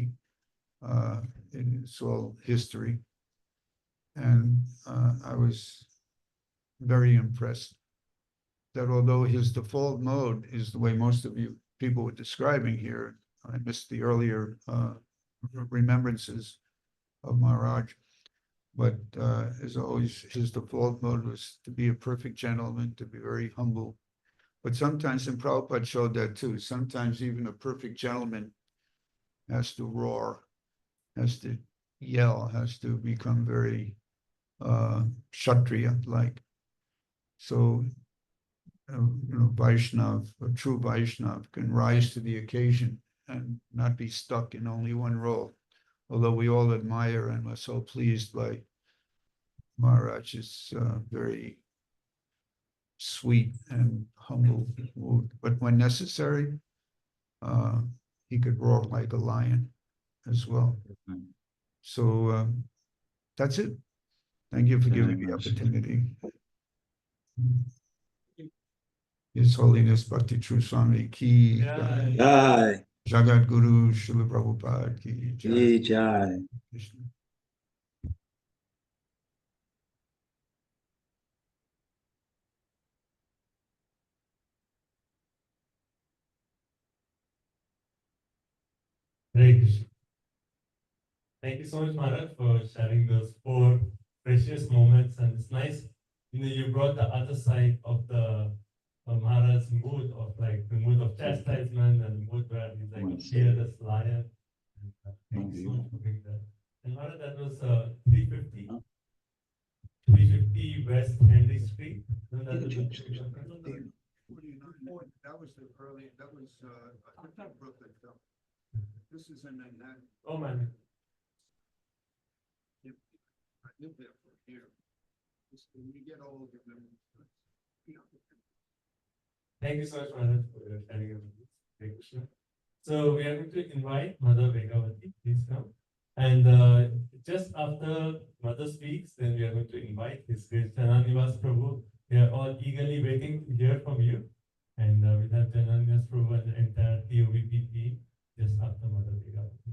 S7: it's all history. And I was very impressed that although his default mode is the way most of you people were describing here, I missed the earlier remembrances of Maharaj, but as always, his default mode was to be a perfect gentleman, to be very humble. But sometimes, and Prabhupada showed that too, sometimes even a perfect gentleman has to roar, has to yell, has to become very Kshatriya-like. So, Vaishnav, a true Vaishnav, can rise to the occasion and not be stuck in only one role. Although we all admire and are so pleased by Maharaj's very sweet and humble mood. But when necessary, he could roar like a lion as well. So that's it. Thank you for giving me the opportunity. His Holiness Bhakti True Swami Ki Jai.
S8: Jai,
S7: Jagat Guru Srila Prabhupada Ki Jai.
S8: Jai, Jai.
S7: Krishna.
S4: Hare Krishna. Thank you so much, Maharaj, for sharing those 4 precious moments. And it's nice, you brought the other side of the Maharaj's mood of like the mood of chastisement and the mood where he's like a fearless lion. And, thank you so much for bringing that. And Maharaj, that was 350 West Henry Street. No, that was
S7: That was the early, that was, Brooklyn. This is in Manhattan.
S4: Oh man.
S7: I lived there for a year. When you get old, you remember.
S4: Thank you so much, Maharaj, for your sharing of this. Hare Krishna. So we are going to invite Mother Vegavati, please come. And just after Mother speaks, then we are going to invite His Grace Jananivas Prabhu. We are all eagerly waiting to hear from you. And we have Jananivas Prabhu and the entire TOVP team just after Mother Vegavati.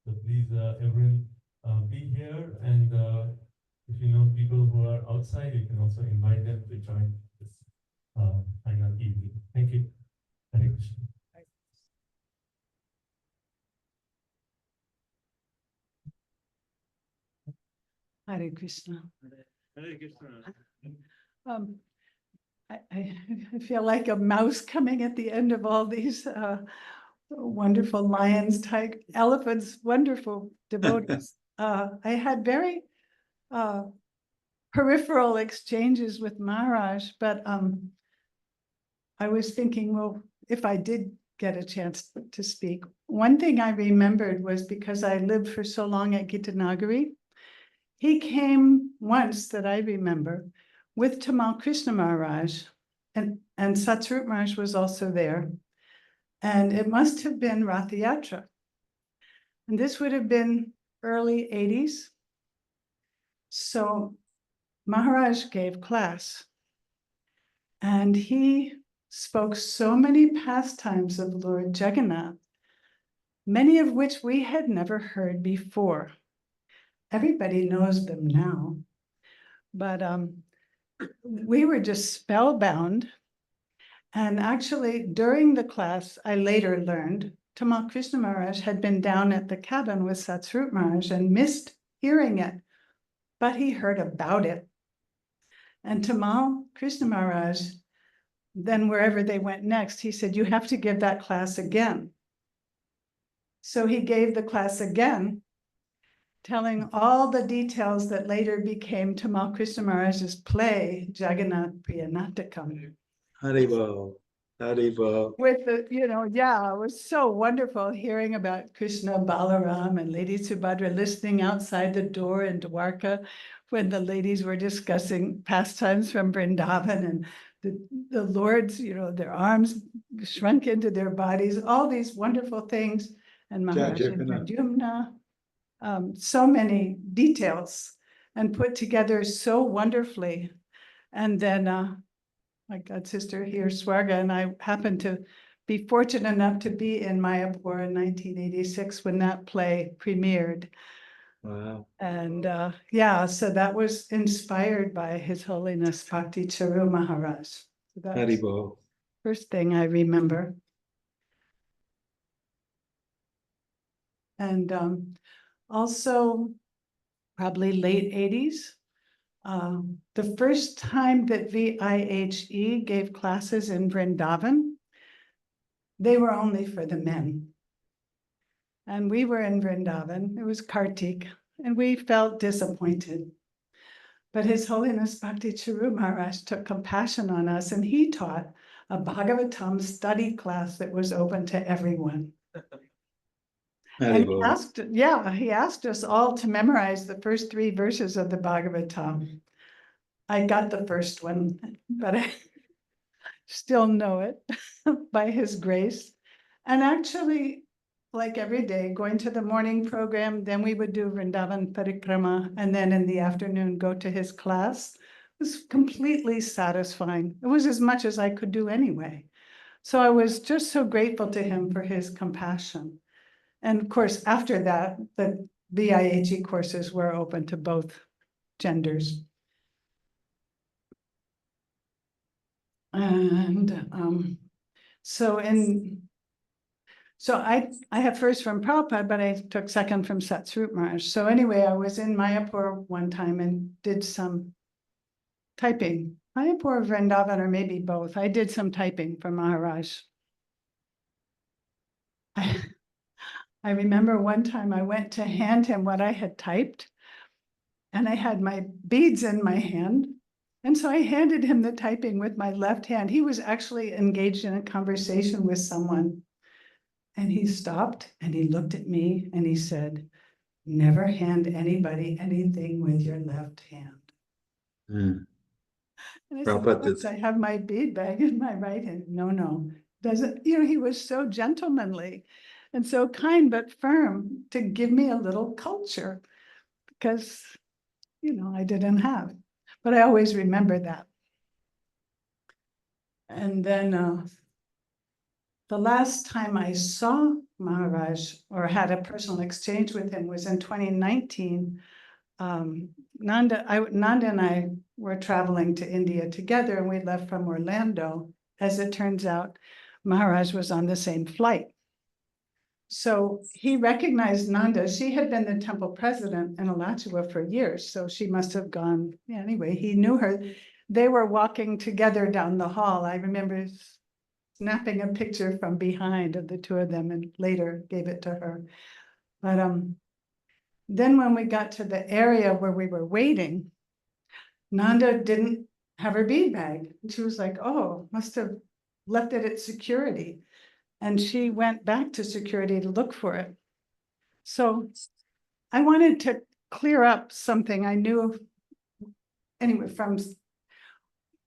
S4: So please, everyone, be here. And if you know people who are outside, you can also invite them to join this final evening. Thank you. Hare Krishna.
S9: Hare Krishna.
S4: Hare Krishna.
S9: I feel like a mouse coming at the end of all these wonderful lions, tigers, elephants, wonderful devotees. I had very peripheral exchanges with Maharaj, but I was thinking, well, if I did get a chance to speak, one thing I remembered was because I lived for so long at Gitanagari, he came once that I remember with Tamal Krishna Maharaj, and Satsvarup Maharaj was also there. And it must have been Ratha Yatra. And this would have been early 80s. So Maharaj gave class. And he spoke so many pastimes of Lord Jagannath, many of which we had never heard before. Everybody knows them now. But we were just spellbound. And actually, during the class, I later learned Tamal Krishna Maharaj had been down at the cabin with Satsvarup Maharaj and missed hearing it, but he heard about it. And Tamal Krishna Maharaj, then wherever they went next, he said, you have to give that class again. So he gave the class again, telling all the details that later became Tamal Krishna Maharaj's play, Jagannath Priyanatakam.
S8: Haribo, Haribo.
S9: With the, it was so wonderful hearing about Krishna, Balaram, and Lady Subhadra listening outside the door in Dwarka when the ladies were discussing pastimes from Vrindavan, and the lords, their arms shrunk into their bodies, all these wonderful things, and Maharaj and Pradyumna, so many details, and put together so wonderfully. And then my god sister here, Swarga, and I happened to be fortunate enough to be in Mayapur in 1986 when that play premiered.
S8: Wow.
S9: And so that was inspired by His Holiness Bhakti Charu Maharaj. So that's the
S8: Haribo.
S9: first thing I remember. And also probably late 80s. The first time that VIHE gave classes in Vrindavan, they were only for the men. And we were in Vrindavan, it was Kartik, and we felt disappointed. But His Holiness Bhakti Charu Maharaj took compassion on us, and he taught a Bhagavatam study class that was open to everyone. And he asked us all to memorize the first 3 verses of the Bhagavatam. I got the first one, but I still know it by His grace. And actually, like every day, going to the morning program, then we would do Vrindavan Parikrama, and then in the afternoon go to his class. It was completely satisfying. It was as much as I could do anyway. So I was just so grateful to him for his compassion. And of course, after that, the BIHE courses were open to both genders. And so I have first from Prabhupada, but I took second from Satsvarup Maharaj. So anyway, I was in Mayapur one time and did some typing. Mayapur or Vrindavan, or maybe both. I did some typing for Maharaj. I remember one time I went to hand him what I had typed, and I had my beads in my hand. And so I handed him the typing with my left hand. He was actually engaged in a conversation with someone. And he stopped and he looked at me and he said, "Never hand anybody anything with your left hand."
S8: Mm.
S9: And I said,
S8: Prabhupada
S9: "Yes,
S8: did.
S9: I have my bead bag in my right hand." No, doesn't, he was so gentlemanly and so kind but firm to give me a little culture because, I didn't have, but I always remember that. And then the last time I saw Maharaj or had a personal exchange with him was in 2019. Nanda and I were traveling to India together, and we left from Orlando. As it turns out, Maharaj was on the same flight. So he recognized Nanda. She had been the temple president in Alachua for years, so she must have gone. Anyway, he knew her. They were walking together down the hall. I remember snapping a picture from behind of the two of them and later gave it to her. But then when we got to the area where we were waiting, Nanda didn't have her bead bag. She was like, "Oh, must have left it at security." And she went back to security to look for it. So I wanted to clear up something I knew. Anyway, from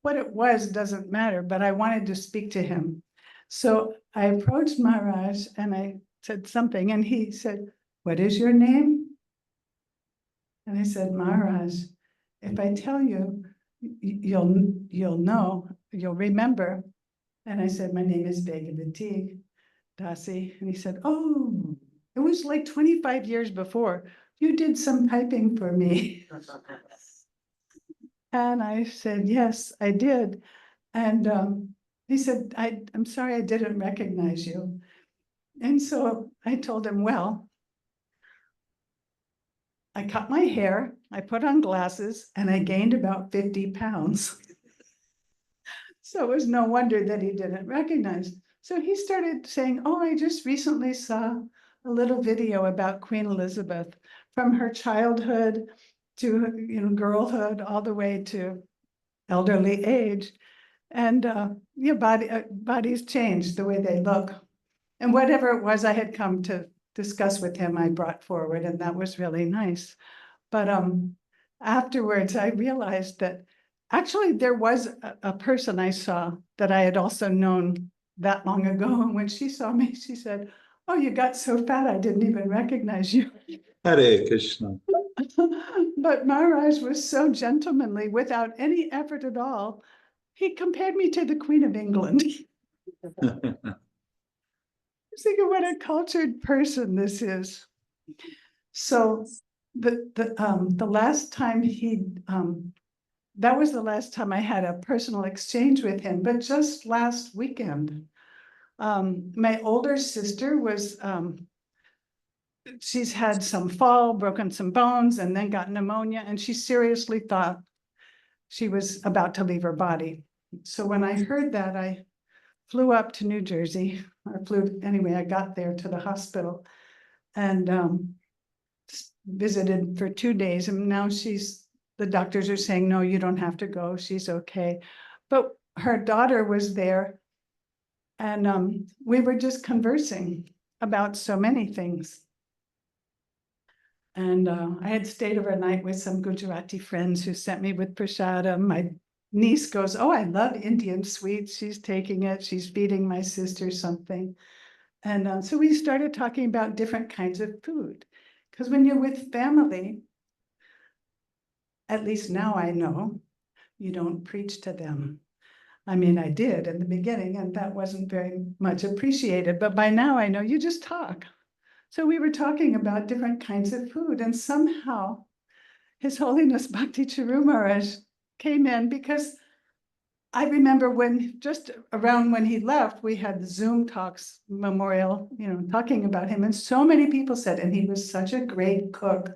S9: what it was doesn't matter, but I wanted to speak to him. So I approached Maharaj and I said something, and he said, "What is your name?" And I said, "Maharaj, if I tell you, you'll know, you'll remember." And I said, "My name is Bhagavati Dasi." And he said, "Oh, it was like 25 years before. You did some typing for me." And I said, "Yes, I did." And he said, I'm sorry, I didn't recognize you." And so I told him, "Well, I cut my hair, I put on glasses, and I gained about 50 pounds. So it was no wonder that he didn't recognize. So he started saying, "Oh, I just recently saw a little video about Queen Elizabeth from her childhood to girlhood all the way to elderly age. And bodies change the way they look." And whatever it was I had come to discuss with him, I brought forward, and that was really nice. But afterwards, I realized that actually there was a person I saw that I had also known that long ago. And when she saw me, she said, "Oh, you got so fat, I didn't even recognize you."
S8: Hare Krishna.
S9: But Maharaj was so gentlemanly without any effort at all. He compared me to the Queen of England. I was thinking, what a cultured person this is. So the last time that was the last time I had a personal exchange with him, but just last weekend, my older sister was, she's had some fall, broken some bones, and then got pneumonia, and she seriously thought she was about to leave her body. So when I heard that, I flew up to New Jersey, anyway, I got there to the hospital and visited for 2 days. And now the doctors are saying, "No, you don't have to go. She's okay." But her daughter was there and we were just conversing about so many things. And I had stayed overnight with some Gujarati friends who sent me with prasadam. My niece goes, "Oh, I love Indian sweets." She's taking it. She's feeding my sister something. And so we started talking about different kinds of food. Because when you're with family, at least now I know, you don't preach to them. I mean, I did in the beginning, and that wasn't very much appreciated, but by now I know you just talk. So we were talking about different kinds of food, and somehow His Holiness Bhakti Charu Maharaj came in, because I remember when, just around when he left, we had the Zoom talks memorial, talking about him, and so many people said, and he was such a great cook.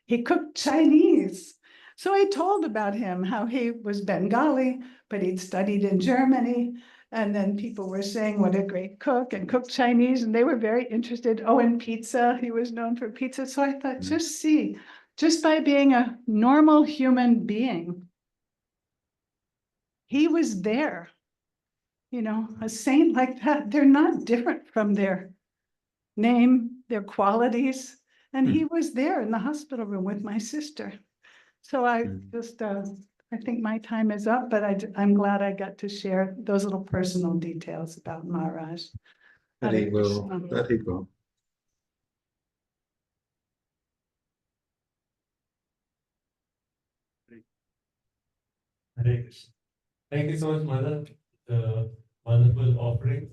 S9: He cooked Chinese. So I told about him, how he was Bengali, but he'd studied in Germany. And then people were saying what a great cook, and cooked Chinese, and they were very interested. Oh, and pizza, he was known for pizza. So I thought, just by being a normal human being, he was there. A saint like that, they're not different from their name, their qualities. And he was there in the hospital room with my sister. So I just, I think my time is up, but I'm glad I got to share those little personal details about Maharaj.
S8: Very well,
S9: Krishna.
S8: very well.
S4: Hare Krishna. Thank you so much, Mother. The wonderful offering.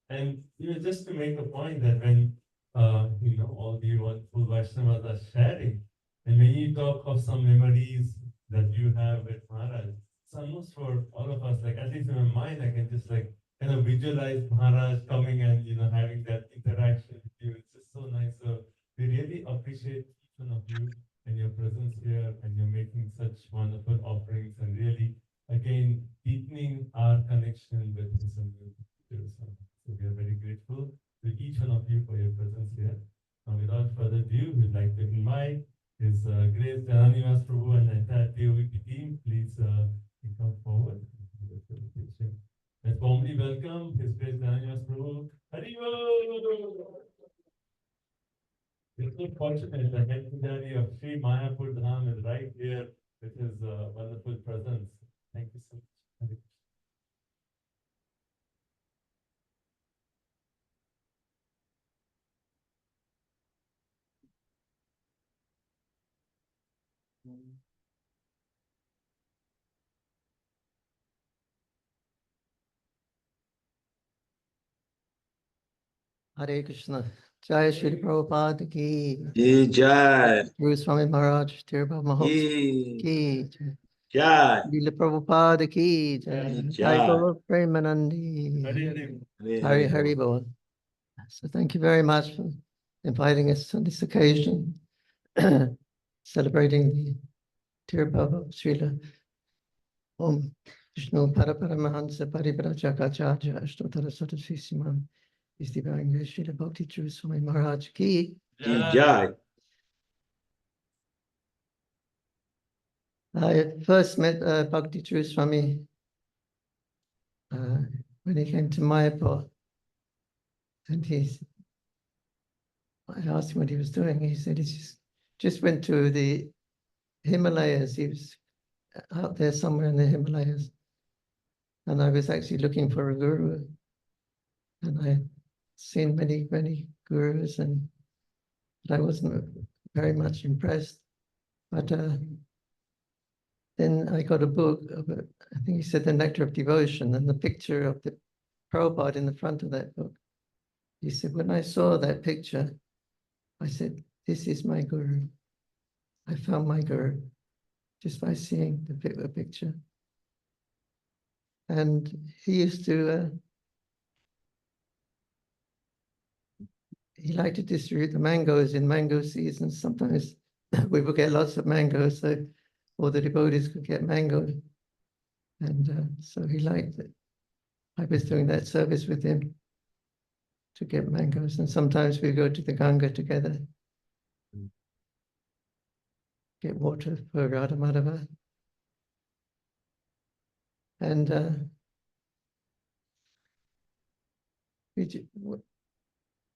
S4: And just to make a point that when all the wonderful Vaishnavas are sharing, and when you talk of some memories that you have with Maharaj, it's almost for all of us, like at least in my mind, I can just like kind of visualize Maharaj coming and having that interaction with you. It's just so nice. So we really appreciate each one of you and your presence here, and you're making such wonderful offerings, and really again deepening our connection with His Jerusalem. So we are very grateful to each one of you for your presence here. Now, without further ado, we'd like to invite His Grace Jananivas Prabhu and the entire TOVP team. Please come forward. Let's warmly welcome His Grace Jananivas Prabhu. Hari Bol! We're so fortunate that head Pujari of Sri Mayapur Dham is right here with his wonderful presence. Thank you so much. Hare
S10: Hare Krishna. Jai Shri Prabhupada ki.
S8: Ye Jai,
S10: Guru Swami Maharaj, Tirobhava Mahotsav
S8: Ye
S10: ki.
S8: Jai,
S10: Srila Prabhupada ki. Jai
S8: Ye
S10: Jai
S8: Jai.
S10: Gaur Premanandi.
S4: Hare.
S10: Hari Hari Bol. So thank you very much for inviting us on this occasion, celebrating the Tirobhava Srila Om Vishnu Paraparamahansa Parivrajakachaja Ashtotara Sarasvisiman Istivanga Srila Bhakti Charu Swami Maharaj ki.
S8: Ye Jai.
S10: I first met Bhakti Charu Swami when he came to Mayapur, and I asked him what he was doing. He said he just went to the Himalayas. He was out there somewhere in the Himalayas, and I was actually looking for a guru, and I had seen many gurus, and I wasn't very much impressed. But then I got a book of it. I think he said The Nectar of Devotion, and the picture of the Prabhupada in the front of that book. He said, when I saw that picture, I said, this is my guru. I found my guru just by seeing the picture. And he used to, he liked to distribute the mangoes in mango season. Sometimes we would get lots of mangoes, so all the devotees could get mango. And so he liked it. I was doing that service with him to get mangoes. And sometimes we go to the Ganga together, get water for Radha Madhava. And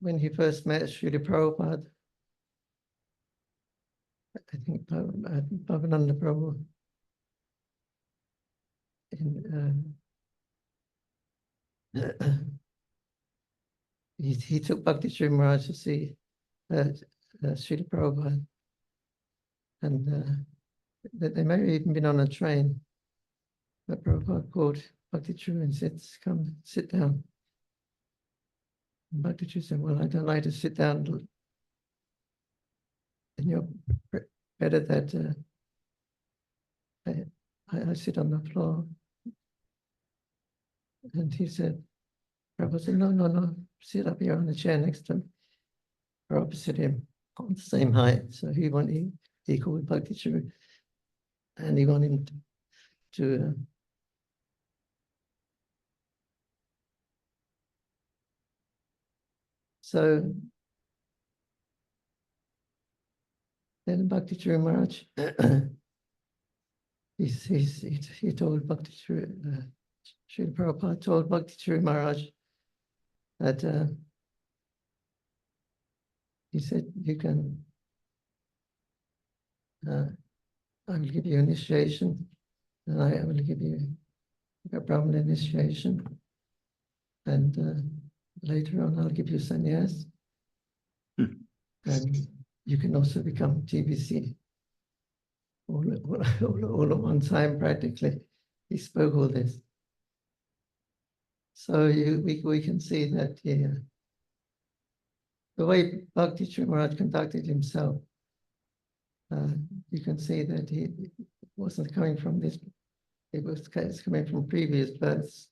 S10: when he first met Srila Prabhupada, I think Bhavananda Prabhu, he took Bhakti Sri Maharaj to see Srila Prabhupada. And that they may have even been on a train. But Prabhupada called Bhakti Churu and said, come sit down. And Bhakti Churu said, well, I don't like to sit down. And you're better that I sit on the floor. And he said, Prabhupada said, no, sit up here on the chair next to him, or opposite him, on the same height. So he called Bhakti Churu, and he wanted him to so then Bhakti Churu Maharaj, he told Bhakti Churu, Srila Prabhupada told Bhakti Churu Maharaj that he said, you can, I will give you initiation, and I will give you a Brahman initiation, and later on I'll give you sannyas, and you can also become TBC. All at one time, practically. He spoke all this. So we can see that the way Bhakti Churu Maharaj conducted himself, you can see that he wasn't coming from this, it was coming from previous births.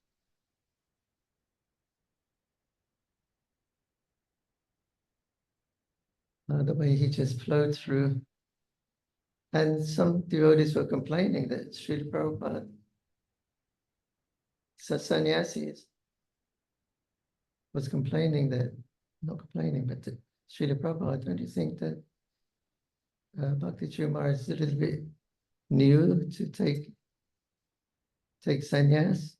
S10: The way he just flowed through. And some devotees were complaining that Srila Prabhupada, sannyasis, was complaining that, not complaining, but that Srila Prabhupada, don't you think that Bhakti Churu Maharaj is a little bit new to take sannyas?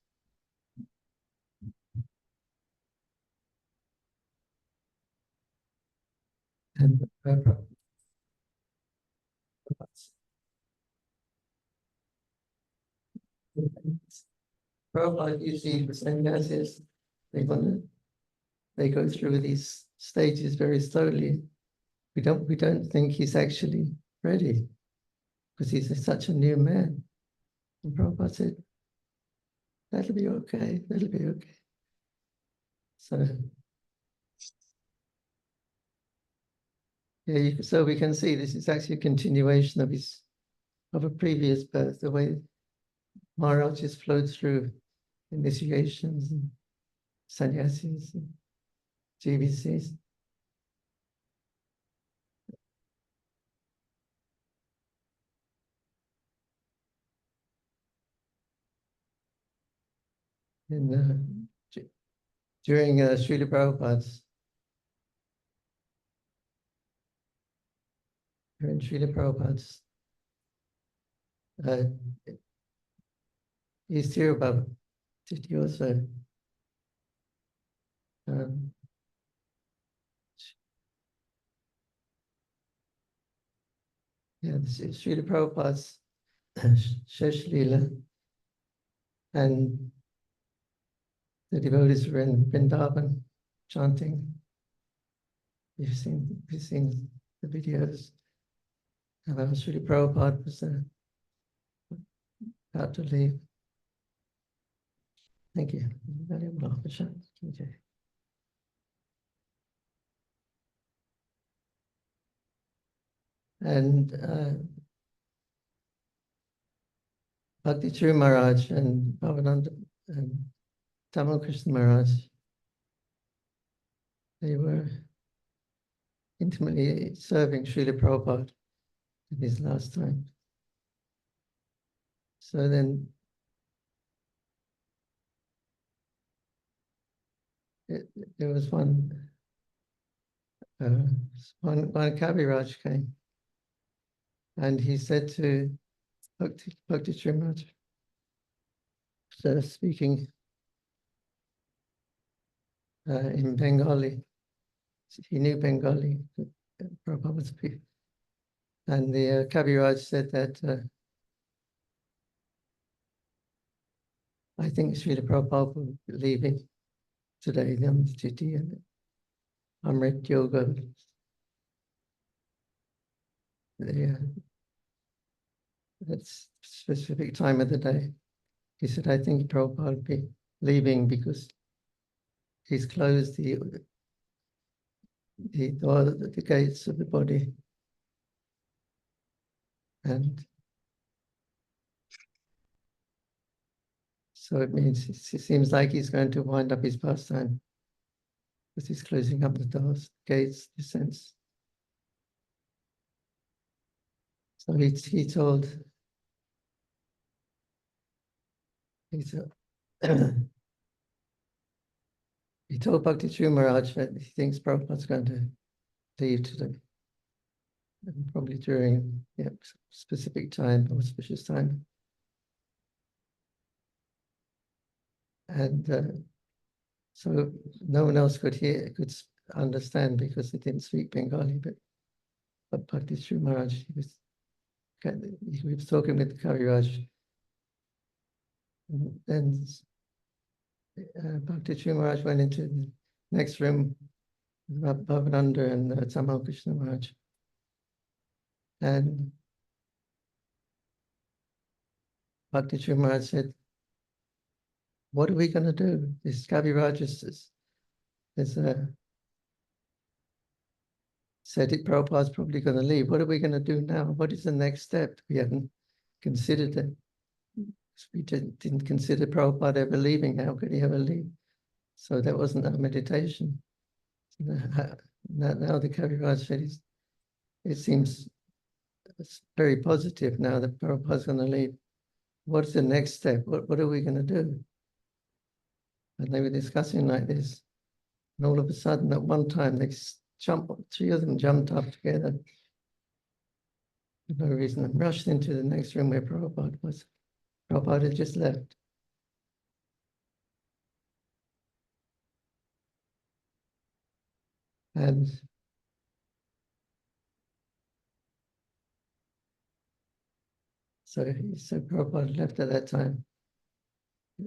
S10: And Prabhupada usually for sannyasis, they go through these stages very slowly. We don't think he's actually ready because he's such a new man. And Prabhupada said, that'll be okay, that'll be okay. So yeah, so we can see this is actually a continuation of a previous birth, the way Maharaj just flowed through initiations and sannyasis and GBCs. And during Srila Prabhupada's his Tirobhava, did he also Srila Prabhupada's Shesh and the devotees were in Vrindavan chanting. You've seen the videos about Srila Prabhupada was about to leave. Thank you. And Bhakti Churu Maharaj and Bhavananda and Tamal Krishna Maharaj, they were intimately serving Srila Prabhupada in his last time. So then there was one Kaviraj came and he said to Bhakti Churu Maharaj, speaking in Bengali, he knew Bengali, Prabhupada was speaking. And the Kaviraj said that I think Srila Prabhupada will be leaving today, the Amrititi and Amrit Yoga. at specific time of the day. He said, I think Prabhupada will be leaving because he's closed the door, the gates of the body. And so it means it seems like he's going to wind up his pastime because he's closing up the doors, gates, the sense. So he told he told Bhakti True Maharaj that he thinks Prabhupada's going to leave today. And probably during specific time, auspicious time. And so no one else could understand because they didn't speak Bengali, but Bhakti True Maharaj, he was talking with Kaviraj. And then Bhakti True Maharaj went into the next room, Bhavananda and Tamal Krishna Maharaj. And Bhakti True Maharaj said, what are we going to do? This Kaviraj said it, Prabhupada's probably going to leave. What are we going to do now? What is the next step? We haven't considered it. We didn't consider Prabhupada ever leaving. How could he ever leave? So that wasn't our meditation. So now the Kaviraj said it seems it's very positive now that Prabhupada's going to leave. What's the next step? What are we going to do? And they were discussing like this. And all of a sudden, at one time, three of them jumped up together for no reason and rushed into the next room where Prabhupada was. Prabhupada had just left. And so Prabhupada left at that time.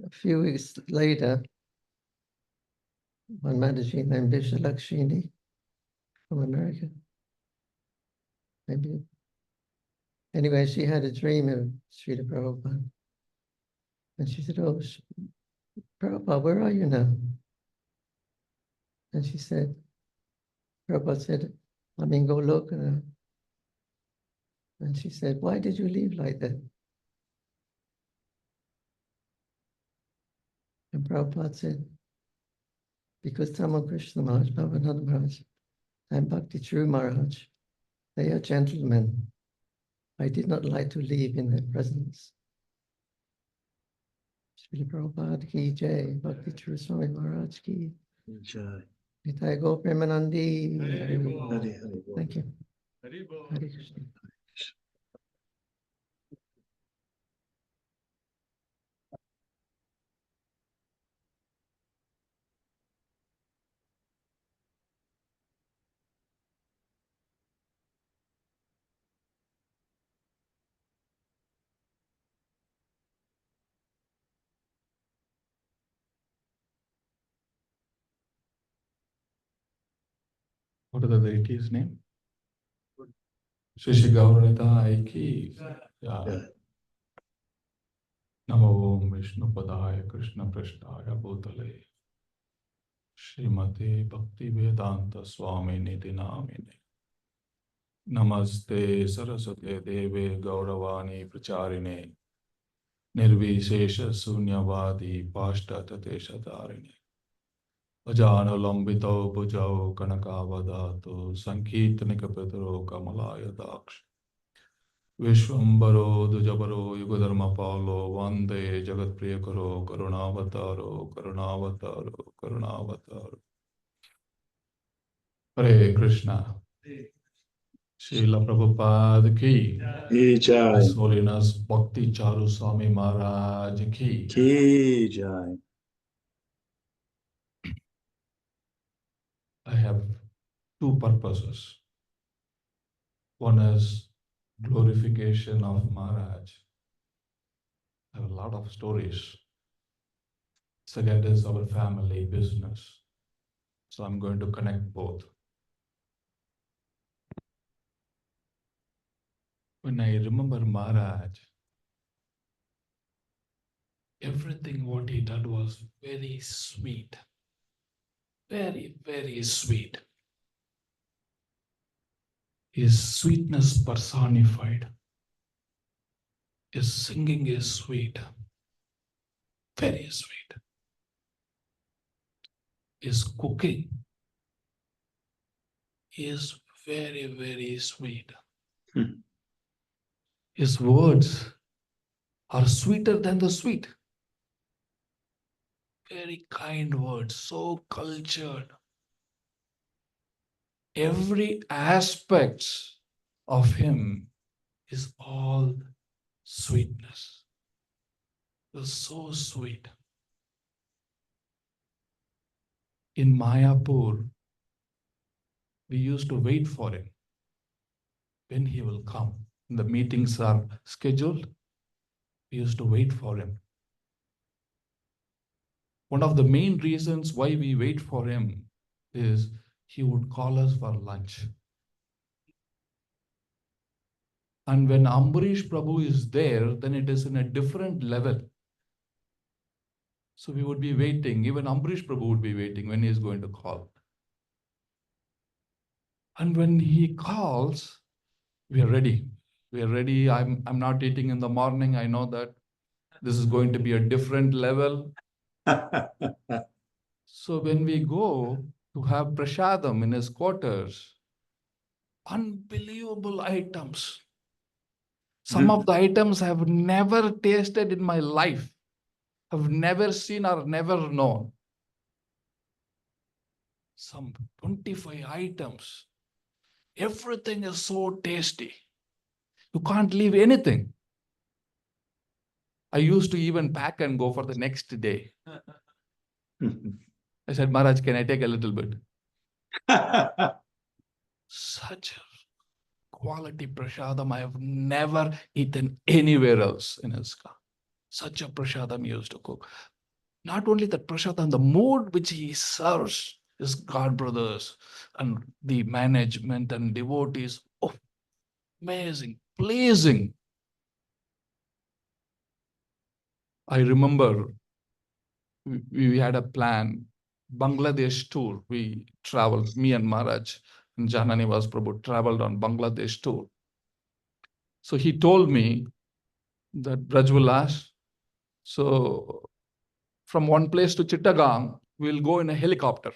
S10: A few weeks later, one Mataji named Vishalakshmi from America. Maybe. Anyway, she had a dream of Srila Prabhupada. And she said, oh, Prabhupada, where are you now? And she said, Prabhupada said, I'm in Goloka now. And she said, why did you leave like that? And Prabhupada said, because Tamal Krishna Maharaj, Bhavananda Maharaj, and Bhakti True Maharaj, they are gentlemen. I did not like to leave in their presence. Srila Prabhupada ki jai, Bhakti True Swami Maharaj ki
S8: Jai.
S10: Nitai Go Premanandi.
S2: Hari Bol.
S8: Hari Hari Bol.
S10: Thank you.
S2: Hari Bol.
S10: Hare Krishna.
S11: What is the deity's name? Shri Shri Gauranita Aiki.
S8: Jai.
S11: Namo Om Vishnu Padaya Krishna Prashtaya Bhutale Srimate Bhakti Vedanta Swami Niti Namine Namaste Saraswate Deve Gauravani Pracharine Nirvishesha Sunyavadi Pashta Tatesha Dharine Ajana Lambito Bhujao Kanakavadato Sankirtanika Petro Kamalaya Daksh Vishwambaro Dujabaro Yugadharma Palo Vande Jagat Priyakaro Karunavataro Karunavataro Karunavataro Hare Krishna Srila Prabhupada ki
S8: Jai.
S11: His Holiness Bhakti Charu Swami Maharaj ki
S8: Ki Jai.
S11: I have two purposes. One is glorification of Maharaj. I have a lot of stories. Second is our family business. So I'm going to connect both. When I remember Maharaj, everything what he did was very sweet. Very, very sweet. His sweetness personified. His singing is sweet. Very sweet. His cooking is very, very sweet.
S8: Hmm.
S11: His words are sweeter than the sweet. Very kind words, so cultured. Every aspect of him is all sweetness. It was so sweet. In Mayapur, we used to wait for him when he will come. The meetings are scheduled. We used to wait for him. One of the main reasons why we wait for him is he would call us for lunch. And when Ambarish Prabhu is there, then it is in a different level. So we would be waiting. Even Ambarish Prabhu would be waiting when he is going to call. And when he calls, we are ready. We are ready. I'm not eating in the morning. I know that this is going to be a different level. So when we go to have prasadam in his quarters, unbelievable items. Some of the items I have never tasted in my life, have never seen or never known. Some 25 items. Everything is so tasty. You can't leave anything. I used to even pack and go for the next day. I said, Maharaj, can I take a little bit? Such a quality prasadam I have never eaten anywhere else in Iska. Such a prasadam he used to cook. Not only that prasadam, the mood which he serves his God brothers and the management and devotees. Oh, amazing, pleasing. I remember we had a plan, Bangladesh tour. We traveled, me and Maharaj and Jananivas Prabhu traveled on Bangladesh tour. So he told me that Brajvilas, so from one place to Chittagong, we'll go in a helicopter.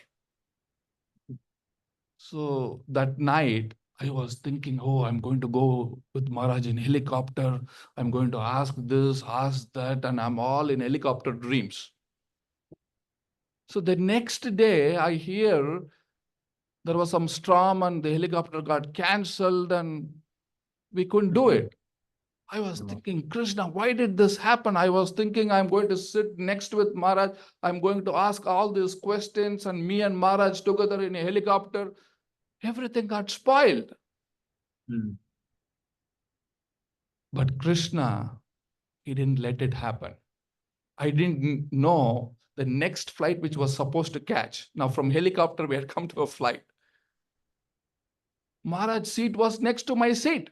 S11: So that night, I was thinking, oh, I'm going to go with Maharaj in helicopter. I'm going to ask this, ask that, and I'm all in helicopter dreams. So the next day, I hear there was some storm and the helicopter got cancelled and we couldn't do it. I was thinking, Krishna, why did this happen? I was thinking I'm going to sit next with Maharaj. I'm going to ask all these questions and me and Maharaj together in a helicopter. Everything got spoiled. But Krishna, he didn't let it happen. I didn't know the next flight which was supposed to catch. Now from helicopter, we had come to a flight. Maharaj's seat was next to my seat.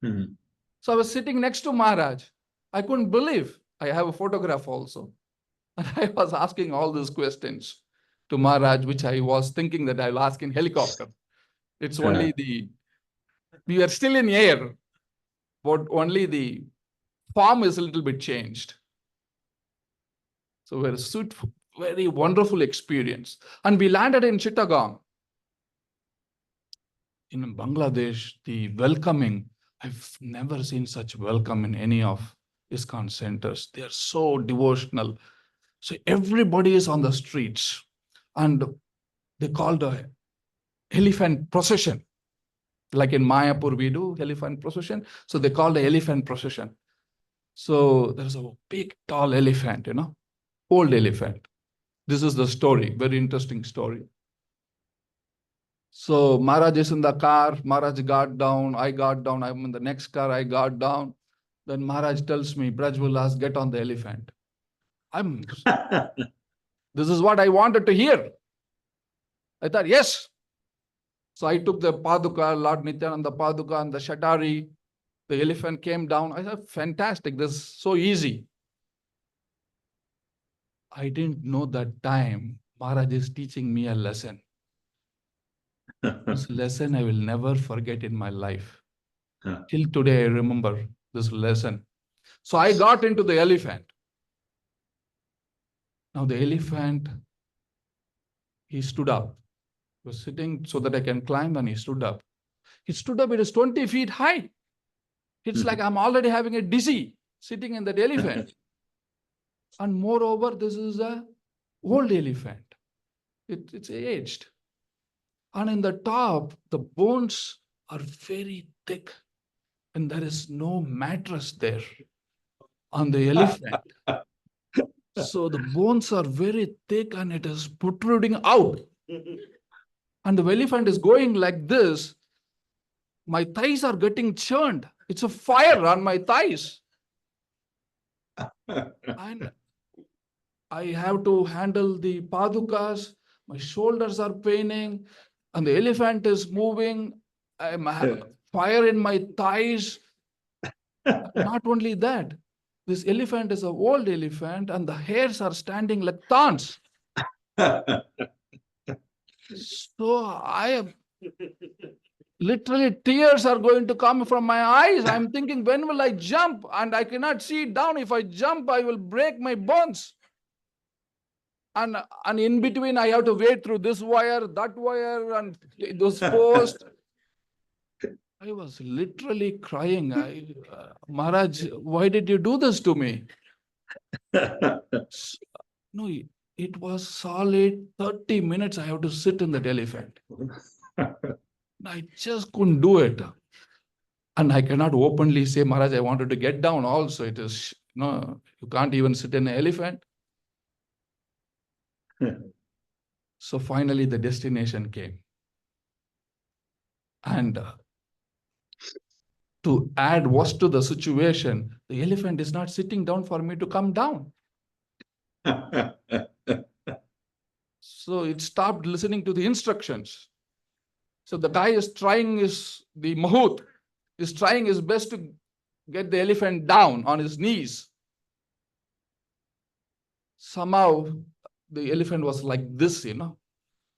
S11: So I was sitting next to Maharaj. I couldn't believe. I have a photograph also. And I was asking all these questions to Maharaj, which I was thinking that I'll ask in helicopter. It's only we are still in air, but only the form is a little bit changed. So very wonderful experience. And we landed in Chittagong. In Bangladesh, the welcoming, I've never seen such welcome in any of ISKCON centers. They are so devotional. So everybody is on the streets and they call the elephant procession. Like in Mayapur, we do elephant procession. So they call the elephant procession. So there's a big, tall elephant, old elephant. This is the story, very interesting story. So Maharaj is in the car, Maharaj got down, I got down, I'm in the next car, I got down. Then Maharaj tells me, Brajvilas, get on the elephant. This is what I wanted to hear. I thought, yes. So I took the Paduka, Lord Nityananda Paduka and the Shatari. The elephant came down. I thought, fantastic, this is so easy. I didn't know that time Maharaj is teaching me a lesson. This lesson I will never forget in my life. Till today, I remember this lesson. So I got into the elephant. Now the elephant, he stood up. He was sitting so that I can climb, and he stood up. He stood up, it is 20 feet high. It's like I'm already having a dizzy sitting in that elephant. And moreover, this is a old elephant. It's aged. And in the top, the bones are very thick, and there is no mattress there on the elephant. So the bones are very thick and it is protruding out. And the elephant is going like this. My thighs are getting churned. It's a fire on my thighs. And I have to handle the padukas. My shoulders are paining, and the elephant is moving. I'm having fire in my thighs. Not only that, this elephant is an old elephant, and the hairs are standing like thorns. So I am literally, tears are going to come from my eyes. I'm thinking, when will I jump? And I cannot see down. If I jump, I will break my bones. And in between, I have to wait through this wire, that wire, and those posts. I was literally crying. Maharaj, why did you do this to me? No, it was solid 30 minutes I have to sit in that elephant. I just couldn't do it. And I cannot openly say, Maharaj, I wanted to get down also. It is, no, you can't even sit in an elephant. So finally, the destination came. And to add worse to the situation, the elephant is not sitting down for me to come down. So it stopped listening to the instructions. So the guy is trying the mahout is trying his best to get the elephant down on his knees. Somehow the elephant was like this,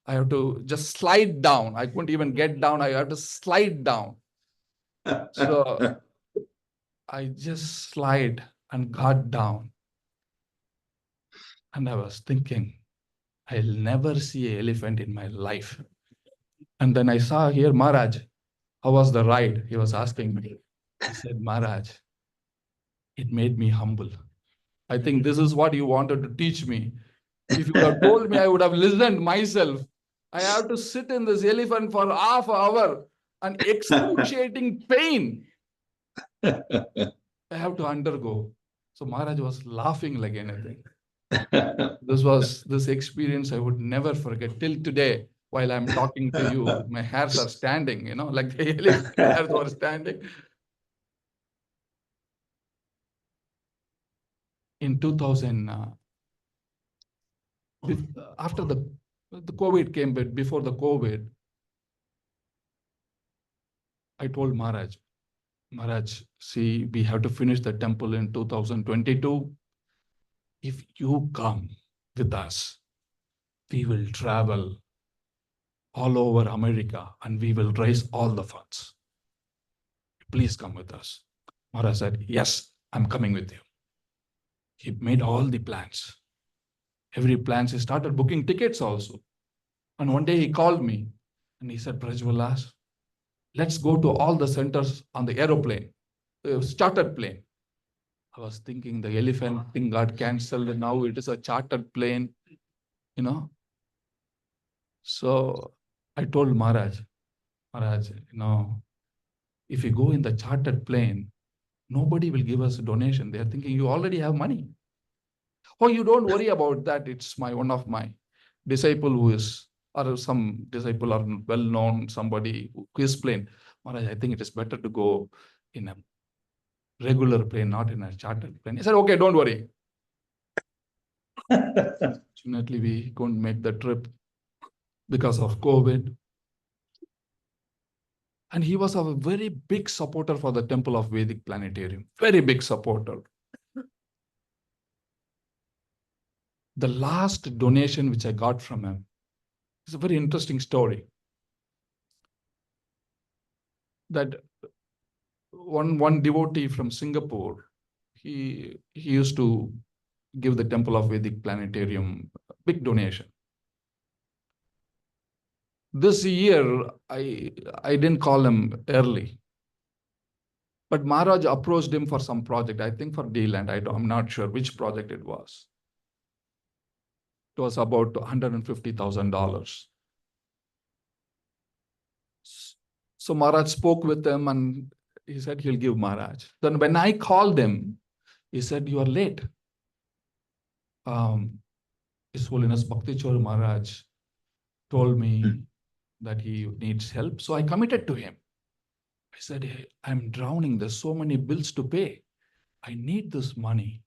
S11: I have to just slide down. I couldn't even get down. I have to slide down. So I just slid and got down. And I was thinking, I'll never see an elephant in my life. And then I saw here Maharaj. How was the ride? He was asking me. I said, Maharaj, it made me humble. I think this is what you wanted to teach me. If you would have told me, I would have listened myself. I have to sit in this elephant for half an hour and excruciating pain I have to undergo. So Maharaj was laughing like anything. This experience I would never forget till today. While I'm talking to you, my hairs are standing, like the elephant hairs were standing. In 2000, after the COVID came, but before the COVID, I told Maharaj, see, we have to finish the temple in 2022. If you come with us, we will travel all over America and we will raise all the funds. Please come with us. Maharaj said, yes, I'm coming with you. He made all the plans. Every plans, he started booking tickets also. And one day he called me and he said, Prajwalas, let's go to all the centers on the aeroplane, chartered plane. I was thinking the elephant thing got cancelled and now it is a chartered plane, So I told Maharaj, if you go in the chartered plane, nobody will give us a donation. They are thinking you already have money. Oh, you don't worry about that. It's one of my disciple or some disciple or well-known somebody who is plane. Maharaj, I think it is better to go in a regular plane, not in a chartered plane. He said, okay, don't worry. Fortunately, we couldn't make the trip because of COVID. And he was a very big supporter for the Temple of Vedic Planetarium. Very big supporter. The last donation which I got from him is a very interesting story. That one devotee from Singapore, he used to give the Temple of Vedic Planetarium a big donation. This year, I didn't call him early, but Maharaj approached him for some project, I think for D-Land. I'm not sure which project it was. It was about $150,000. So Maharaj spoke with him and he said he'll give Maharaj. Then when I called him, he said, "You are late. His Holiness Bhakti Chaur Maharaj told me that he needs help. So I committed to him. I said, hey, I'm drowning. There's so many bills to pay. I need this money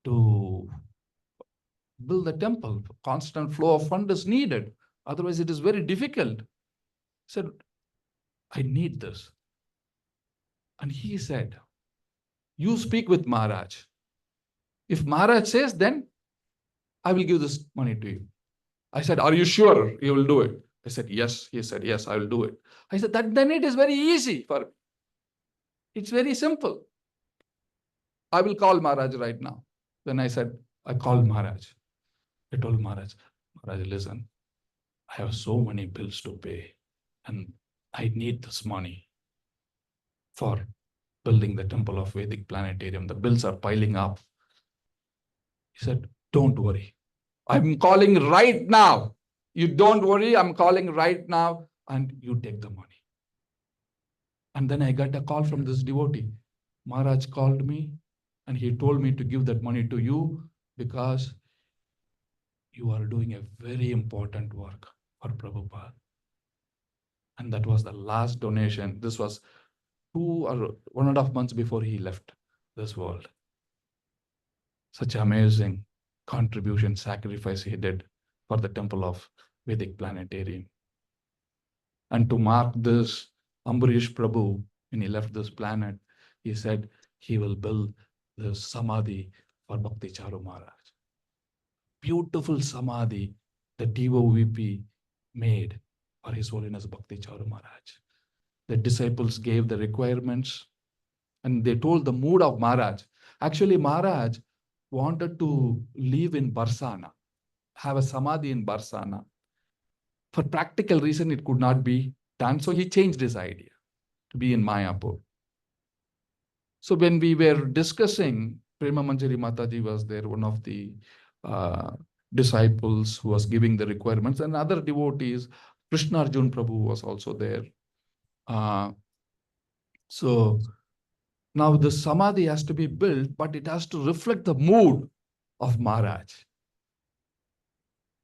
S11: to build the temple. Constant flow of fund is needed. Otherwise, it is very difficult." I said, I need this. And he said, you speak with Maharaj. If Maharaj says, then I will give this money to you. I said, are you sure you will do it? I said, yes. He said, yes, I will do it. I said, then it is very easy for me. It's very simple. I will call Maharaj right now. Then I said, I called Maharaj. I told Maharaj, Maharaj, listen, I have so many bills to pay and I need this money for building the Temple of Vedic Planetarium. The bills are piling up. He said, don't worry. I'm calling right now. You don't worry. I'm calling right now and you take the money. And then I got a call from this devotee. Maharaj called me and he told me to give that money to you because you are doing a very important work for Prabhupada. And that was the last donation. This was 2 or 1.5 months before he left this world. Such amazing contribution, sacrifice he did for the Temple of Vedic Planetarium. And to mark this, Ambarish Prabhu, when he left this planet, he said he will build the Samadhi for Bhakti Charu Maharaj. Beautiful Samadhi the DOVP made for His Holiness Bhakti Charu Maharaj. The disciples gave the requirements and they told the mood of Maharaj. Actually, Maharaj wanted to live in Barsana, have a Samadhi in Barsana. For practical reason, it could not be done. So he changed his idea to be in Mayapur. So when we were discussing, Prema Manjari Mataji was there, one of the disciples who was giving the requirements, and other devotees. Krishna Arjun Prabhu was also there. So now the Samadhi has to be built, but it has to reflect the mood of Maharaj.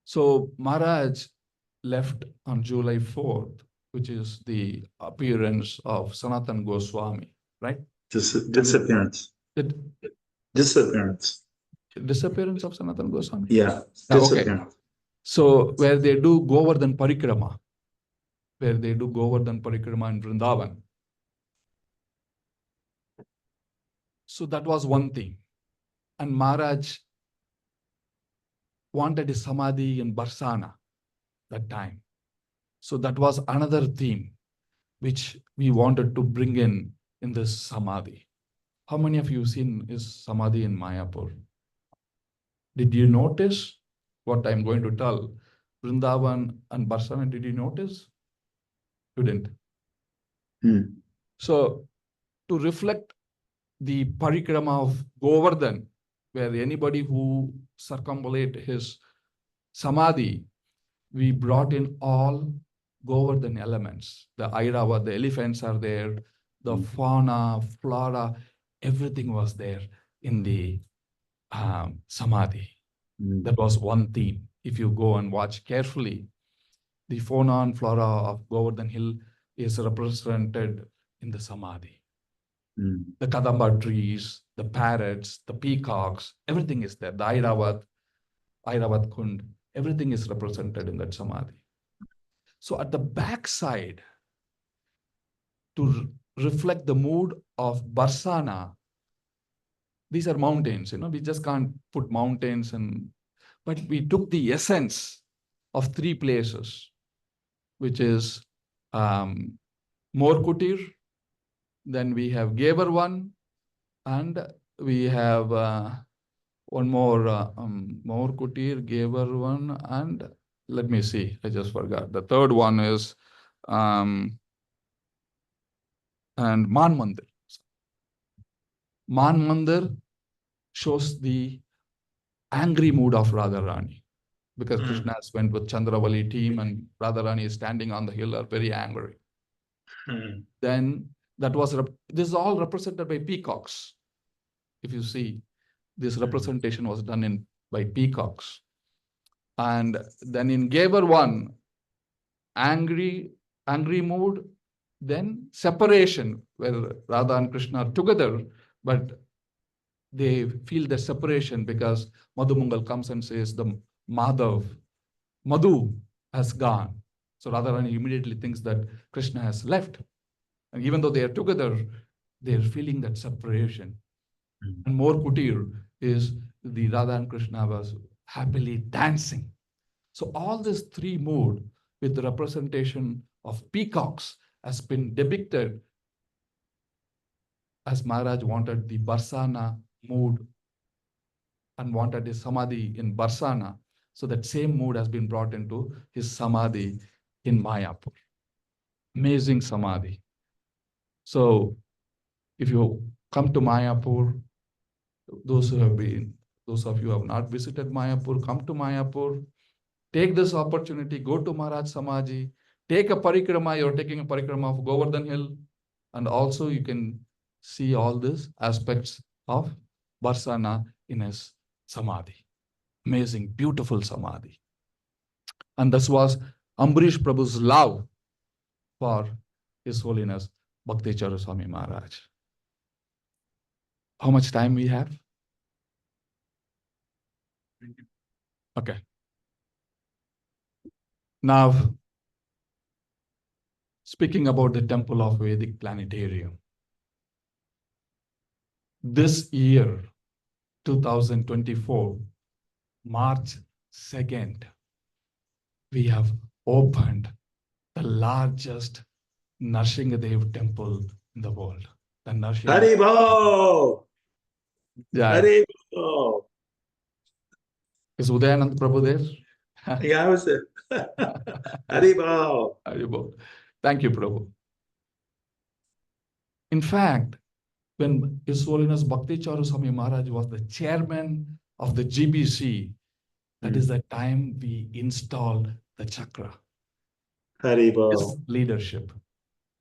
S11: So Maharaj left on July 4th, which is the appearance of Sanatan Goswami, right?
S8: Disappearance.
S11: The
S8: Disappearance.
S11: disappearance of Sanatan Goswami?
S8: Yeah,
S11: Okay.
S8: disappearance.
S11: So where they do Govardhan Parikrama, in Vrindavan. So that was one thing. And Maharaj wanted his Samadhi in Barsana that time. So that was another theme which we wanted to bring in this Samadhi. How many of you seen his Samadhi in Mayapur? Did you notice what I'm going to tell? Vrindavan and Barsana, did you notice? You didn't. So to reflect the parikrama of Govardhan, where anybody who circumambulate his Samadhi, we brought in all Govardhan elements. The Airava, the elephants are there, the fauna, flora, everything was there in the Samadhi. That was one theme. If you go and watch carefully, the fauna and flora of Govardhan Hill is represented in the Samadhi. The Kadamba trees, the parrots, the peacocks, everything is there. The Airavat Kund, everything is represented in that Samadhi. So at the back side, to reflect the mood of Barsana, these are mountains, we just can't put mountains and but we took the essence of three places, which is More Kutir, then we have Geber one, and we have one more, More Kutir, Geber one, and let me see, I just forgot. The third one is and Man Mandir. Man Mandir shows the angry mood of Radharani, because Krishna has went with Chandravali team and Radharani is standing on the hill, are very angry. Then that was, this is all represented by peacocks. If you see, this representation was done by peacocks. And then in Geber 1, angry mood, then separation, where Radha and Krishna are together, but they feel the separation because Madhumangal comes and says the Madhu has gone. So Radharani immediately thinks that Krishna has left. And even though they are together, they're feeling that separation. And More Kutir is the Radha and Krishna was happily dancing. So all this three mood with the representation of peacocks has been depicted as Maharaj wanted the Barsana mood and wanted his Samadhi in Barsana. So that same mood has been brought into his Samadhi in Mayapur. Amazing Samadhi. So if you come to Mayapur, those of you who have not visited Mayapur, come to Mayapur, take this opportunity, go to Maharaj Samadhi, take a parikrama, you're taking a parikrama of Govardhan Hill, and also you can see all these aspects of Barsana in his Samadhi. Amazing, beautiful Samadhi. And this was Ambarish Prabhu's love for His Holiness Bhakti Charaswami Maharaj. How much time we have? Okay. Now, speaking about the Temple of Vedic Planetarium. This year, 2024, March 2nd, we have opened the largest Narsinghadev temple in the world. The Narsinghadev.
S8: Haribol!
S11: Yeah.
S8: Haribol!
S11: Is Udayanand Prabhu there?
S8: Yeah, I was there. Haribol!
S11: Haribol. Thank you, Prabhu. In fact, when His Holiness Bhakti Charaswami Maharaj was the chairman of the GBC, that is the time we installed the chakra.
S8: Haribol!
S11: His leadership,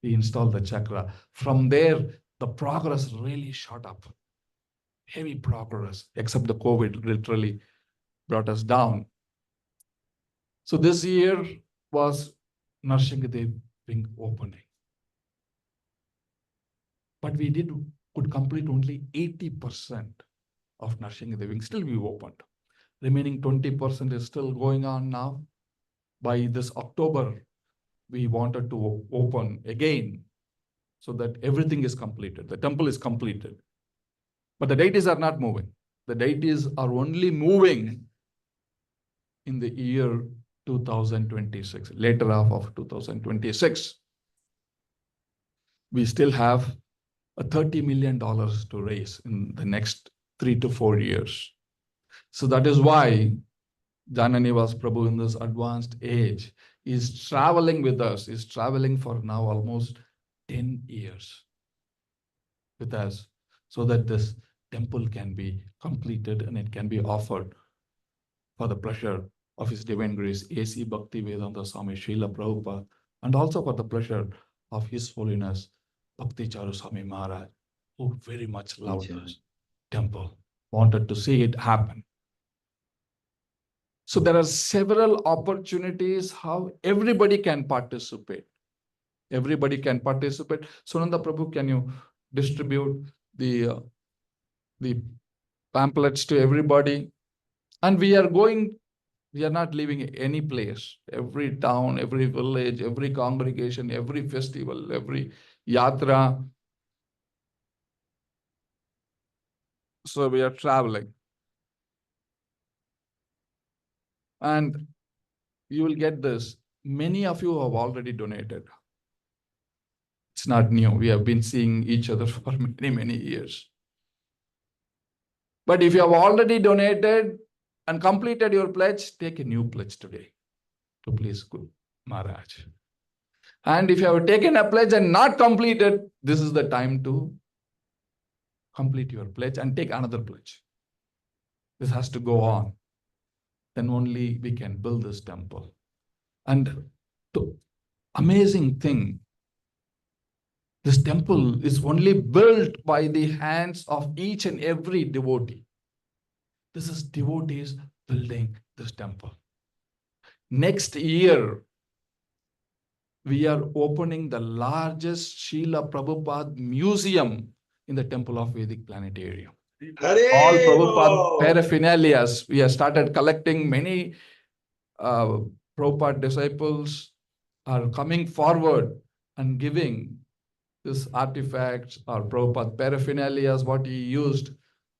S11: we installed the chakra. From there, the progress really shot up. Heavy progress, except the COVID literally brought us down. So this year was Narsinghadev wing opening. But we could complete only 80% of Narsinghadev wing. Still we opened. Remaining 20% is still going on now. By this October, we wanted to open again so that everything is completed. The temple is completed. But the deities are not moving. The deities are only moving in the year 2026, later half of 2026. We still have a $30 million to raise in the next 3 to 4 years. So that is why Jananivas Prabhu in this advanced age is traveling with us, is traveling for now almost 10 years with us, so that this temple can be completed and it can be offered for the pleasure of His Divine Grace, A.C. Bhaktivedanta Swami Srila Prabhupada, and also for the pleasure of His Holiness Bhakti Charaswami Maharaj, who very much loved this temple, wanted to see it happen. So there are several opportunities how everybody can participate. Everybody can participate. Sunanda Prabhu, can you distribute the pamphlets to everybody? And we are not leaving any place. Every town, every village, every congregation, every festival, every yatra. So we are traveling. And you will get this. Many of you have already donated. It's not new. We have been seeing each other for many, many years. But if you have already donated and completed your pledge, take a new pledge today to please Guru Maharaj. And if you have taken a pledge and not completed, this is the time to complete your pledge and take another pledge. This has to go on. Then only we can build this temple. And the amazing thing, this temple is only built by the hands of each and every devotee. This is devotees building this temple. Next year, we are opening the largest Srila Prabhupada museum in the Temple of Vedic Planetarium. All Prabhupada paraphernalia. We have started collecting. Many Prabhupada disciples are coming forward and giving this artifacts or Prabhupada paraphernalia, what he used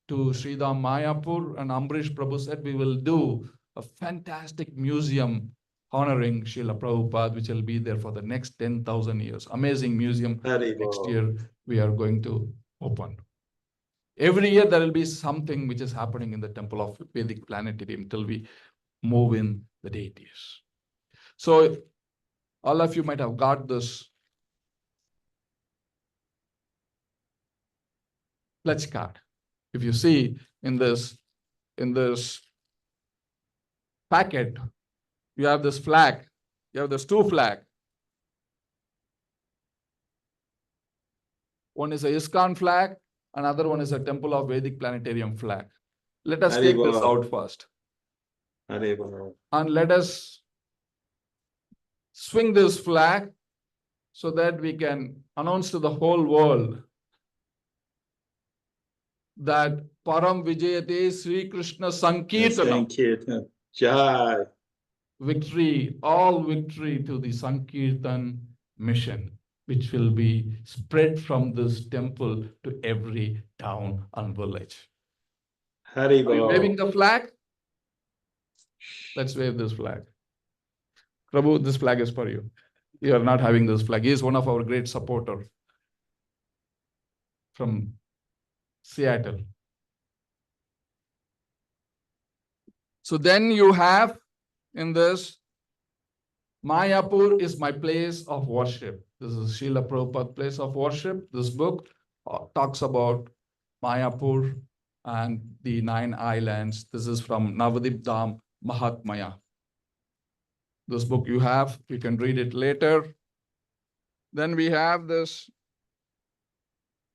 S11: to Sridham Mayapur. And Ambrish Prabhu said, we will do a fantastic museum honoring Srila Prabhupada, which will be there for the next 10,000 years. Amazing museum. Next year, we are going to open. Every year, there will be something which is happening in the Temple of Vedic Planetarium till we move in the deities. So all of you might have got this pledge card. If you see in this packet, you have this flag. You have this two flags. One is a ISKCON flag, another one is a Temple of Vedic Planetarium flag. Let us take this out first. And let us swing this flag so that we can announce to the whole world that Param Vijayate Sri Krishna Sankirtanam.
S6: Jai.
S11: Victory, all victory to the Sankirtan mission, which will be spread from this temple to every town and village. Are you waving the flag? Let's wave this flag. Prabhu, this flag is for you. You are not having this flag. He is one of our great supporters from Seattle. So then you have in this, Mayapur is my place of worship. This is Srila Prabhupada place of worship. This book talks about Mayapur and the 9 islands. This is from Navadip Dham Mahatmaya. This book you have, you can read it later. Then we have this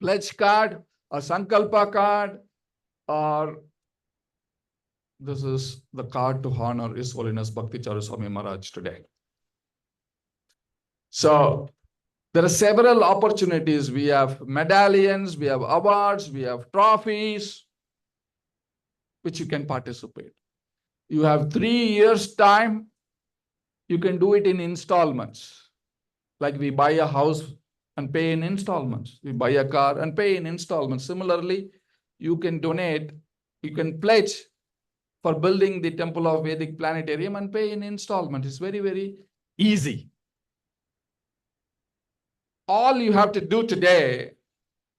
S11: pledge card, a Sankalpa card, or this is the card to honor His Holiness Bhakti Charu Swami Maharaj today. So there are several opportunities. We have medallions, we have awards, we have trophies, which you can participate. You have 3 years' time. You can do it in installments. Like we buy a house and pay in installments. We buy a car and pay in installments. Similarly, you can donate, you can pledge for building the Temple of Vedic Planetarium and pay in installments. It's very, very easy. All you have to do today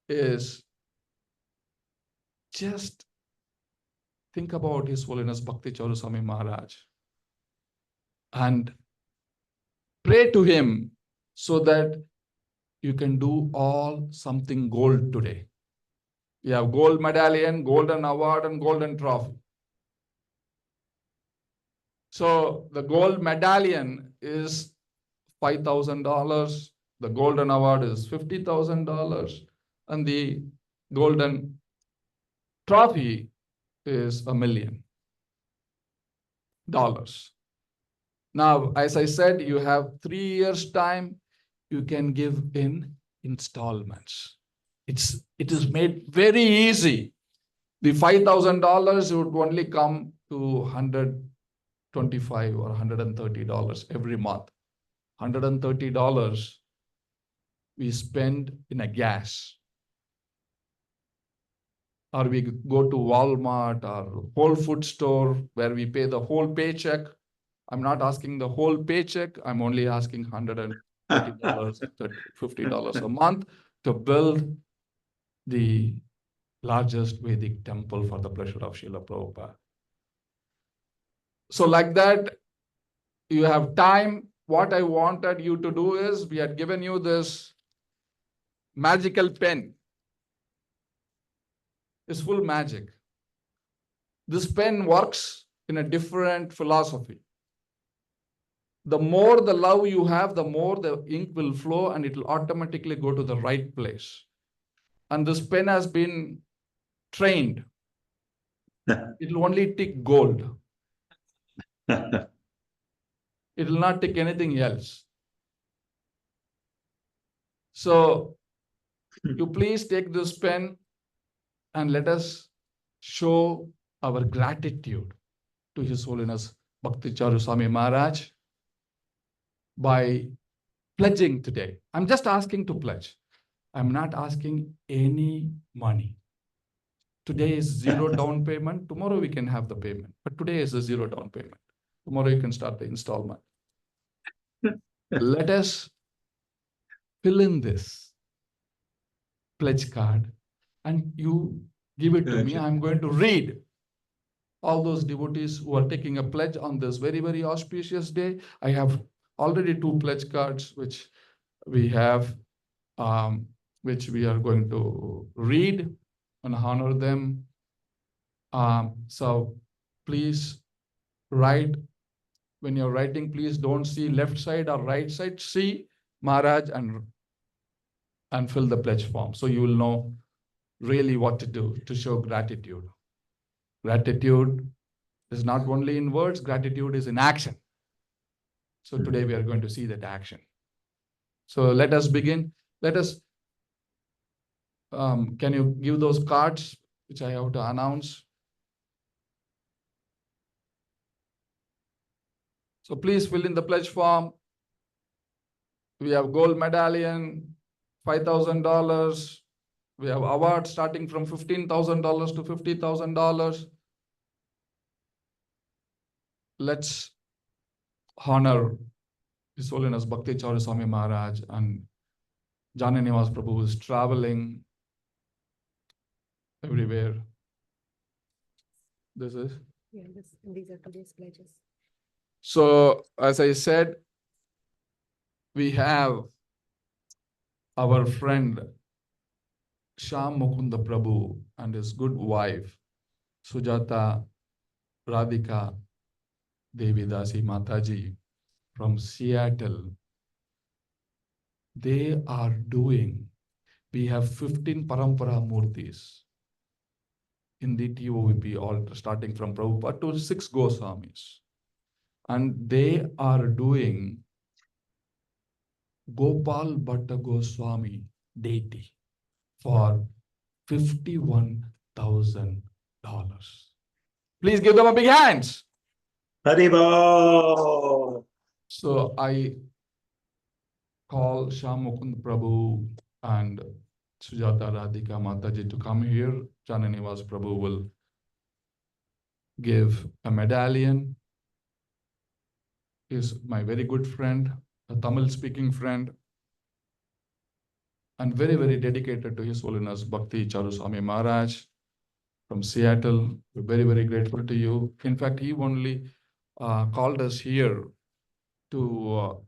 S11: is just think about His Holiness Bhakti Charu Swami Maharaj and pray to him so that you can do all something gold today. You have gold medallion, golden award, and golden trophy. So the gold medallion is $5,000. The golden award is $50,000. And the golden trophy is $1 million. Now, as I said, you have 3 years' time. You can give in installments. It is made very easy. The $5,000 would only come to $125 or $130 every month. $130 we spend in a gas. or we go to Walmart or Whole Food store where we pay the whole paycheck. I'm not asking the whole paycheck. I'm only asking $130, $50 a month to build the largest Vedic temple for the pleasure of Srila Prabhupada. So like that, you have time. What I wanted you to do is, we had given you this magical pen. It's full magic. This pen works in a different philosophy. The more the love you have, the more the ink will flow and it will automatically go to the right place. And this pen has been trained. It will only tick gold. It will not tick anything else. So you please take this pen and let us show our gratitude to His Holiness Bhakti Charu Swami Maharaj by pledging today. I'm just asking to pledge. I'm not asking any money. Today is zero down payment. Tomorrow we can have the payment. But today is a zero down payment. Tomorrow you can start the installment. Let us fill in this pledge card and you give it to me. I'm going to read all those devotees who are taking a pledge on this very, very auspicious day. I have already 2 pledge cards which we have, which we are going to read and honor them. So please write. When you're writing, please don't see left side or right side. See Maharaj and fill the pledge form. So you will know really what to do to show gratitude. Gratitude is not only in words, gratitude is in action. So today we are going to see that action. So let us begin. Let us, can you give those cards which I have to announce? So please fill in the pledge form. We have gold medallion, $5,000. We have awards starting from $15,000 to $50,000. Let's honor His Holiness Bhakti Charu Swami Maharaj and Jananivas Prabhu is traveling everywhere. This is?
S12: Yeah, these are today's pledges.
S11: So, as I said, we have our friend Shyam Mukunda Prabhu and his good wife, Sujata Radhika Devidasi Mataji from Seattle. They are doing, we have 15 Parampara Murtis in the TOVP altar, starting from Prabhupada to 6 Goswamis. And they are doing Gopal Bhatta Goswami deity for $51,000. Please give them a big hands.
S8: Haribol.
S11: So I call Shyam Mukund Prabhu and Sujata Radhika Mataji to come here. Jananivas Prabhu will give a medallion. He is my very good friend, a Tamil speaking friend, and very, very dedicated to His Holiness Bhakti Charu Swami Maharaj from Seattle. We're very, very grateful to you. In fact, he only called us here to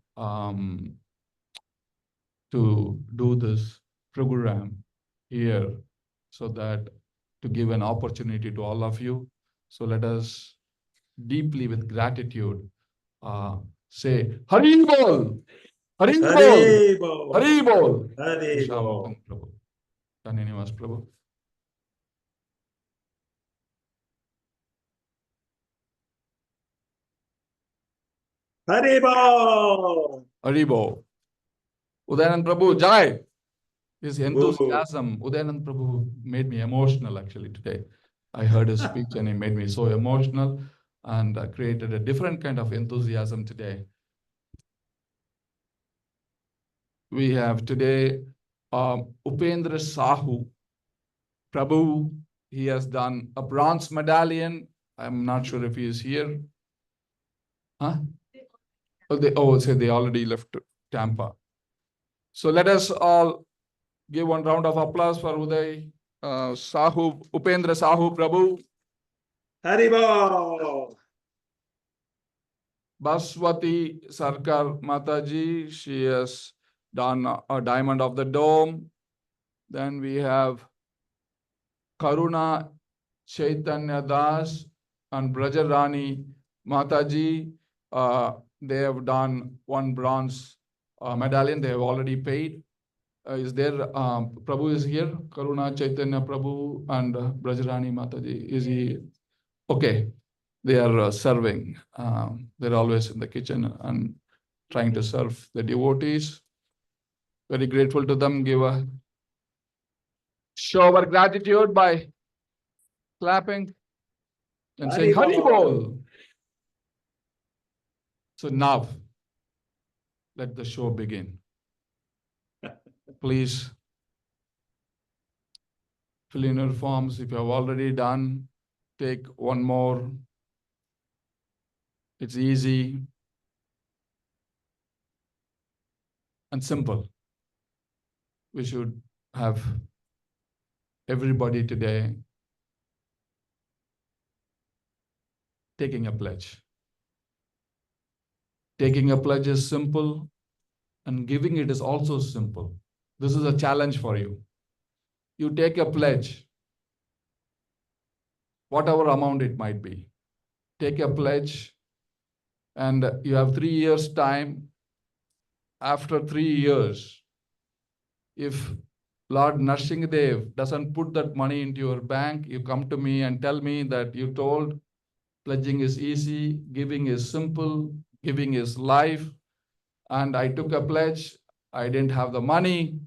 S11: do this program here, so that to give an opportunity to all of you. So let us deeply with gratitude say Hari Bol, Hari Bol,
S8: Haribol.
S11: Hari Bol.
S8: Haribol.
S11: Prabhu. Jananivas Prabhu.
S8: Haribol.
S11: Hari Bol. Udayanand Prabhu, Jai. His enthusiasm, Udayanand Prabhu made me emotional actually today. I heard his speech and he made me so emotional and created a different kind of enthusiasm today. We have today Upendra Sahu, Prabhu he has done a bronze medallion. I'm not sure if he is here. Huh? So they already left Tampa. So let us all give one round of applause for Uday Sahu, Upendra Sahu Prabhu.
S6: Haribo.
S11: Baswati Sarkar Mataji, she has done a diamond of the dome. Then we have Karuna Chaitanya Das and Brajarani Mataji. They have done one bronze medallion. They have already paid. Is there, Prabhu is here? Karuna Chaitanya Prabhu and Brajarani Mataji. Is he? Okay. They are serving. They're always in the kitchen and trying to serve the devotees. Very grateful to them. Give a show our gratitude by clapping and saying Hari Bol. So now, let the show begin. Please fill in your forms. If you have already done, take one more. It's easy and simple. We should have everybody today taking a pledge. Taking a pledge is simple, and giving it is also simple. This is a challenge for you. You take a pledge, whatever amount it might be. Take a pledge, and you have 3 years' time. After 3 years, if Lord Narsingadev doesn't put that money into your bank, you come to me and tell me that you told pledging is easy, giving is simple, giving is life, and I took a pledge, I didn't have the money,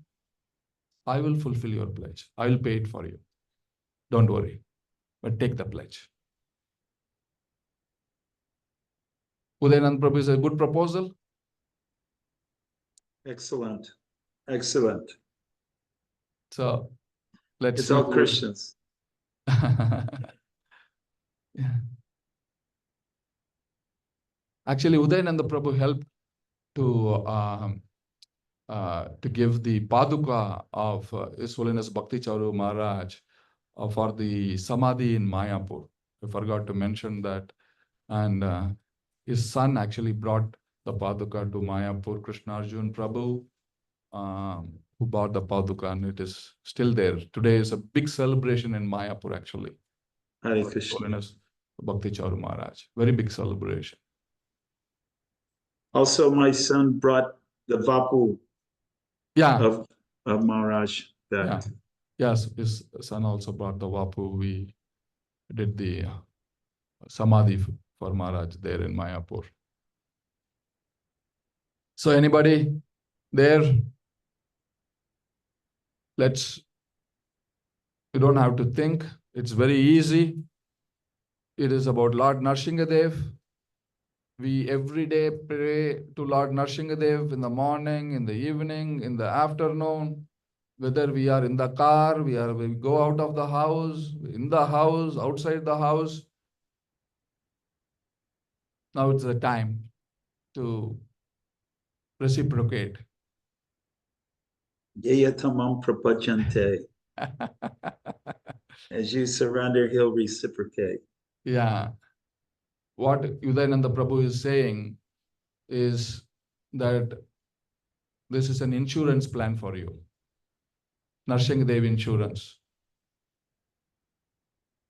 S11: I will fulfill your pledge. I will pay it for you. Don't worry, but take the pledge. Udayanand Prabhu is a good proposal.
S6: Excellent. Excellent.
S11: So let's
S6: It's
S11: see
S6: all
S11: who-
S6: Christians.
S11: Yeah. Actually, Udayananda Prabhu helped to give the Paduka of His Holiness Bhakti Charu Maharaj for the Samadhi in Mayapur. I forgot to mention that. And his son actually brought the Paduka to Mayapur, Krishna Arjun Prabhu, who bought the Paduka, and it is still there. Today is a big celebration in Mayapur, actually.
S6: Hare
S11: For His
S6: Krishna.
S11: Holiness Bhakti Charu Maharaj. Very big celebration.
S6: Also, my son brought the Vapu
S11: Yeah.
S6: of Maharaj. That
S11: Yeah. Yes, his son also brought the Vapu. We did the Samadhi for Maharaj there in Mayapur. So anybody there? You don't have to think. It's very easy. It is about Lord Narsingadev. We every day pray to Lord Narsingadev in the morning, in the evening, in the afternoon. Whether we are in the car, we go out of the house, in the house, outside the house. Now it's the time to reciprocate.
S6: Yayatamam Prapachante. As you surrender, he'll reciprocate.
S11: Yeah. What Udayananda Prabhu is saying is that this is an insurance plan for you. Narsingadev insurance.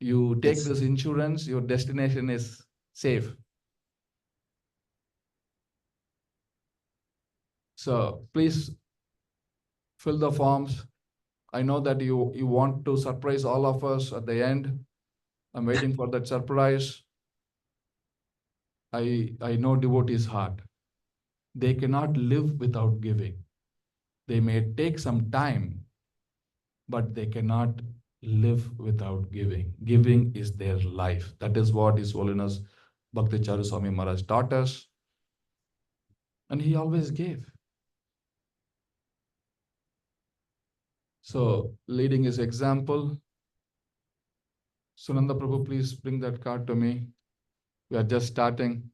S11: You take
S6: It's-
S11: this insurance, your destination is safe. So please fill the forms. I know that you want to surprise all of us at the end. I'm waiting for that surprise. I know devotees' heart. They cannot live without giving. They may take some time, but they cannot live without giving. Giving is their life. That is what His Holiness Bhakti Charu Swami Maharaj taught us. And he always gave. So, leading his example, Sunanda Prabhu, please bring that card to me. We are just starting.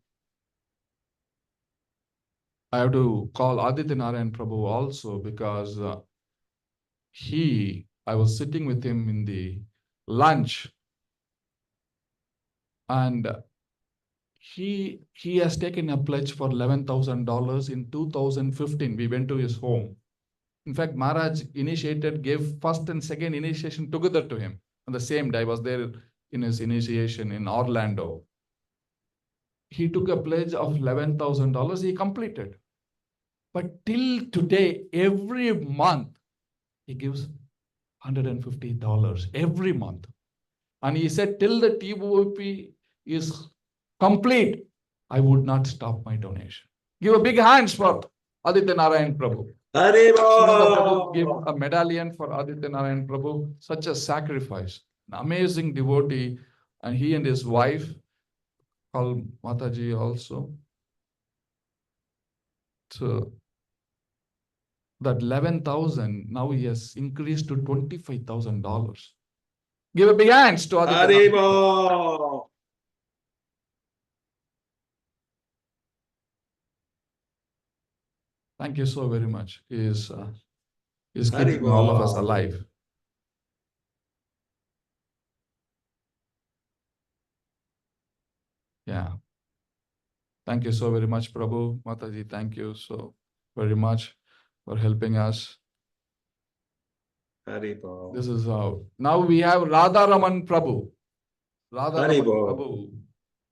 S11: I have to call Aditya Narayan Prabhu also because I was sitting with him in the lunch, and he has taken a pledge for $11,000 in 2015. We went to his home. In fact, Maharaj gave first and second initiation together to him on the same day. I was there in his initiation in Orlando. He took a pledge of $11,000. He completed. But till today, every month, he gives $150 every month. And he said, till the TVOP is complete, I would not stop my donation. Give a big hands for Aditya Narayan Prabhu. Sunanda Prabhu gave a medallion for Aditya Narayan Prabhu, such a sacrifice, an amazing devotee, and he and his wife, called Mataji also. So that 11,000, now he has increased to $25,000. Give a big hands to Aditya Narayan Prabhu.
S6: Haribo.
S11: Thank you so very much. He is keeping all of us
S6: Haribo.
S11: alive. Yeah. Thank you so very much, Prabhu. Mataji, thank you so very much for helping us.
S6: Haribo.
S11: This is how. Now we have Radha Raman Prabhu. Radha Raman
S6: Haribo.
S11: Prabhu.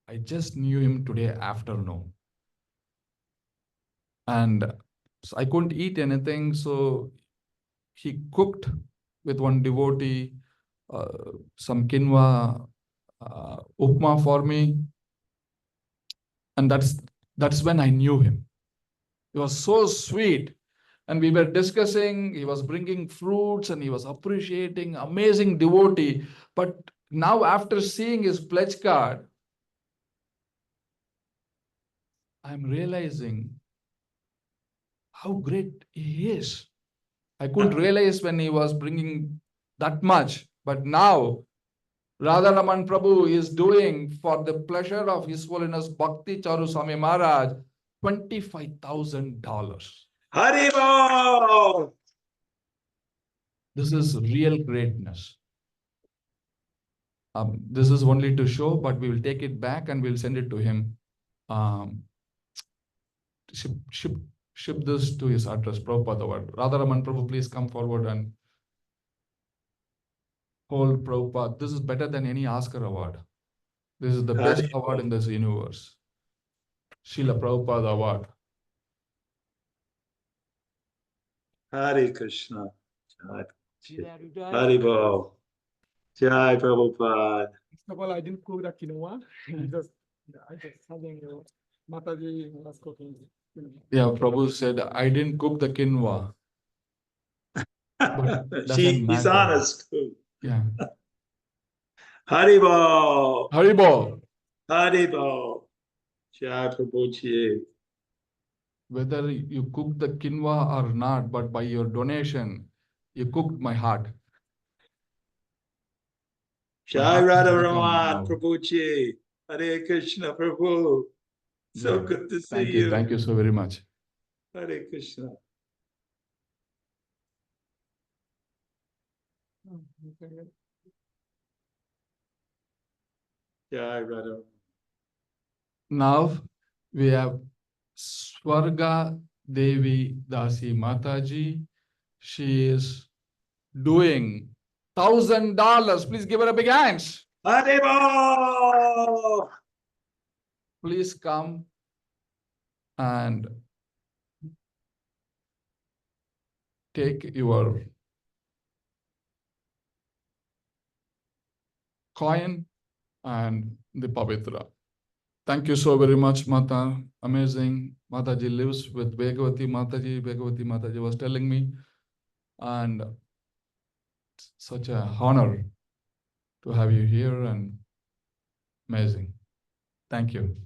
S11: I just knew him today afternoon. And so I couldn't eat anything, so he cooked with one devotee some quinoa upma for me. And that's when I knew him. He was so sweet. And we were discussing, he was bringing fruits and he was appreciating, amazing devotee. But now after seeing his pledge card, I'm realizing how great he is. I couldn't realize when he was bringing that much. But now, Radharaman Prabhu is doing for the pleasure of His Holiness Bhakti Charu Swami Maharaj $25,000.
S6: Haribo.
S11: This is real greatness. This is only to show, but we will take it back and we'll send it to him. Ship this to his address, Prabhupada Award. Radharaman Prabhu, please come forward and hold Prabhupada. This is better than any Oscar award. This is the best award in this universe. Srila Prabhupada Award.
S6: Hare Krishna. Haribo. Jai Prabhupada.
S8: First of all, I didn't cook the quinoa. I just having Mataji was cooking.
S11: Yeah, Prabhu said, I didn't cook the quinoa. But doesn't
S6: He's
S11: matter.
S6: honest too.
S11: Yeah.
S6: Haribo.
S11: Haribo.
S6: Haribo. Jai Prabhuji.
S11: Whether you cook the quinoa or not, but by your donation, you cooked my heart. My
S6: Jai
S11: heart has
S6: Radha
S11: become
S6: Raman
S11: now.
S6: Prabhuji. Hare Krishna Prabhu. So
S11: Yeah.
S6: good to see
S11: Thank you.
S6: you.
S11: Thank you so very much.
S6: Hare Krishna. Jai Radha.
S11: Now we have Swarga Devi Dasi Mataji. She is doing $1,000. Please give her a big hand.
S6: Haribo.
S11: Please come and take your coin and the pavitra. Thank you so very much, Mata. Amazing. Mataji lives with Bhagavati Mataji. Bhagavati Mataji was telling me. And such a honor to have you here and amazing. Thank you.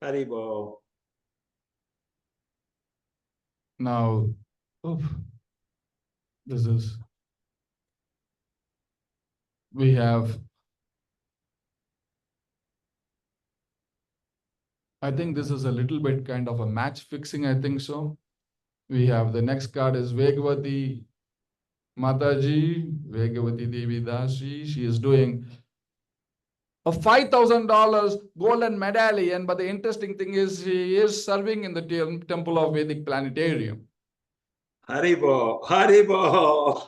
S6: Haribo.
S11: Now, this is, we have I think this is a little bit kind of a match fixing, I think so. We have the next card is Vegavati Mataji, Vegavati Devi Dasi. She is doing a $5,000 golden medallion, but the interesting thing is she is serving in the Temple of Vedic Planetarium.
S6: Haribo, Haribo.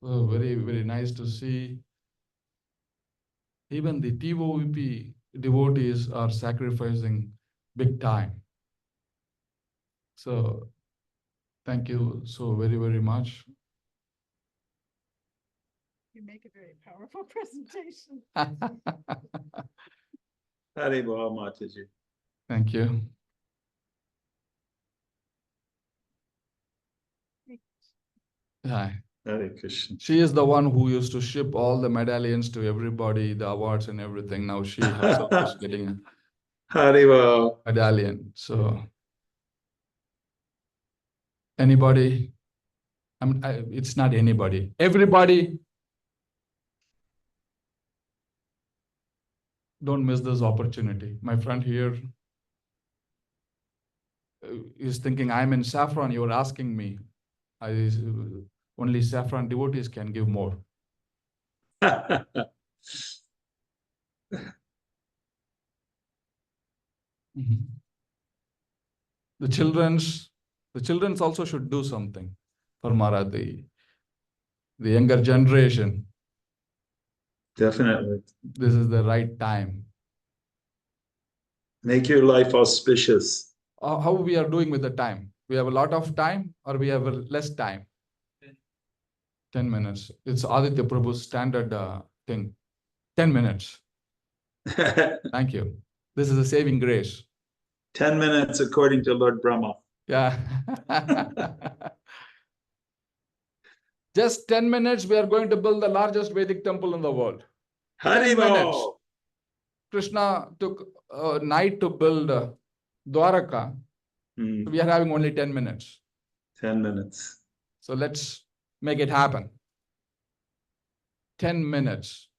S11: So very, very nice to see. Even the TOVP devotees are sacrificing big time. So thank you so very, very much.
S9: You make a very powerful presentation.
S6: Haribo, Mataji.
S11: Thank you. Hi.
S6: Hare Krishna.
S11: She is the one who used to ship all the medallions to everybody, the awards and everything. Now she herself is getting a
S6: Haribo.
S11: medallion. So anybody, it's not anybody. Everybody, don't miss this opportunity. My friend here is thinking, I'm in saffron. You're asking me. Only saffron devotees can give more. Mhm. The children's also should do something for Maharaj, the younger generation.
S6: Definitely.
S11: This is the right time.
S6: Make your life auspicious.
S11: How we are doing with the time? We have a lot of time or we have less time? 10 minutes. It's Aditya Prabhu's standard thing. 10 minutes. Thank you. This is a saving grace.
S6: 10 minutes according to Lord Brahma.
S11: Yeah. Just 10 minutes, we are going to build the largest Vedic temple in the world. 10 minutes.
S6: Haribo.
S11: Krishna took a night to build Dwaraka. We are having only 10 minutes.
S6: 10 minutes.
S11: So let's make it happen. 10 minutes.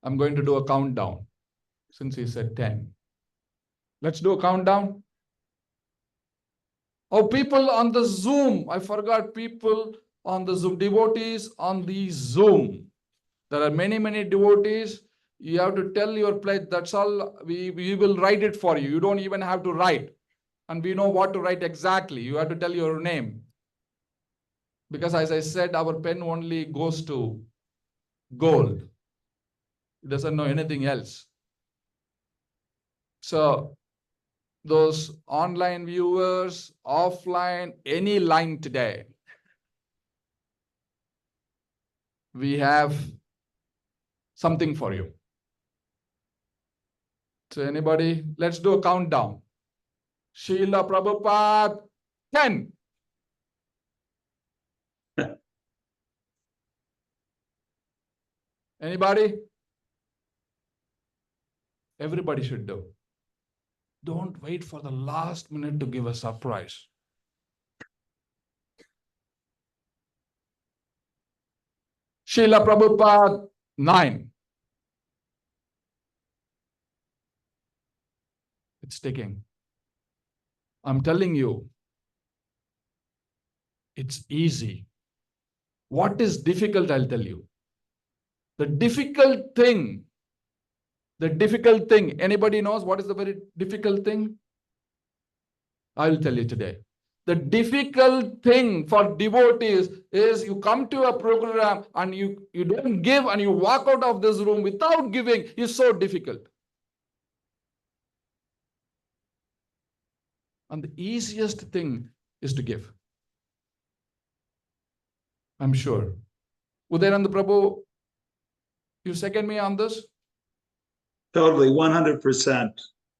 S11: I'm going to do a countdown since he said 10. Let's do a countdown. Oh, people on the Zoom. I forgot people on the Zoom. Devotees on the Zoom. There are many, many devotees. You have to tell your pledge. That's all. We will write it for you. You don't even have to write. And we know what to write exactly. You have to tell your name. Because as I said, our pen only goes to gold. It doesn't know anything else. So those online viewers, offline, any line today, we have something for you. So anybody, let's do a countdown. Srila Prabhupada, 10. Anybody? Everybody should do. Don't wait for the last minute to give a surprise. Srila Prabhupada, 9. It's ticking. I'm telling you, it's easy. What is difficult, I'll tell you. The difficult thing, anybody knows what is the very difficult thing? I'll tell you today. The difficult thing for devotees is you come to a program and you don't give and you walk out of this room without giving is so difficult. And the easiest thing is to give. I'm sure. Udayananda Prabhu, you second me on this?
S6: Totally, 100%.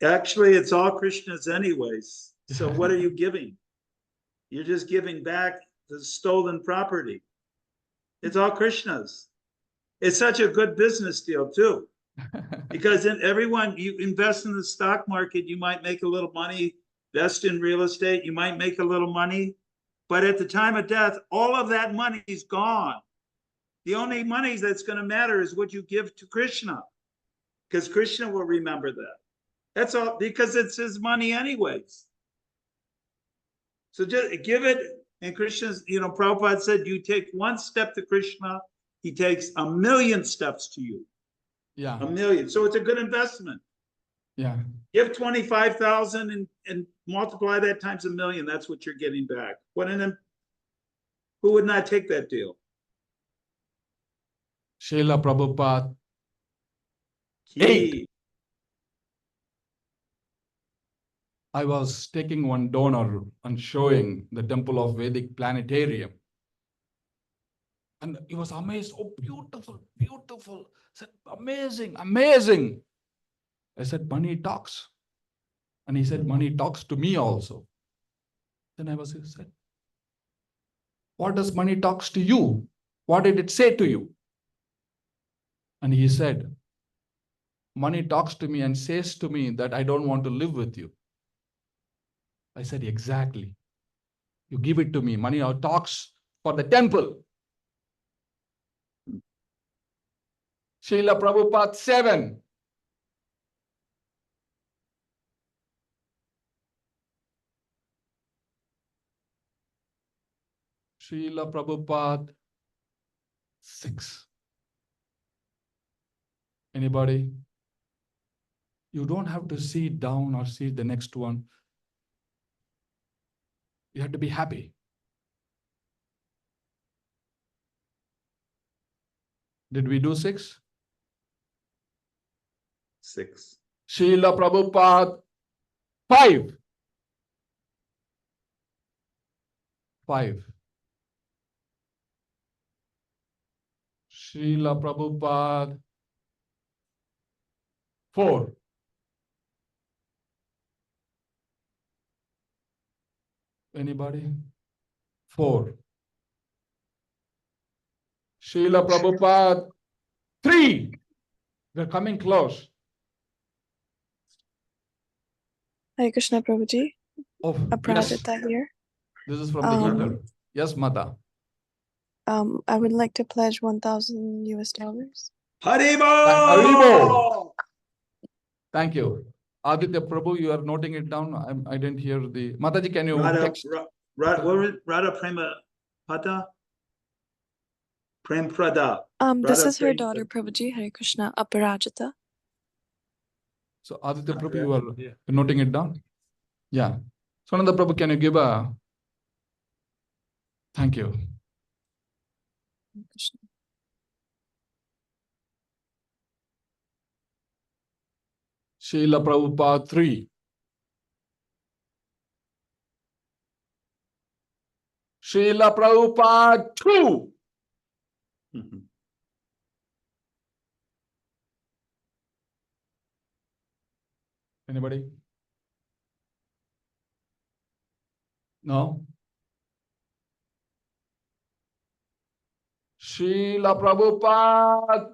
S6: Actually, it's all Krishna's anyways. So what are you giving? You're just giving back the stolen property. It's all Krishna's. It's such a good business deal too. Because then everyone, you invest in the stock market, you might make a little money, invest in real estate, you might make a little money. But at the time of death, all of that money is gone. The only money that's going to matter is what you give to Krishna, because Krishna will remember that. That's all, because it's his money anyways. So just give it, and Krishna's, Prabhupada said, you take one step to Krishna, he takes 1,000,000 steps to you.
S8: Yeah,
S6: 1,000,000. So it's a good investment.
S8: yeah.
S6: Give 25,000 and multiply that times 1,000,000. That's what you're getting back. Who would not take that deal?
S8: Srila Prabhupada,
S6: Key.
S8: I was taking one donor and showing the Temple of Vedic Planetarium. And he was amazed. Oh, beautiful, beautiful. I said, amazing, amazing. I said, money talks. And he said, money talks to me also. Then I said, what does money talks to you? What did it say to you? And he said, money talks to me and says to me that I don't want to live with you. I said, exactly. You give it to me. Money talks for the temple. Srila Prabhupada 7. Srila Prabhupada 6. Anybody? You don't have to see down or see the next one. You have to be happy. Did we do 6?
S6: 6.
S8: Srila Prabhupada 5. 5. Srila Prabhupada 4. Anybody? 4. Srila Prabhupada 3. We're coming close.
S13: Hare Krishna Prabhuji,
S8: Oh, yes.
S13: Aparajita here.
S8: This is from the ether. Yes, Mata.
S13: I would like to pledge $1,000.
S6: Haribo!
S8: Thank you. Aditya Prabhu, you are noting it down. I didn't hear the... Mataji, can you text?
S6: Radha Prema Pada? Prem Prada.
S13: This
S6: Radha
S13: is her
S6: Prem
S13: daughter Prabhuji, Hare Krishna, Aparajita.
S8: So Aditya Prabhu, you are noting it down? Yeah. Sonanda Prabhu, can you give a... Thank you.
S13: Hare Krishna.
S8: Srila Prabhupada 3. Srila Prabhupada 2. Anybody? No? Srila Prabhupada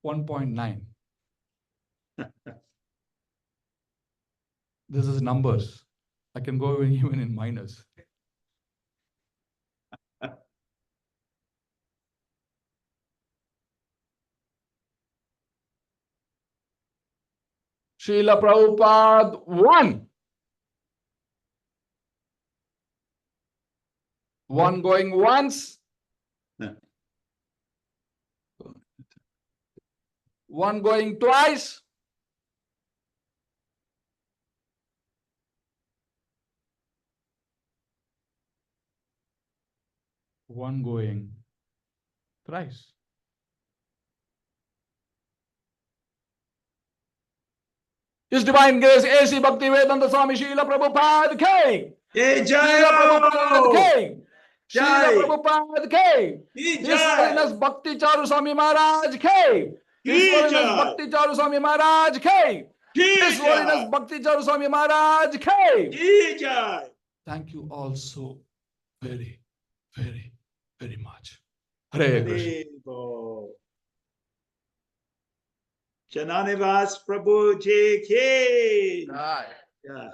S8: 1.9. This is numbers. I can go even in minus. Srila Prabhupada 1. 1 going once. 1 going twice. 1 going thrice. His Divine Grace, A.C. Bhaktivedanta Swami Srila Prabhupada K. Srila Prabhupada K. Srila Prabhupada K. His Holiness Bhakti Charu Swami Maharaj K. His Holiness Bhakti Charu Swami Maharaj K. His Holiness Bhakti Charu Swami Maharaj K. Thank you all so very, very, very much. Hare Krishna.
S6: Jananivas Prabhu Ji Ki.
S8: Right.
S6: Yeah.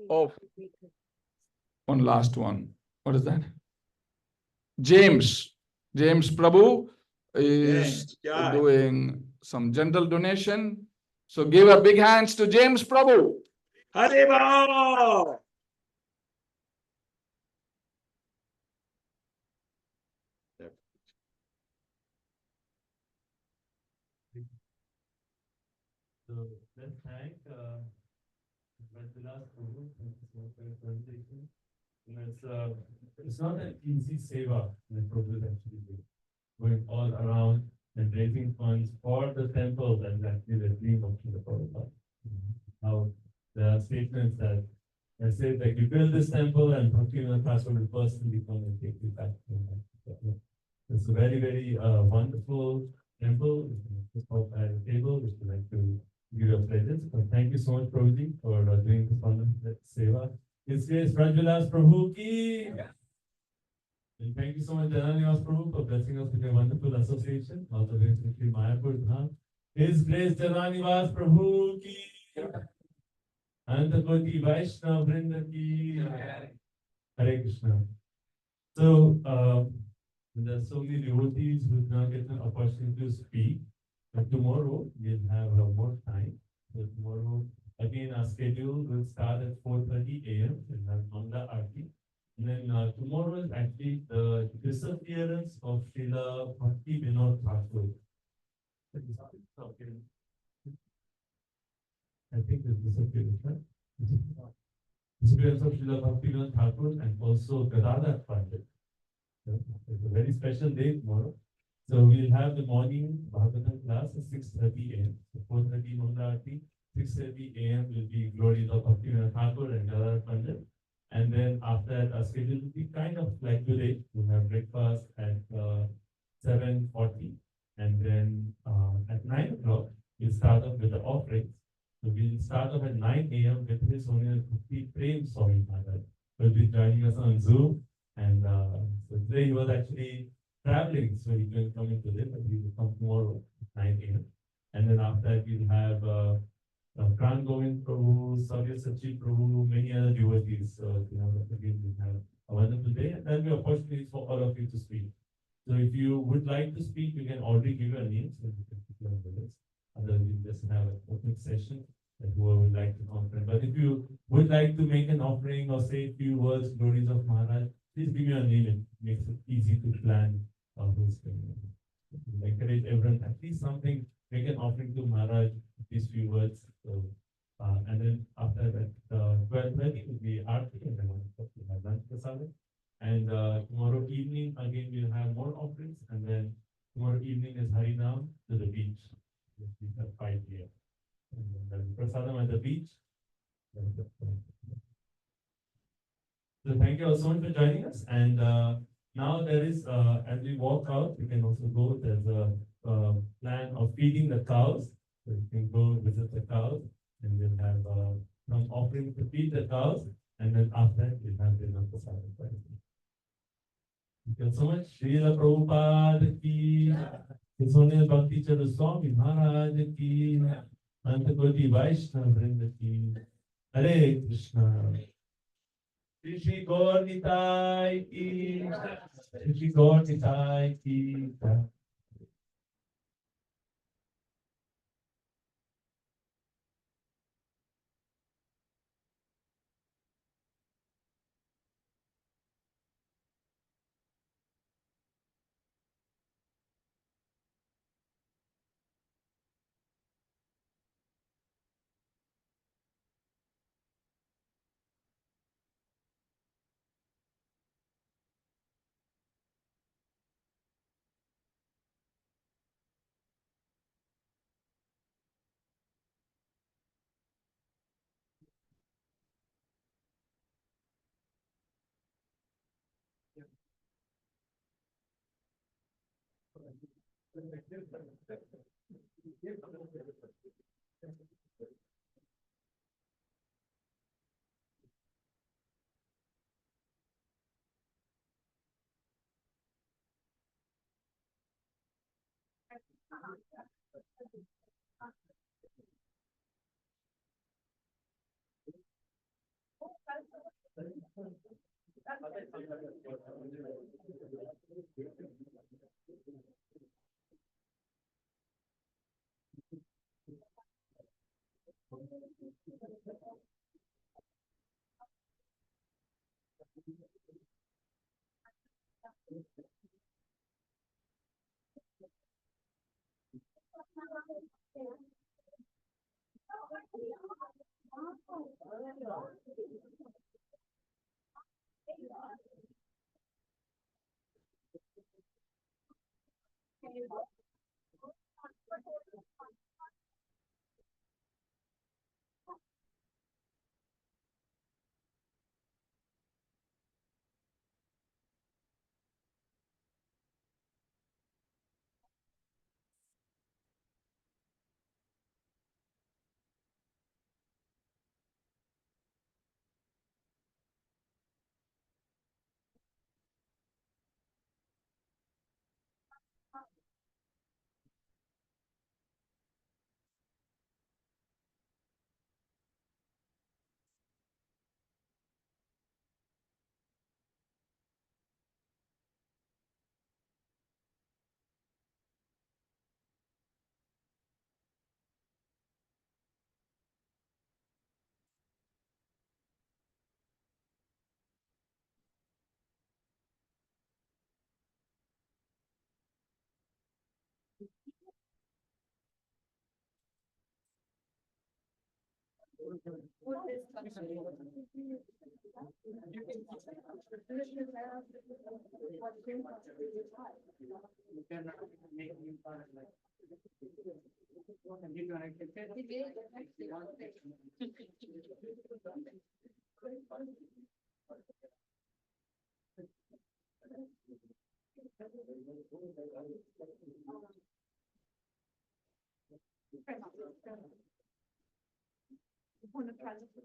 S8: Oh. one last one. What is that? James Prabhu is
S6: Jai.
S8: doing some general donation. So give a big hands to James Prabhu.
S6: Haribol!
S4: So let's thank Vatsilas Prabhu for your presentation. You know, it's not an easy seva that Prabhu is actually doing, going all around and raising funds for the temple that is actually the dream of the Prabhupada. How there are statements that say like you build this temple and Bhaktivinoda Thakur will personally come and take you back. It's a very, very wonderful temple. It's called a table, which we like to give your pledges. But thank you so much, Prabhuji, for doing this wonderful seva. His grace Rajvilas Prabhu ki. And thank you so much, Jananivas Prabhu, for blessing us with a wonderful association. Also, very quickly, Mayapur Dham. His grace Jananivas Prabhu ki. Antakoti Vaishnav Vrinda ki. Hare Krishna. So, there are so many devotees who now get an opportunity to speak. But tomorrow we'll have more time. So tomorrow, again, our schedule will start at 4:30 a.m. and have Mangala Aarti. And then tomorrow is actually the disappearance of Srila Bhakti Vinod Thakur. I think it's disappearance, right? Disappearance of Srila Bhakti Vinod Thakur and also Gadadhar Pandit. It's a very special day tomorrow. So we'll have the morning Bhagavatam class at 6:30 a.m. So 4:30 Mangala Aarti, 6:30 a.m. will be glories of Bhaktivinoda Thakur and Gadadhar Pandit. And then after that, our schedule will be kind of like today. We'll have breakfast at 7:40. And then at 9 o'clock, we'll start off with the offerings. So we'll start off at 9 a.m. with His Holiness Bhakti Prem Swami Maharaj. Will be joining us on Zoom. And so today he was actually traveling, so he couldn't come in today, but he will come tomorrow at 9 a.m. And then after that, we'll have Pran Govind Prabhu, Savya Sachi Prabhu, many other devotees. So, again, we'll have a wonderful day. And there'll be opportunities for all of you to speak. So if you would like to speak, you can already give your names and you can put your names. Otherwise, we'll just have an open session that whoever would like to comment. But if you would like to make an offering or say a few words, glories of Maharaj, please give me your name. It makes it easy to plan who's coming. Encourage everyone, at least something, make an offering to Maharaj, these few words. So, and then after that, 12:30 will be Aarti, and then we'll have lunch prasadam. And tomorrow evening, again, we'll have more offerings. And then tomorrow evening is Harinam to the beach. At 5 p.m. And then prasadam at the beach. So thank you all so much for joining us. And now there is, as we walk out, you can also go, there's a plan of feeding the cows. So you can go visit the cows and we'll have some offering to feed the cows. And then after that, we'll have dinner for Saturday. Thank you so much. Srila Prabhupada ki, His Holiness Bhakti Charu Swami Maharaj ki, Antakoti Vaishnava Vrinda ki, Hare Krishna. Shri Gaur Nitai ki, Shri Gaur Nitai ki.
S9: One of the